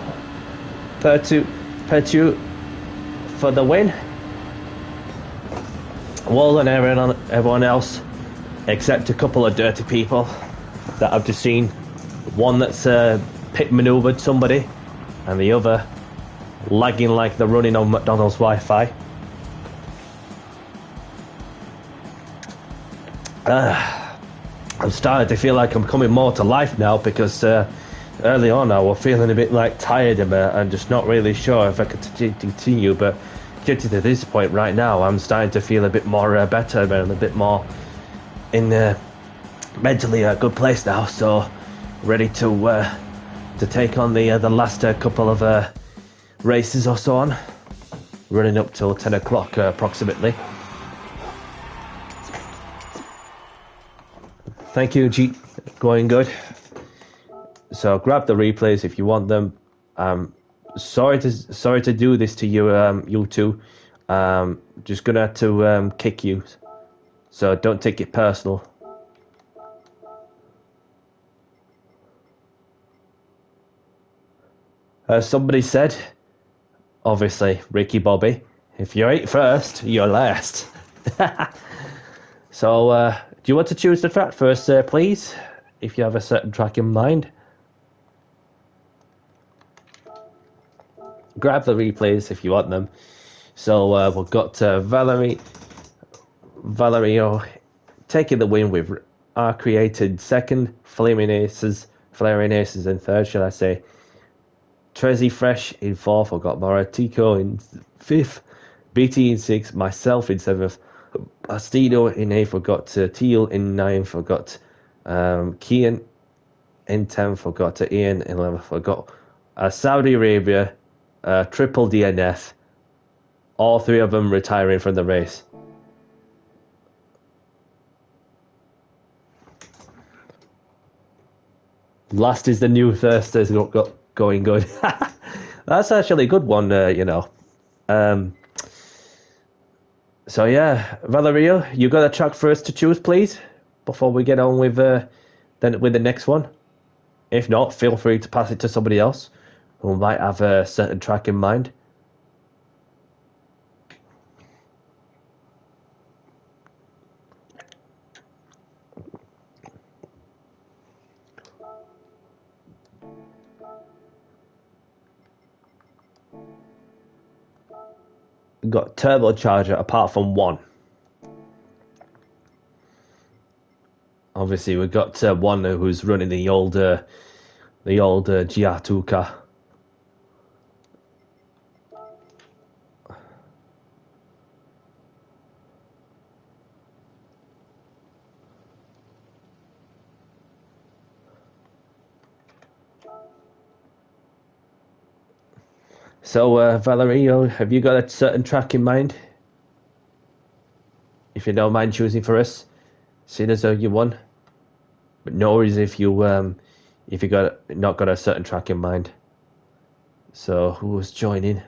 Speaker 1: Pertu for the win. Well done everyone else, except a couple of dirty people that I've just seen. One that's pit maneuvered somebody, and the other lagging like they're running on McDonald's Wi-Fi. I'm starting to feel like I'm coming more to life now, because early on I was feeling a bit like tired and just not really sure if I could continue, but getting to this point right now, I'm starting to feel a bit more better and a bit more in mentally a good place now, so ready to take on the last couple of races or so on, running up till 10 o'clock approximately. Thank you, G. Going good. So grab the replays if you want them. Sorry to do this to you, you two. Just gonna have to kick you. So don't take it personal. As somebody said, obviously, Ricky Bobby, if you ain't first, you're last. So, do you want to choose the track first, please? If you have a certain track in mind. Grab the replays if you want them. So, we've got Valerio taking the win with R created second, Flaring Aces in third, shall I say. Trezzy Fresh in fourth, I've got Moratico in fifth, BT in sixth, myself in seventh, Bastido in eighth, I've got Teal in ninth, I've got Kian in 10th, I've got Ian in 11th, I've got Saudi Arabia, triple DNF, all three of them retiring from the race. Last is the new Thursday's got going good. That's actually a good one, you know. So yeah, Valerio, you got a track for us to choose, please, before we get on with the next one. If not, feel free to pass it to somebody else who might have a certain track in mind. Got turbocharger apart from one. Obviously, we've got one who's running the old GR2 car. So, Valerio, have you got a certain track in mind? If you don't mind choosing for us, seeing as though you won. But no worries if you not got a certain track in mind. So, who was joining?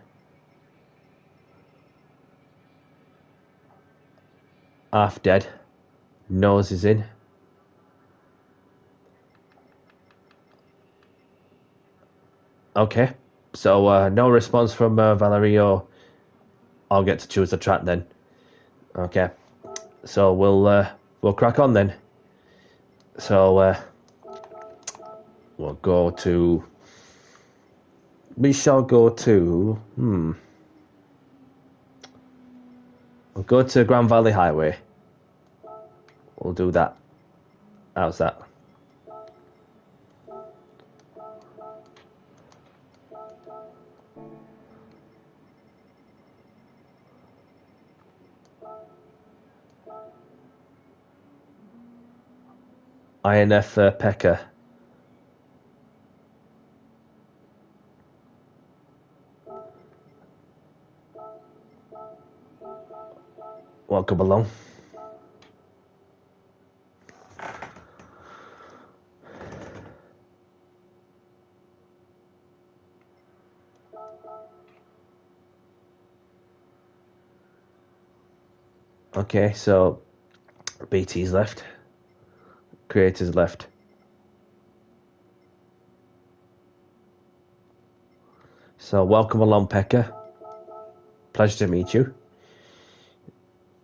Speaker 1: half dead. Nose is in. Okay, so no response from Valerio. I'll get to choose the track then. Okay, so we'll crack on then. So we'll go to. We shall go to. We'll go to Grand Valley Highway. We'll do that. How's that? INF Pekka. Welcome along. Okay, so BT's left. Creators left. So welcome along, Pekka. Pleasure to meet you.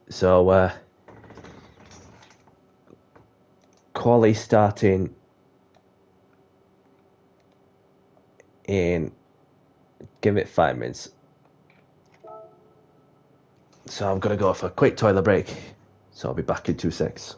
Speaker 1: So quali starting in, give it 5 minutes. So I'm gonna go for a quick toilet break. So I'll be back in 2 secs.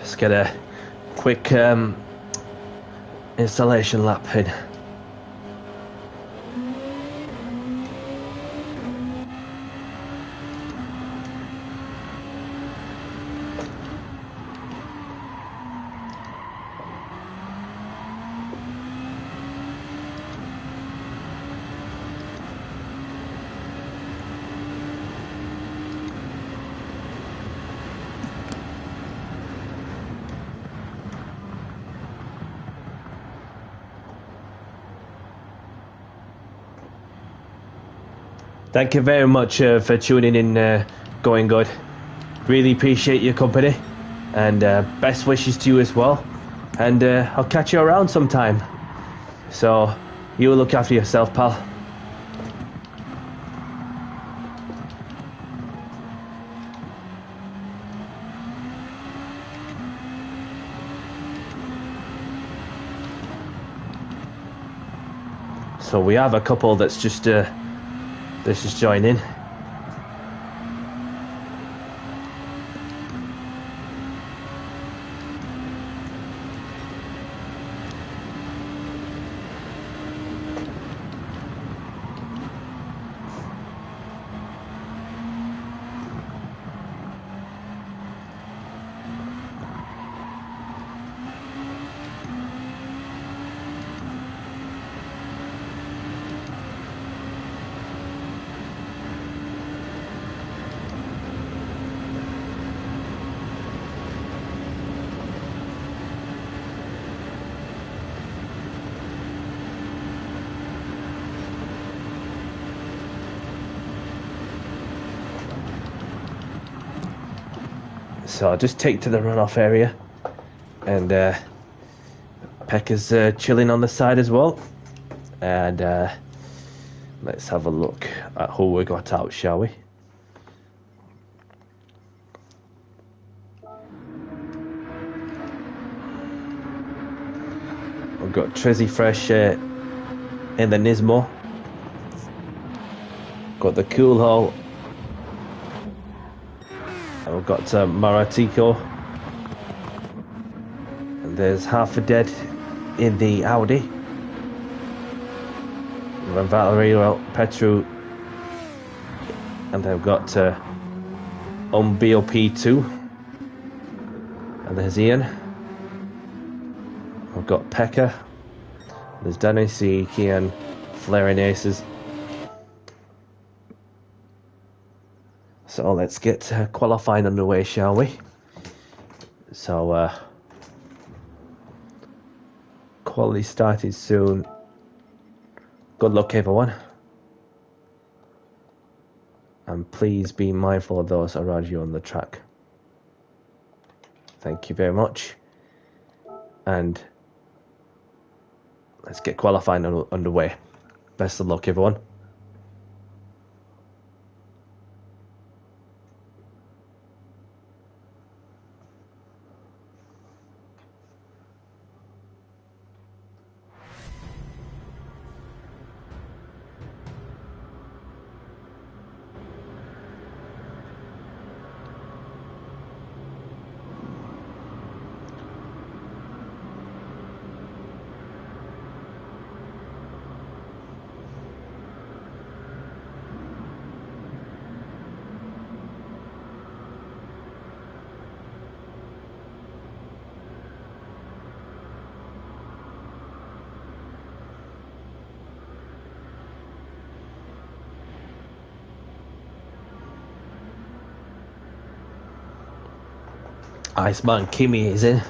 Speaker 1: Let's get a quick installation lap in. Thank you very much for tuning in, Going Good. Really appreciate your company, and best wishes to you as well. And I'll catch you around sometime. So, you look after yourself, pal. So we have a couple that's just joining. So I'll just take to the runoff area, and Pekka's chilling on the side as well. And let's have a look at who we got out, shall we? We've got Trezzy Fresh in the Nismo. Got the Cool Hole. And we've got Maratico. And there's Half a Dead in the Audi. And then Valerio, Petru. And then we've got BOP2. And there's Ian. We've got Pekka. There's Danny C, Kian, Flaring Aces. So let's get qualifying underway, shall we? So quality started soon. Good luck, everyone. And please be mindful of those around you on the track. Thank you very much. And let's get qualifying underway. Best of luck, everyone. Iceman Kimi is in.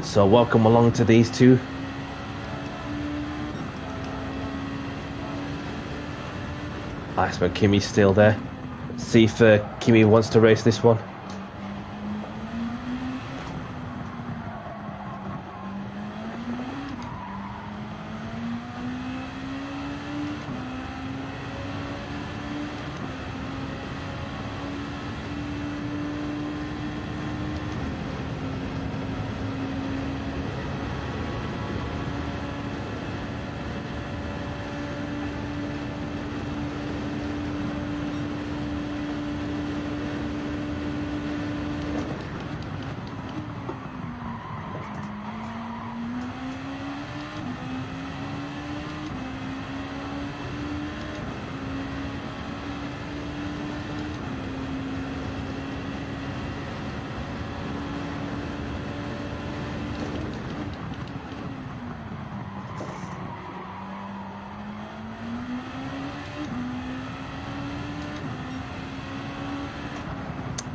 Speaker 1: So welcome along to these two. Iceman Kimi's still there. See if Kimi wants to race this one.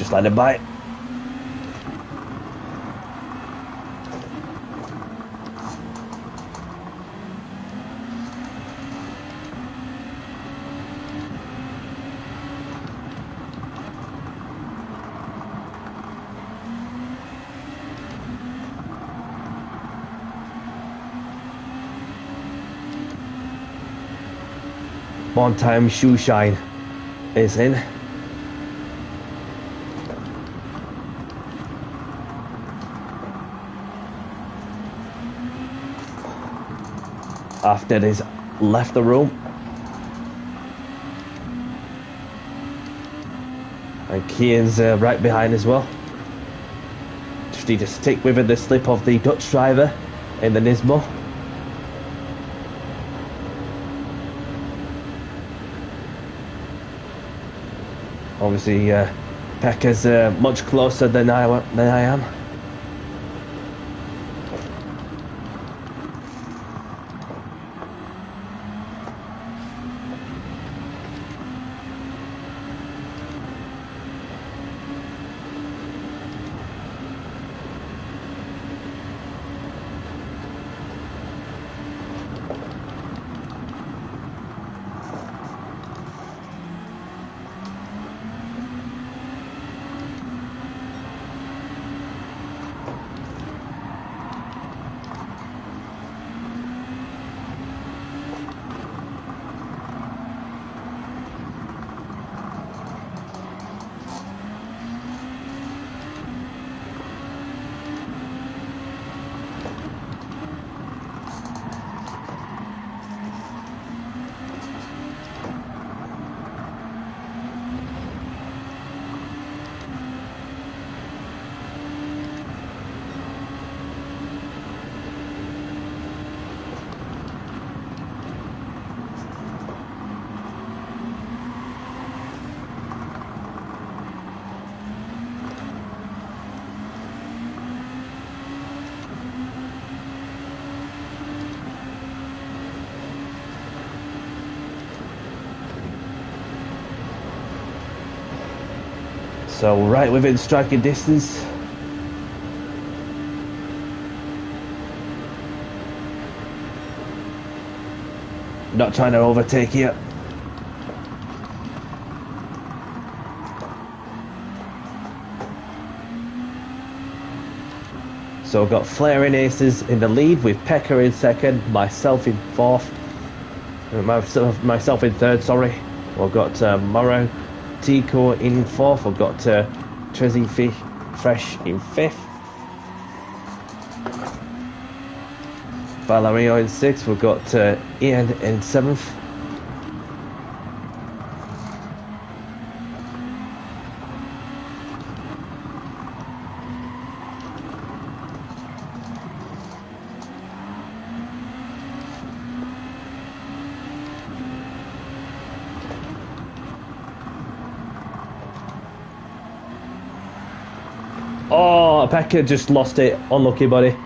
Speaker 1: Just let him by. One time shoe shine is in. After he's left the room. And Kian's right behind as well. Just need to stick within the slip of the Dutch driver in the Nismo. Obviously, Pekka's much closer than I am. So right within striking distance. Not trying to overtake here. So we've got Flaring Aces in the lead with Pekka in second, myself in fourth, myself in third, sorry. We've got Morrow, Tico in fourth, we've got Trezzy Fresh in fifth, Valerio in sixth, we've got Ian in seventh. Oh, Pekka just lost it. Unlucky, buddy.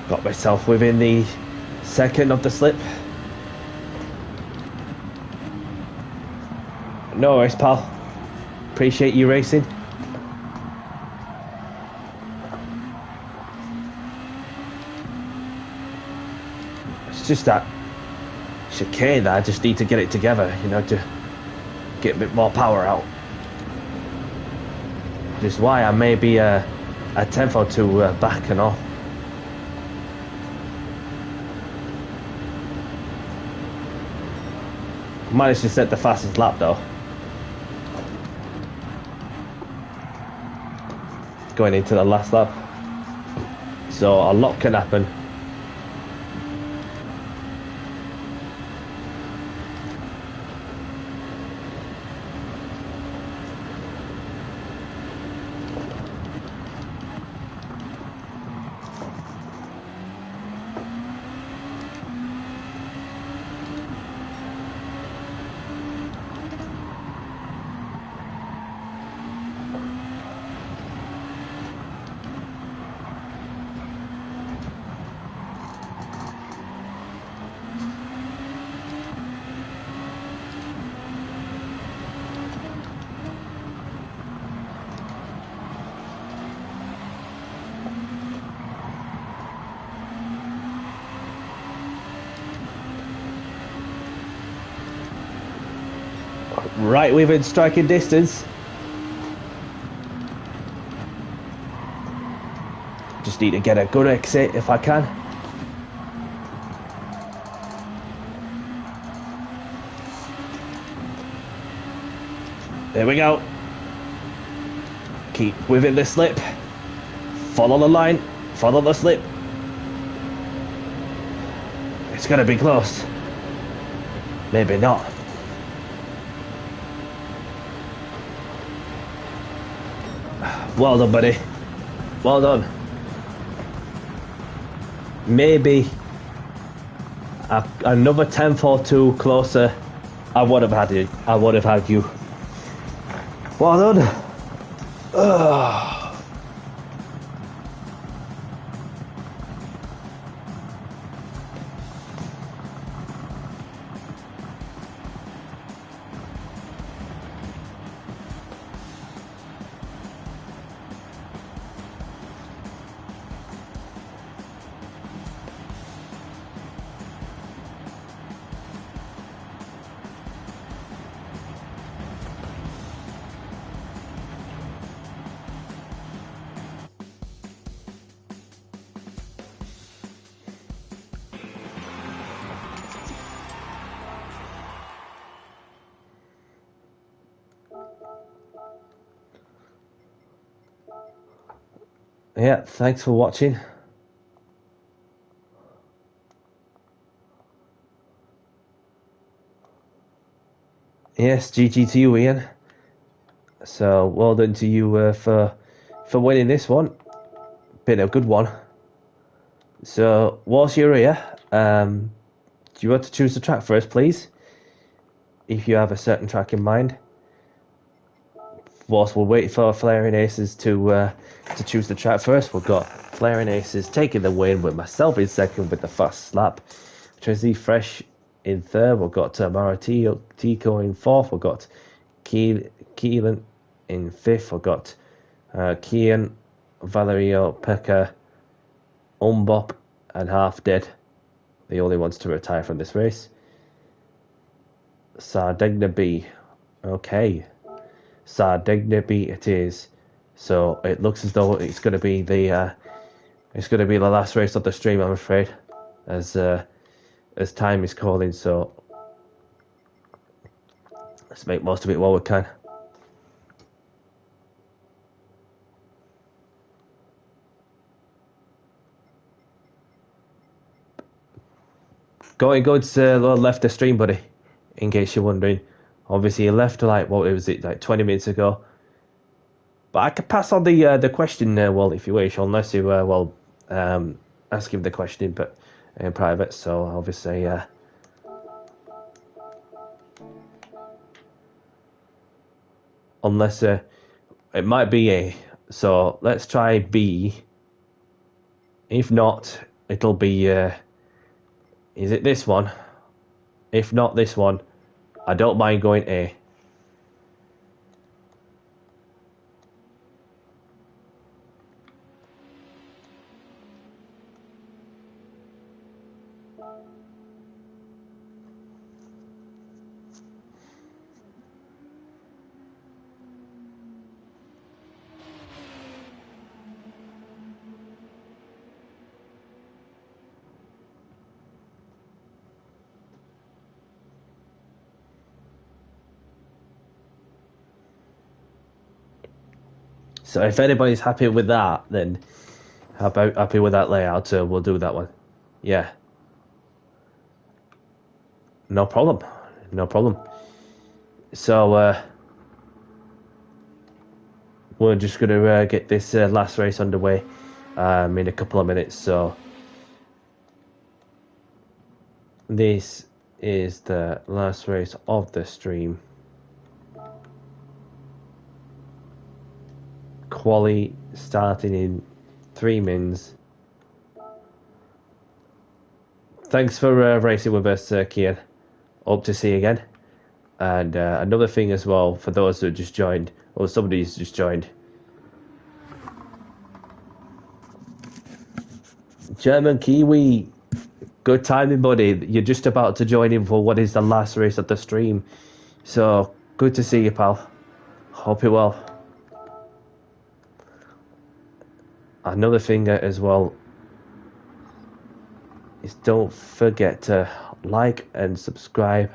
Speaker 1: Got myself within the second of the slip. No worries, pal. Appreciate you racing. It's just that chicane that I just need to get it together, you know, to get a bit more power out. Which is why I may be a tenth or two back and all. Managed to set the fastest lap though. Going into the last lap. So a lot can happen. Right within striking distance. Just need to get a good exit if I can. There we go. Keep within the slip. Follow the line. Follow the slip. It's gonna be close. Maybe not. Well done, buddy. Well done. Maybe another tenth or two closer, I would have had you. I would have had you. Well done. Ugh. Yeah, thanks for watching. Yes, GG to you, Ian. So well done to you for winning this one. Been a good one. So whilst you're here, do you want to choose the track first, please? If you have a certain track in mind. Whilst we're waiting for Flaring Aces to choose the track first, we've got Flaring Aces taking the win with myself in second with the fast lap. Tracy Fresh in third. We've got Mara Tico in fourth. We've got Keelan in fifth. We've got Kian, Valerio, Pekka, Umbop, and Half Dead. The only ones to retire from this race. Sardigna B. Okay. Sardigna B it is. So it looks as though it's going to be the last race of the stream, I'm afraid, as time is calling. So let's make most of it while we can. Going good, left the stream, buddy. In case you're wondering, obviously you left like 20 minutes ago. But I could pass on the question, well, if you wish, unless you ask him the question, but in private. So obviously, unless it might be A. So let's try B. If not, it'll be, is it this one? If not this one, I don't mind going A. So if anybody's happy with that, then happy with that layout, we'll do that one. Yeah. No problem. No problem. So we're just going to get this last race underway in a couple of minutes. So this is the last race of the stream. Quali starting in 3 mins. Thanks for racing with us, Kian. Hope to see you again. And another thing as well, for those who just joined, or somebody's just joined. German Kiwi, good timing, buddy. You're just about to join in for what is the last race of the stream. So, good to see you, pal. Hope you're well. Another thing as well is don't forget to like and subscribe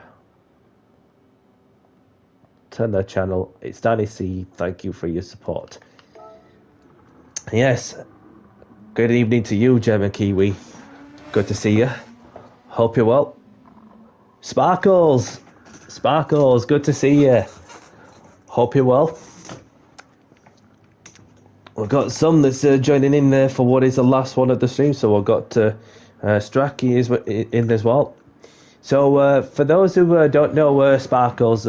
Speaker 1: to the channel. It's Danny C. Thank you for your support. Yes, good evening to you, German Kiwi. Good to see you. Hope you're well. Sparkles, good to see you. Hope you're well. We've got some that's joining in there for what is the last one of the stream. So we've got Stracky is in as well. So for those who don't know Sparkles,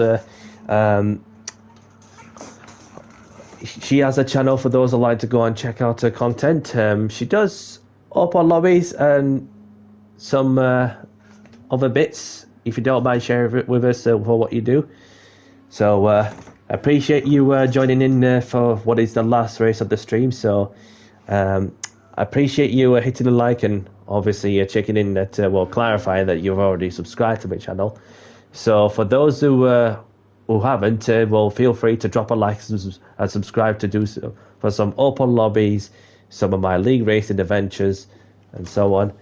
Speaker 1: she has a channel for those who like to go and check out her content. She does open lobbies and some other bits, if you don't mind sharing it with us for what you do. So I appreciate you joining in for what is the last race of the stream. So I appreciate you hitting the like and obviously checking in that, clarifying that you've already subscribed to my channel. So for those who haven't, feel free to drop a like and subscribe to do so for some open lobbies, some of my league racing adventures, and so on.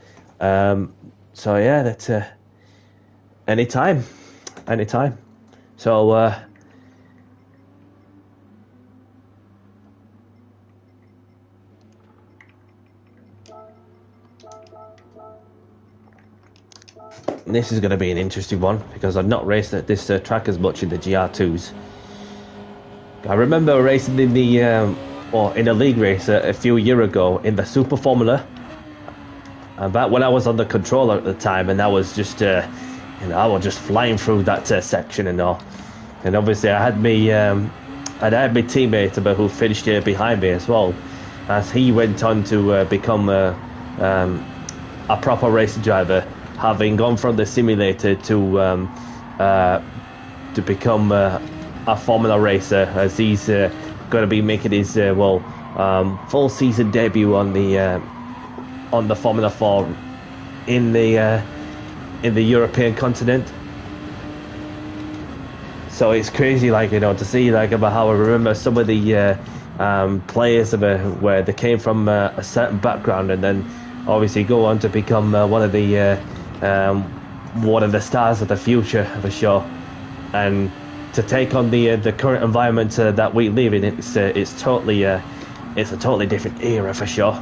Speaker 1: So yeah, that's anytime. So this is going to be an interesting one because I've not raced at this track as much in the GR2s. I remember racing in the in a league race a few years ago in the Super Formula. And back when I was on the controller at the time, and I was just I was just flying through that section and all. And obviously I had me my teammate who finished behind me as well, as he went on to become a proper racing driver, having gone from the simulator to become a Formula racer, as he's going to be making his full season debut on the Formula 4 in the European continent. So it's crazy, to see about how I remember some of the players where they came from a certain background and then obviously go on to become one of the stars of the future for sure. And to take on the current environment that we live in, it's a totally different era for sure.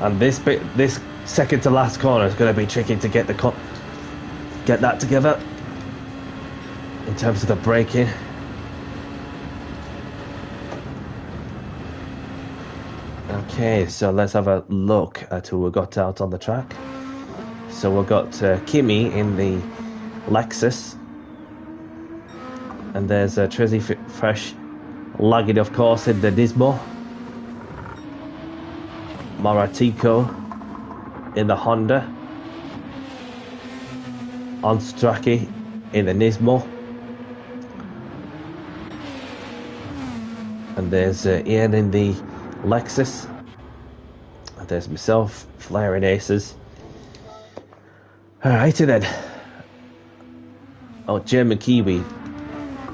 Speaker 1: And this second to last corner is going to be tricky to get that together in terms of the braking. Okay, so let's have a look at who we got out on the track. So we've got Kimi in the Lexus, and there's Trizzy Fresh lagging, of course, in the Nismo. Moratico in the Honda. Onstraki in the Nismo. And there's Ian in the Lexus. And there's myself, flaring aces. Alrighty then. Oh, German Kiwi.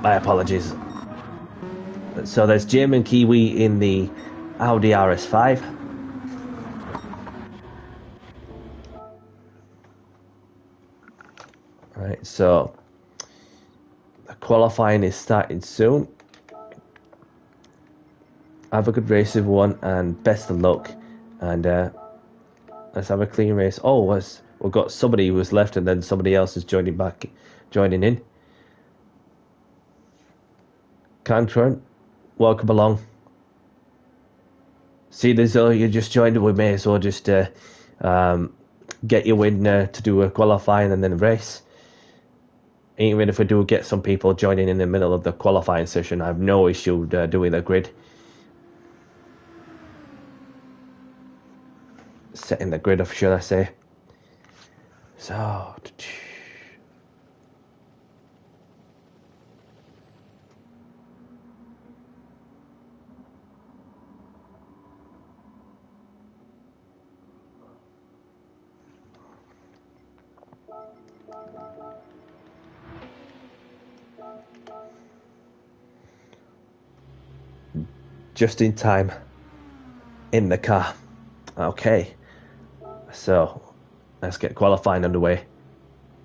Speaker 1: My apologies. So there's German Kiwi in the Audi RS5. Right, so the qualifying is starting soon. Have a good race, everyone, and best of luck. And let's have a clean race. Oh, we've got somebody who was left, and then somebody else is joining in. Cantron, welcome along. See, as though you just joined, we may as well just get you in to do a qualifying and then a race. Even if we do get some people joining in the middle of the qualifying session, I have no issue doing the grid. Setting the grid up, should I say. So... just in time in the car. Okay, so let's get qualifying underway.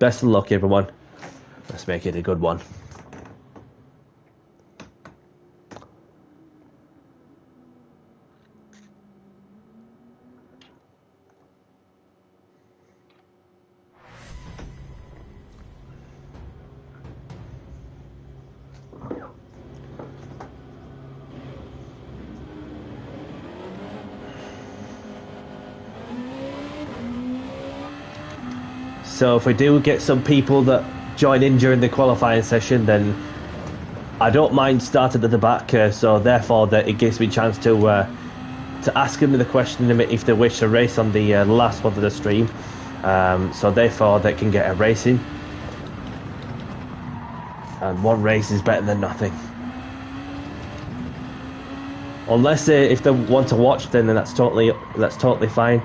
Speaker 1: Best of luck, everyone. Let's make it a good one. So if we do get some people that join in during the qualifying session, then I don't mind starting at the back. So therefore, that it gives me a chance to ask them the question if they wish to race on the last one of the stream. So therefore, they can get a race in. And one race is better than nothing. Unless if they want to watch, then that's totally fine.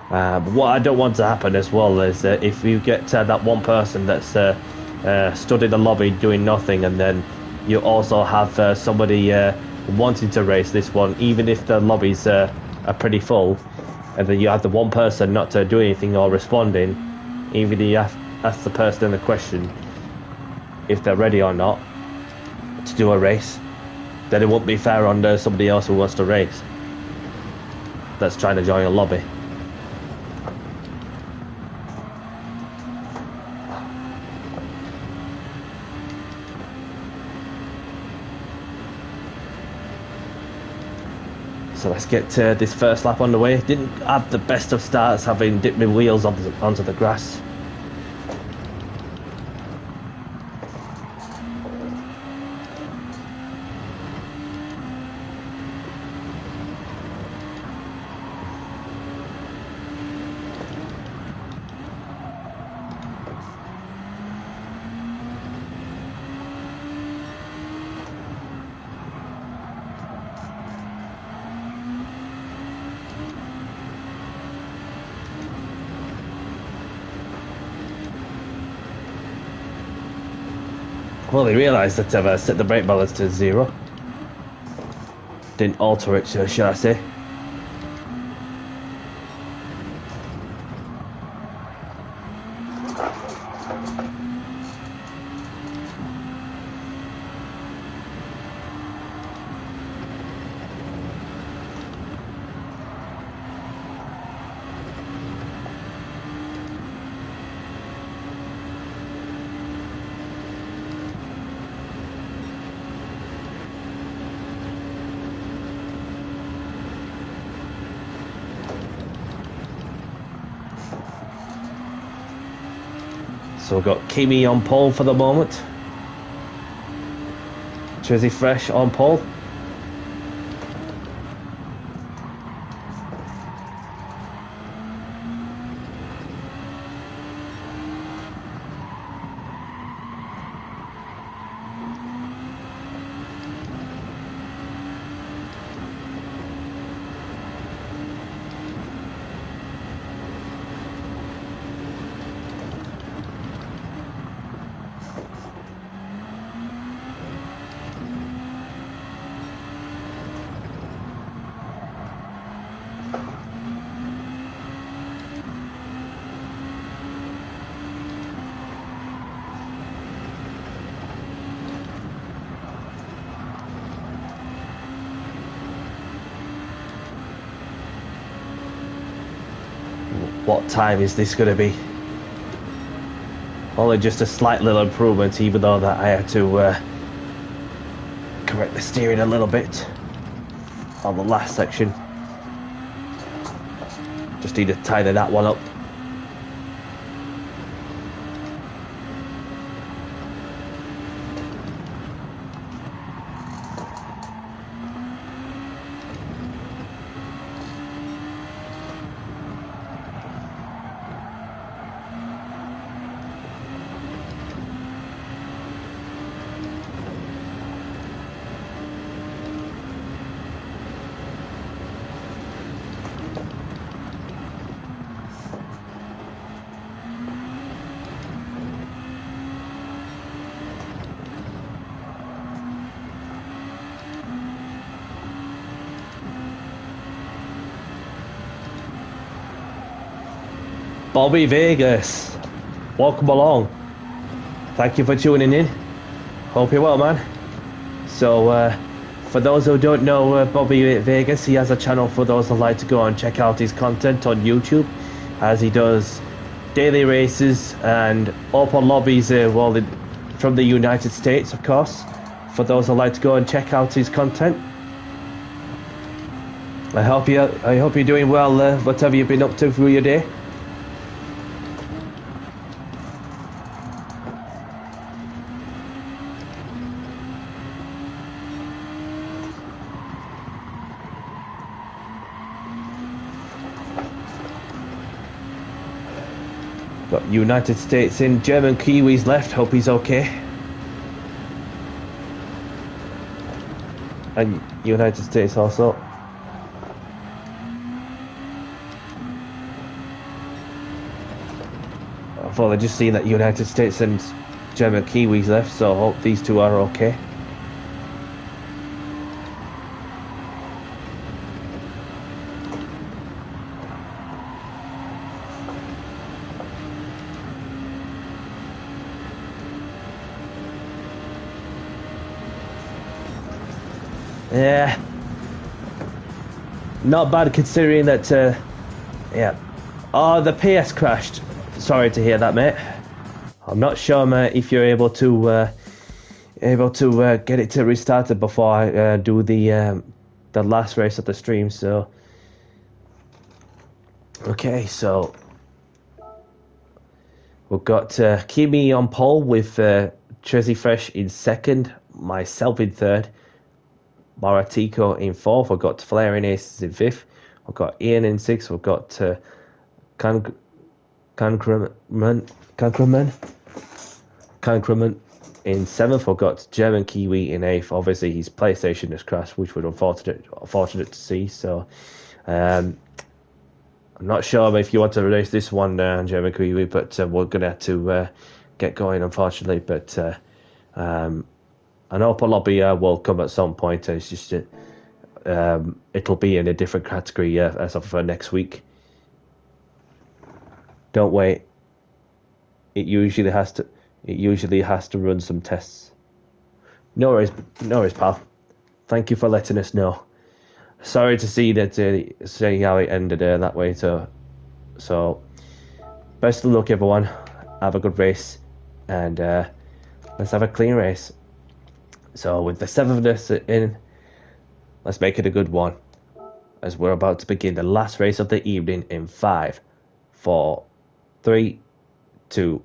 Speaker 1: But what I don't want to happen as well is if you get that one person that's stood in the lobby doing nothing, and then you also have somebody wanting to race this one, even if the lobbies are pretty full, and then you have the one person not to do anything or responding, even if you ask the person in the question if they're ready or not to do a race, then it won't be fair on somebody else who wants to race that's trying to join a lobby. So let's get this first lap on the way. Didn't have the best of starts, having dipped my wheels onto the grass. Well, they realised that I've set the brake balance to 0. Didn't alter it, should I say. So we've got Kimi on pole for the moment. Jersey Fresh on pole. What time is this going to be? Only just a slight little improvement, even though that I had to correct the steering a little bit on the last section. Just need to tidy that one up. Bobby Vegas, welcome along. Thank you for tuning in. Hope you're well, man. So, for those who don't know Bobby Vegas, he has a channel for those who like to go and check out his content on YouTube, as he does daily races and open lobbies from the United States, of course. For those who like to go and check out his content, I hope you're doing well. Whatever you've been up to through your day. Got United States in, German Kiwis left, hope he's okay. And United States also. I've only just seen that United States and German Kiwis left, so I hope these two are okay. Yeah, not bad considering that. Yeah. Oh, the PS crashed. Sorry to hear that, mate. I'm not sure, mate, if you're able to get it to restarted before I do the last race of the stream. So, okay, so we've got Kimi on pole with Jersey Fresh in second, myself in third. Maratico in fourth. We've got Flaring Aces in fifth. We've got Ian in sixth. We've got Kankruman in seventh. We've got German Kiwi in eighth. Obviously, his PlayStation has crashed, which was unfortunate to see. So, I'm not sure if you want to release this one, German Kiwi, but we're gonna have to get going, unfortunately. But an open lobby will come at some point. It's just it'll be in a different category as of next week. Don't wait. It usually has to run some tests. No worries, pal. Thank you for letting us know. Sorry to see how it ended that way. So best of luck, everyone. Have a good race, and let's have a clean race. So with the 7th of this in, let's make it a good one, as we're about to begin the last race of the evening in 5, 4, 3, 2,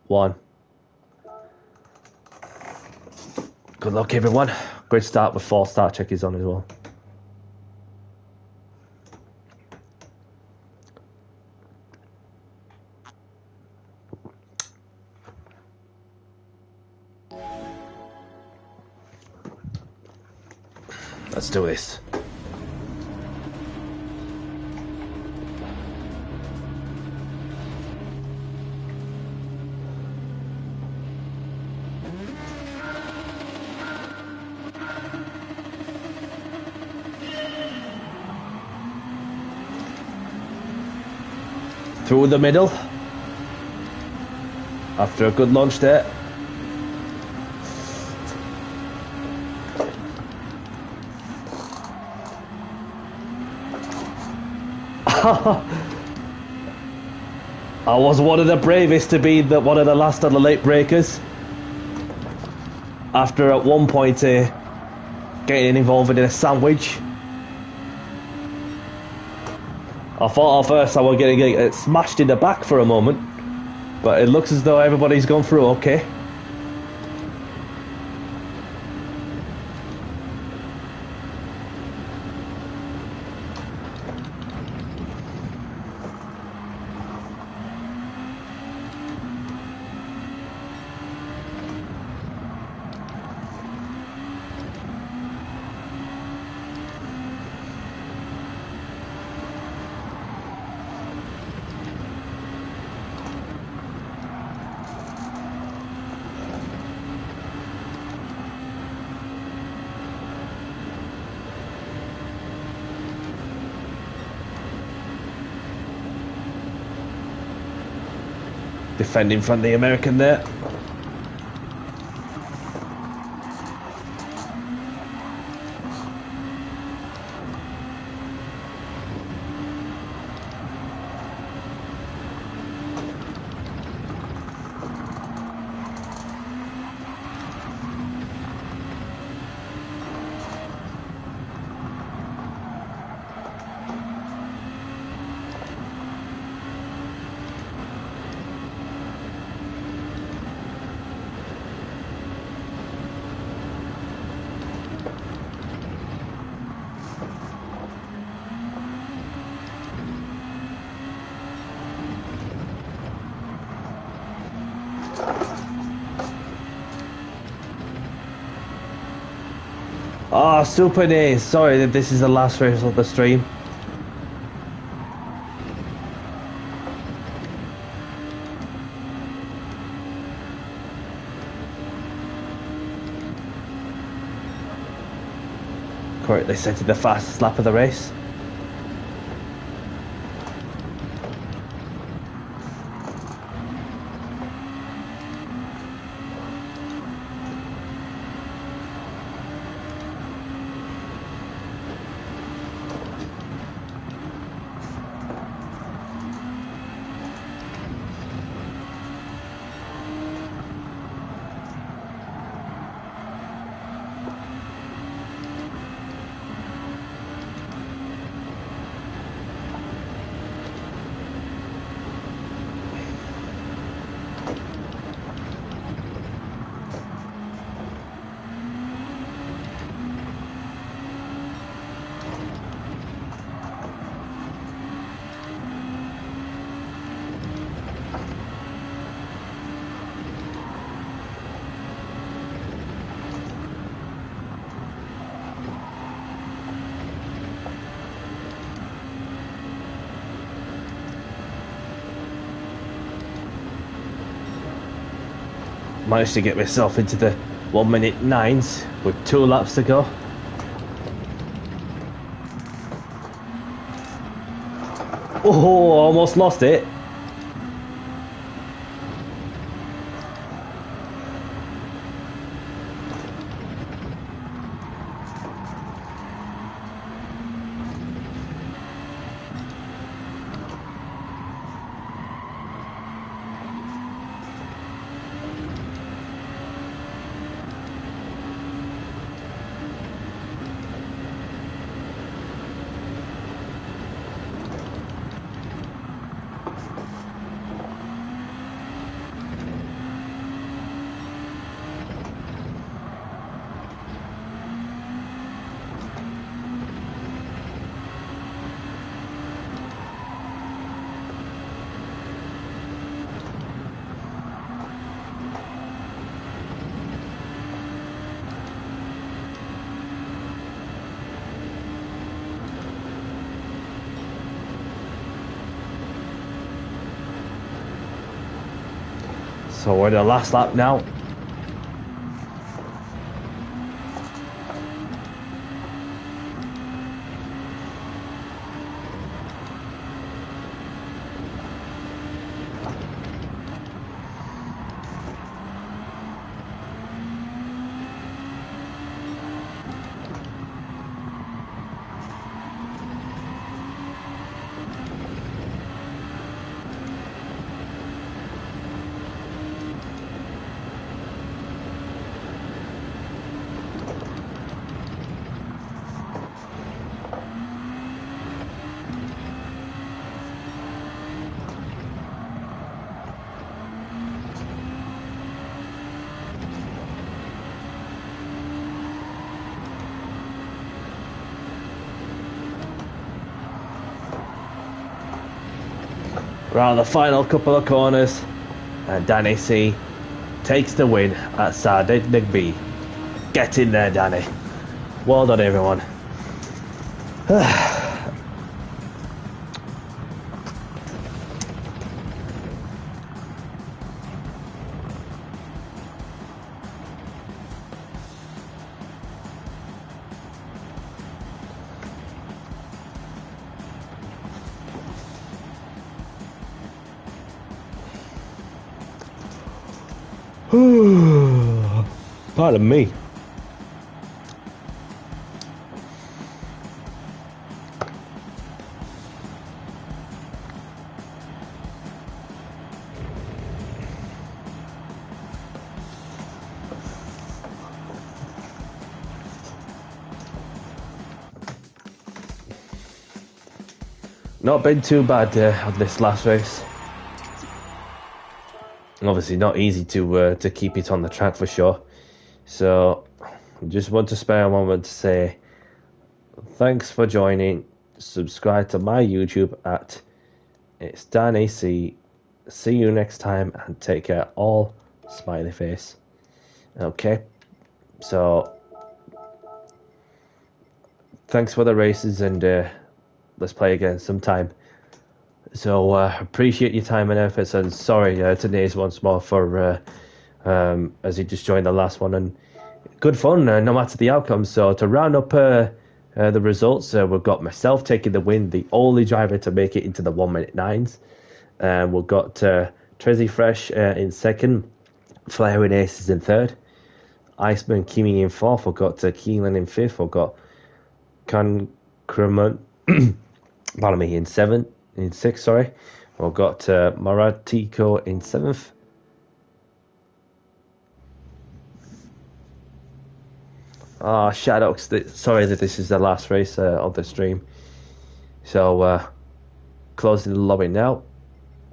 Speaker 1: 1. Good luck, everyone. Great start with 4 start checkers on as well. Let's do this. Through the middle. After a good launch there. I was one of the bravest to be one of the last of the late breakers. After at one point getting involved in a sandwich. I thought at first I was going to get smashed in the back for a moment. But it looks as though everybody's gone through okay. Defending from the American there. Oh, Super Days. Sorry that this is the last race of the stream. Correctly set to the fastest lap of the race. Managed to get myself into the 1:09 with 2 laps to go. Oh, almost lost it. So we're in the last lap now. Around the final couple of corners, and Danny C takes the win at Sardinia B. Get in there, Danny. Well done, everyone. Pardon me. Not been too bad on this last race. Obviously not easy to keep it on the track for sure. So just want to spare a moment to say thanks for joining. Subscribe to my YouTube at It's Dan AC. See you next time and take care. All smiley face. Okay. So thanks for the races and let's play again sometime. So appreciate your time and efforts, and sorry to Naze once more for as he just joined the last one, and good fun no matter the outcome. So to round up the results, we've got myself taking the win, the only driver to make it into the 1-minute 9s. We've got Trezzy Fresh in second, Flaring Aces in third, Iceman Kimi in fourth. We've got Keelan in fifth. We've got Concrement pardon me, in sixth, sorry. We've got Maratiko in seventh. Shadows, sorry that this is the last race of the stream. So, closing the lobby now.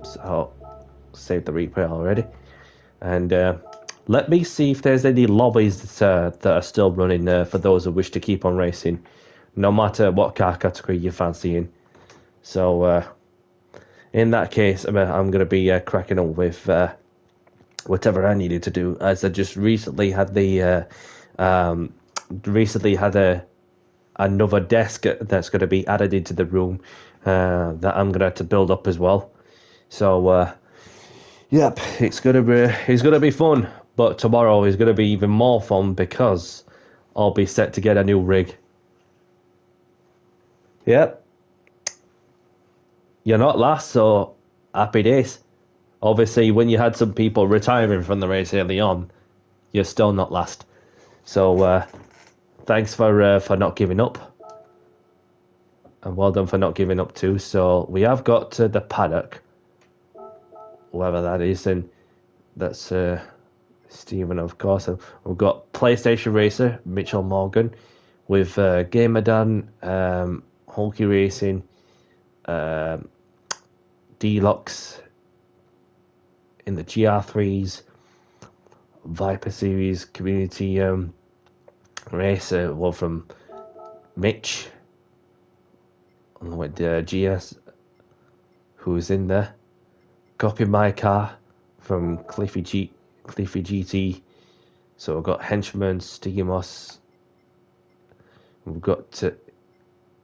Speaker 1: So, save the replay already. And let me see if there's any lobbies that are still running for those who wish to keep on racing, no matter what car category you're fancying. So, in that case, I'm going to be cracking on with whatever I needed to do, as I just recently had another desk that's going to be added into the room that I'm going to have to build up as well. So, yep, it's going to be fun. But tomorrow is going to be even more fun because I'll be set to get a new rig. Yep. You're not last, so happy days. Obviously, when you had some people retiring from the race early on, you're still not last. So, thanks for not giving up. And well done for not giving up too. So, we have got the paddock, whoever that is, and that's Stephen, of course. And we've got PlayStation Racer, Mitchell Morgan, with Gamerdan, Hulky Racing, Deluxe in the GR3s, Viper Series Community race, well, from Mitch, with GS, who's in there. Copy My Car from Cliffy GT. So we've got Henchman, Stigamos. We've got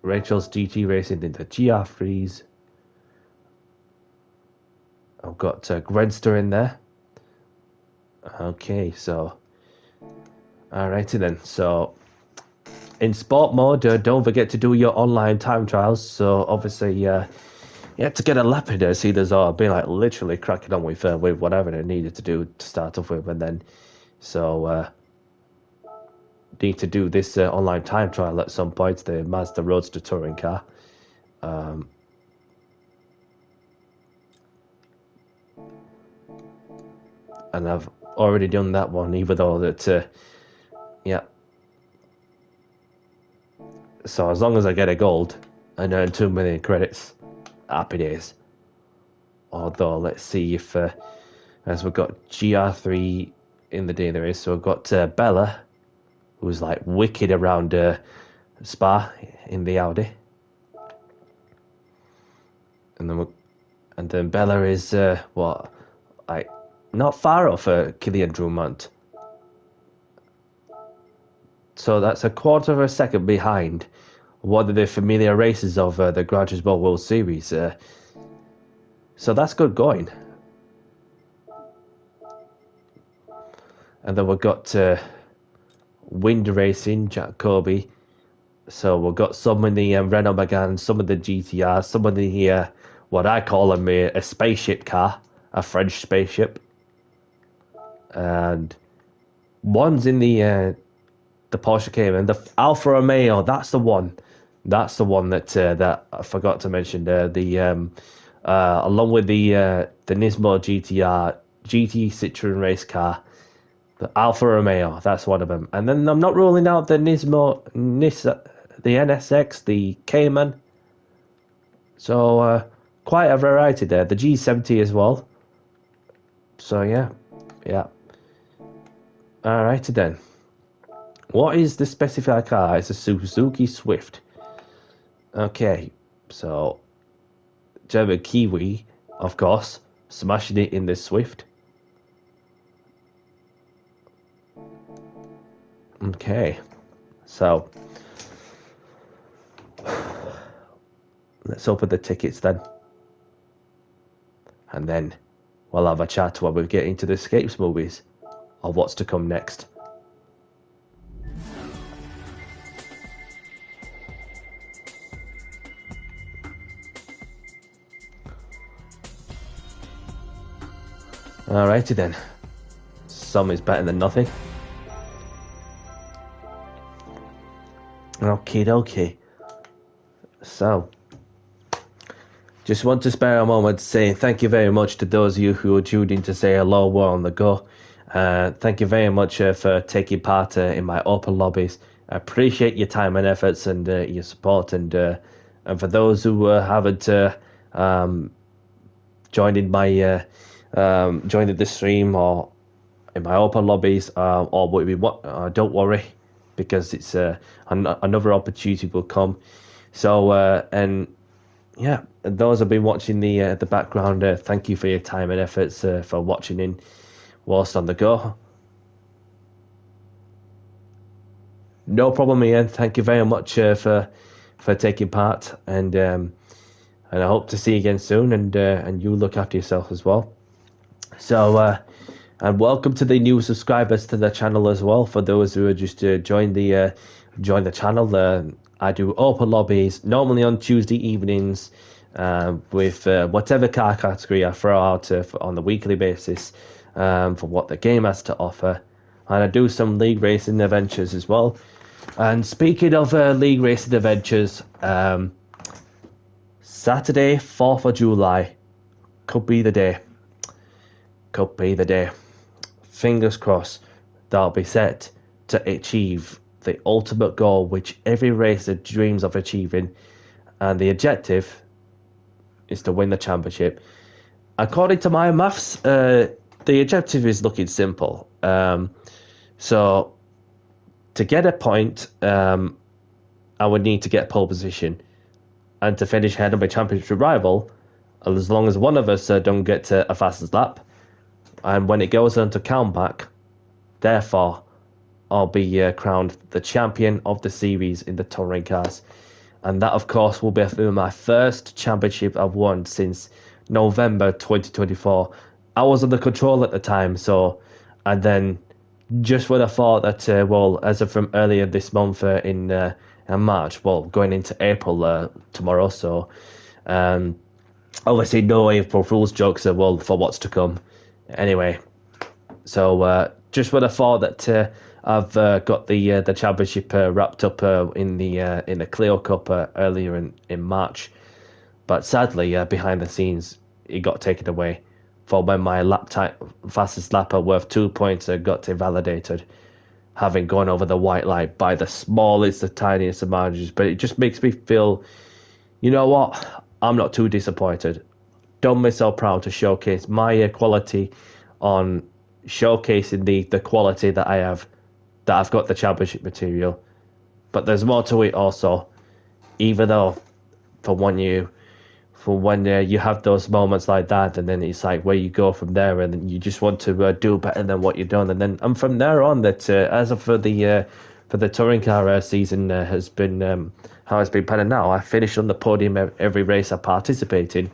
Speaker 1: Rachel's GT Racing in the GR3s. I've got Grenster in there. Okay, so alrighty then. So in sport mode, don't forget to do your online time trials. So obviously, you had to get a lap in there. See, there's been like literally cracking on with whatever they needed to do to start off with, and then need to do this online time trial at some point. The Mazda Roadster touring car. And I've already done that one, even though that, yeah. So as long as I get a gold and earn 2 million credits, happy days. Although, let's see if, as we've got GR3 in the day there is, so we've got Bella, who's like wicked around Spa in the Audi. And then Bella is, what, like, not far off Killian Drummond. So that's a quarter of a second behind one of the familiar races of the Gran Turismo World Series. So that's good going. And then we've got Wind Racing, Jack Kirby. So we've got some in the Renault Megane, some of the GTR, some of the, what I call them, a spaceship car, a French spaceship. And one's in the Porsche Cayman, the Alfa Romeo. That's the one. That's the one that that I forgot to mention. Along with the Nismo GTR GT Citroen race car, the Alfa Romeo. That's one of them. And then I'm not ruling out the the NSX, the Cayman. So quite a variety there. The G70 as well. So yeah. Alright then. What is the specified car? It's a Suzuki Swift. Okay, so German Kiwi, of course, smashing it in the Swift. Okay, so let's open the tickets then. And then we'll have a chat while we get into the Escapes movies of what's to come next. Alrighty then. Some is better than nothing. Okay. So, just want to spare a moment to say thank you very much to those of you who are tuned in to say hello. We're on the go. Thank you very much for taking part in my open lobbies. I appreciate your time and efforts and your support. And for those who haven't joined in my joined the stream or in my open lobbies, or don't worry, because it's another opportunity will come. So and yeah, those have been watching the background. Thank you for your time and efforts for watching in whilst on the go. No problem, Ian. Thank you very much for taking part, and I hope to see you again soon. And you look after yourself as well. So and welcome to the new subscribers to the channel as well. For those who are just joined the channel, I do open lobbies normally on Tuesday evenings with whatever car category I throw out on the weekly basis for what the game has to offer, and I do some league racing adventures as well. And speaking of league racing adventures, Saturday 4th of July could be the day. Fingers crossed that'll be set to achieve the ultimate goal which every racer dreams of achieving, and the objective is to win the championship. According to my maths, the objective is looking simple. So to get a point, I would need to get pole position, and to finish ahead of my championship rival, as long as one of us don't get a fastest lap. And when it goes on to countback, therefore, I'll be crowned the champion of the series in the touring cars. And that, of course, will be my first championship I've won since November 2024. I was on the control at the time, so And then just when I thought that, well, as of from earlier this month in March, well, going into April tomorrow, so obviously no April Fool's jokes well for what's to come. Anyway, so just when I thought that I've got the championship wrapped up in the Clio Cup earlier in March, but sadly behind the scenes it got taken away for when my lap time fastest lapper worth 2 points got invalidated, having gone over the white line by the smallest, the tiniest of margins. But it just makes me feel, you know what? I'm not too disappointed. Done myself proud to showcase my quality on showcasing the quality that I have, that I've got the championship material. But there's more to it also, even though for when you have those moments like that, and then it's like where you go from there, and then you just want to do better than what you've done, and from there on, that as of for the touring car season has been how it's been panning out. I finished on the podium every race I participate in,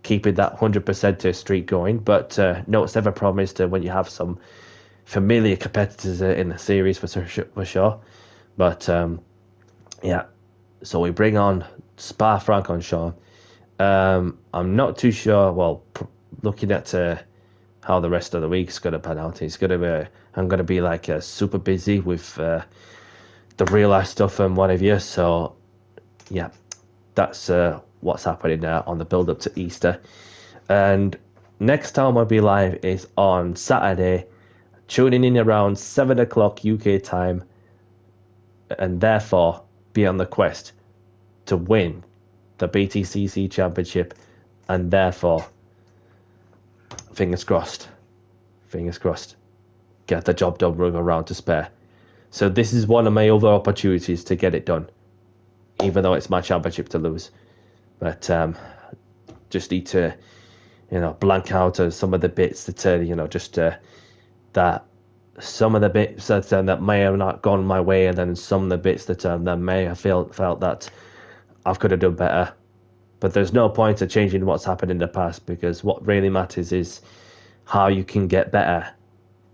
Speaker 1: keeping that 100% streak going. But no, it's never promised when you have some familiar competitors in the series for sure. But yeah, so we bring on Spa-Francorchamps. I'm not too sure. Well, looking at how the rest of the week's going to pan out, I'm going to be like super busy with the real life stuff and what have you. So yeah, that's what's happening now on the build up to Easter. And next time I'll be live is on Saturday, tuning in around 7 o'clock UK time, and therefore be on the quest to win the BTCC Championship, and therefore, fingers crossed, get the job done running around to spare. So this is one of my other opportunities to get it done, even though it's my championship to lose. But just need to, blank out some of the bits that, just that some of the bits that may have not gone my way, and then some of the bits that may have felt that I could have done better. But there's no point of changing what's happened in the past, because what really matters is how you can get better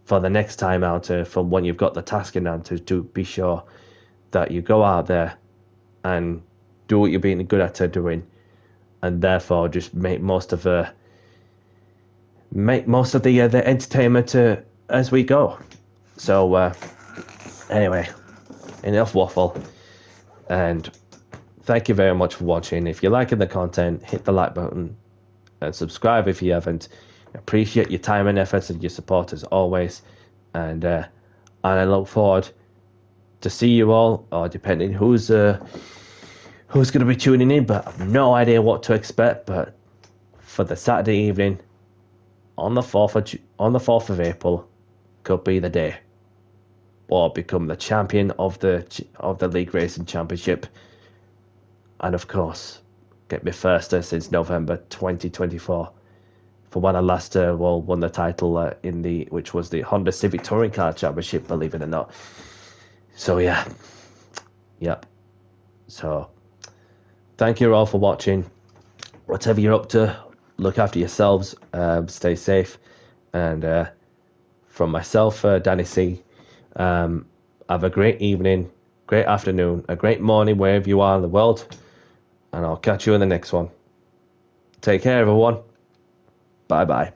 Speaker 1: for the next time out, from when you've got the task in hand, to be sure that you go out there and do what you're being good at doing, and therefore just make most of the entertainment as we go. So anyway, enough waffle, and thank you very much for watching. If you're liking the content, hit the like button and subscribe if you haven't. Appreciate your time and efforts and your support as always, and I look forward to see you all, or depending who's going to be tuning in. But I've no idea what to expect. But for the Saturday evening on the 4th of April, could be the day, or become the champion of the League Racing Championship. And of course, get me first since November 2024, for when I last won the title which was the Honda Civic Touring Car Championship, believe it or not. So yeah, yep. So thank you all for watching. Whatever you're up to, look after yourselves, stay safe, and from myself, Danny C, have a great evening, great afternoon, a great morning wherever you are in the world. And I'll catch you in the next one. Take care, everyone. Bye-bye.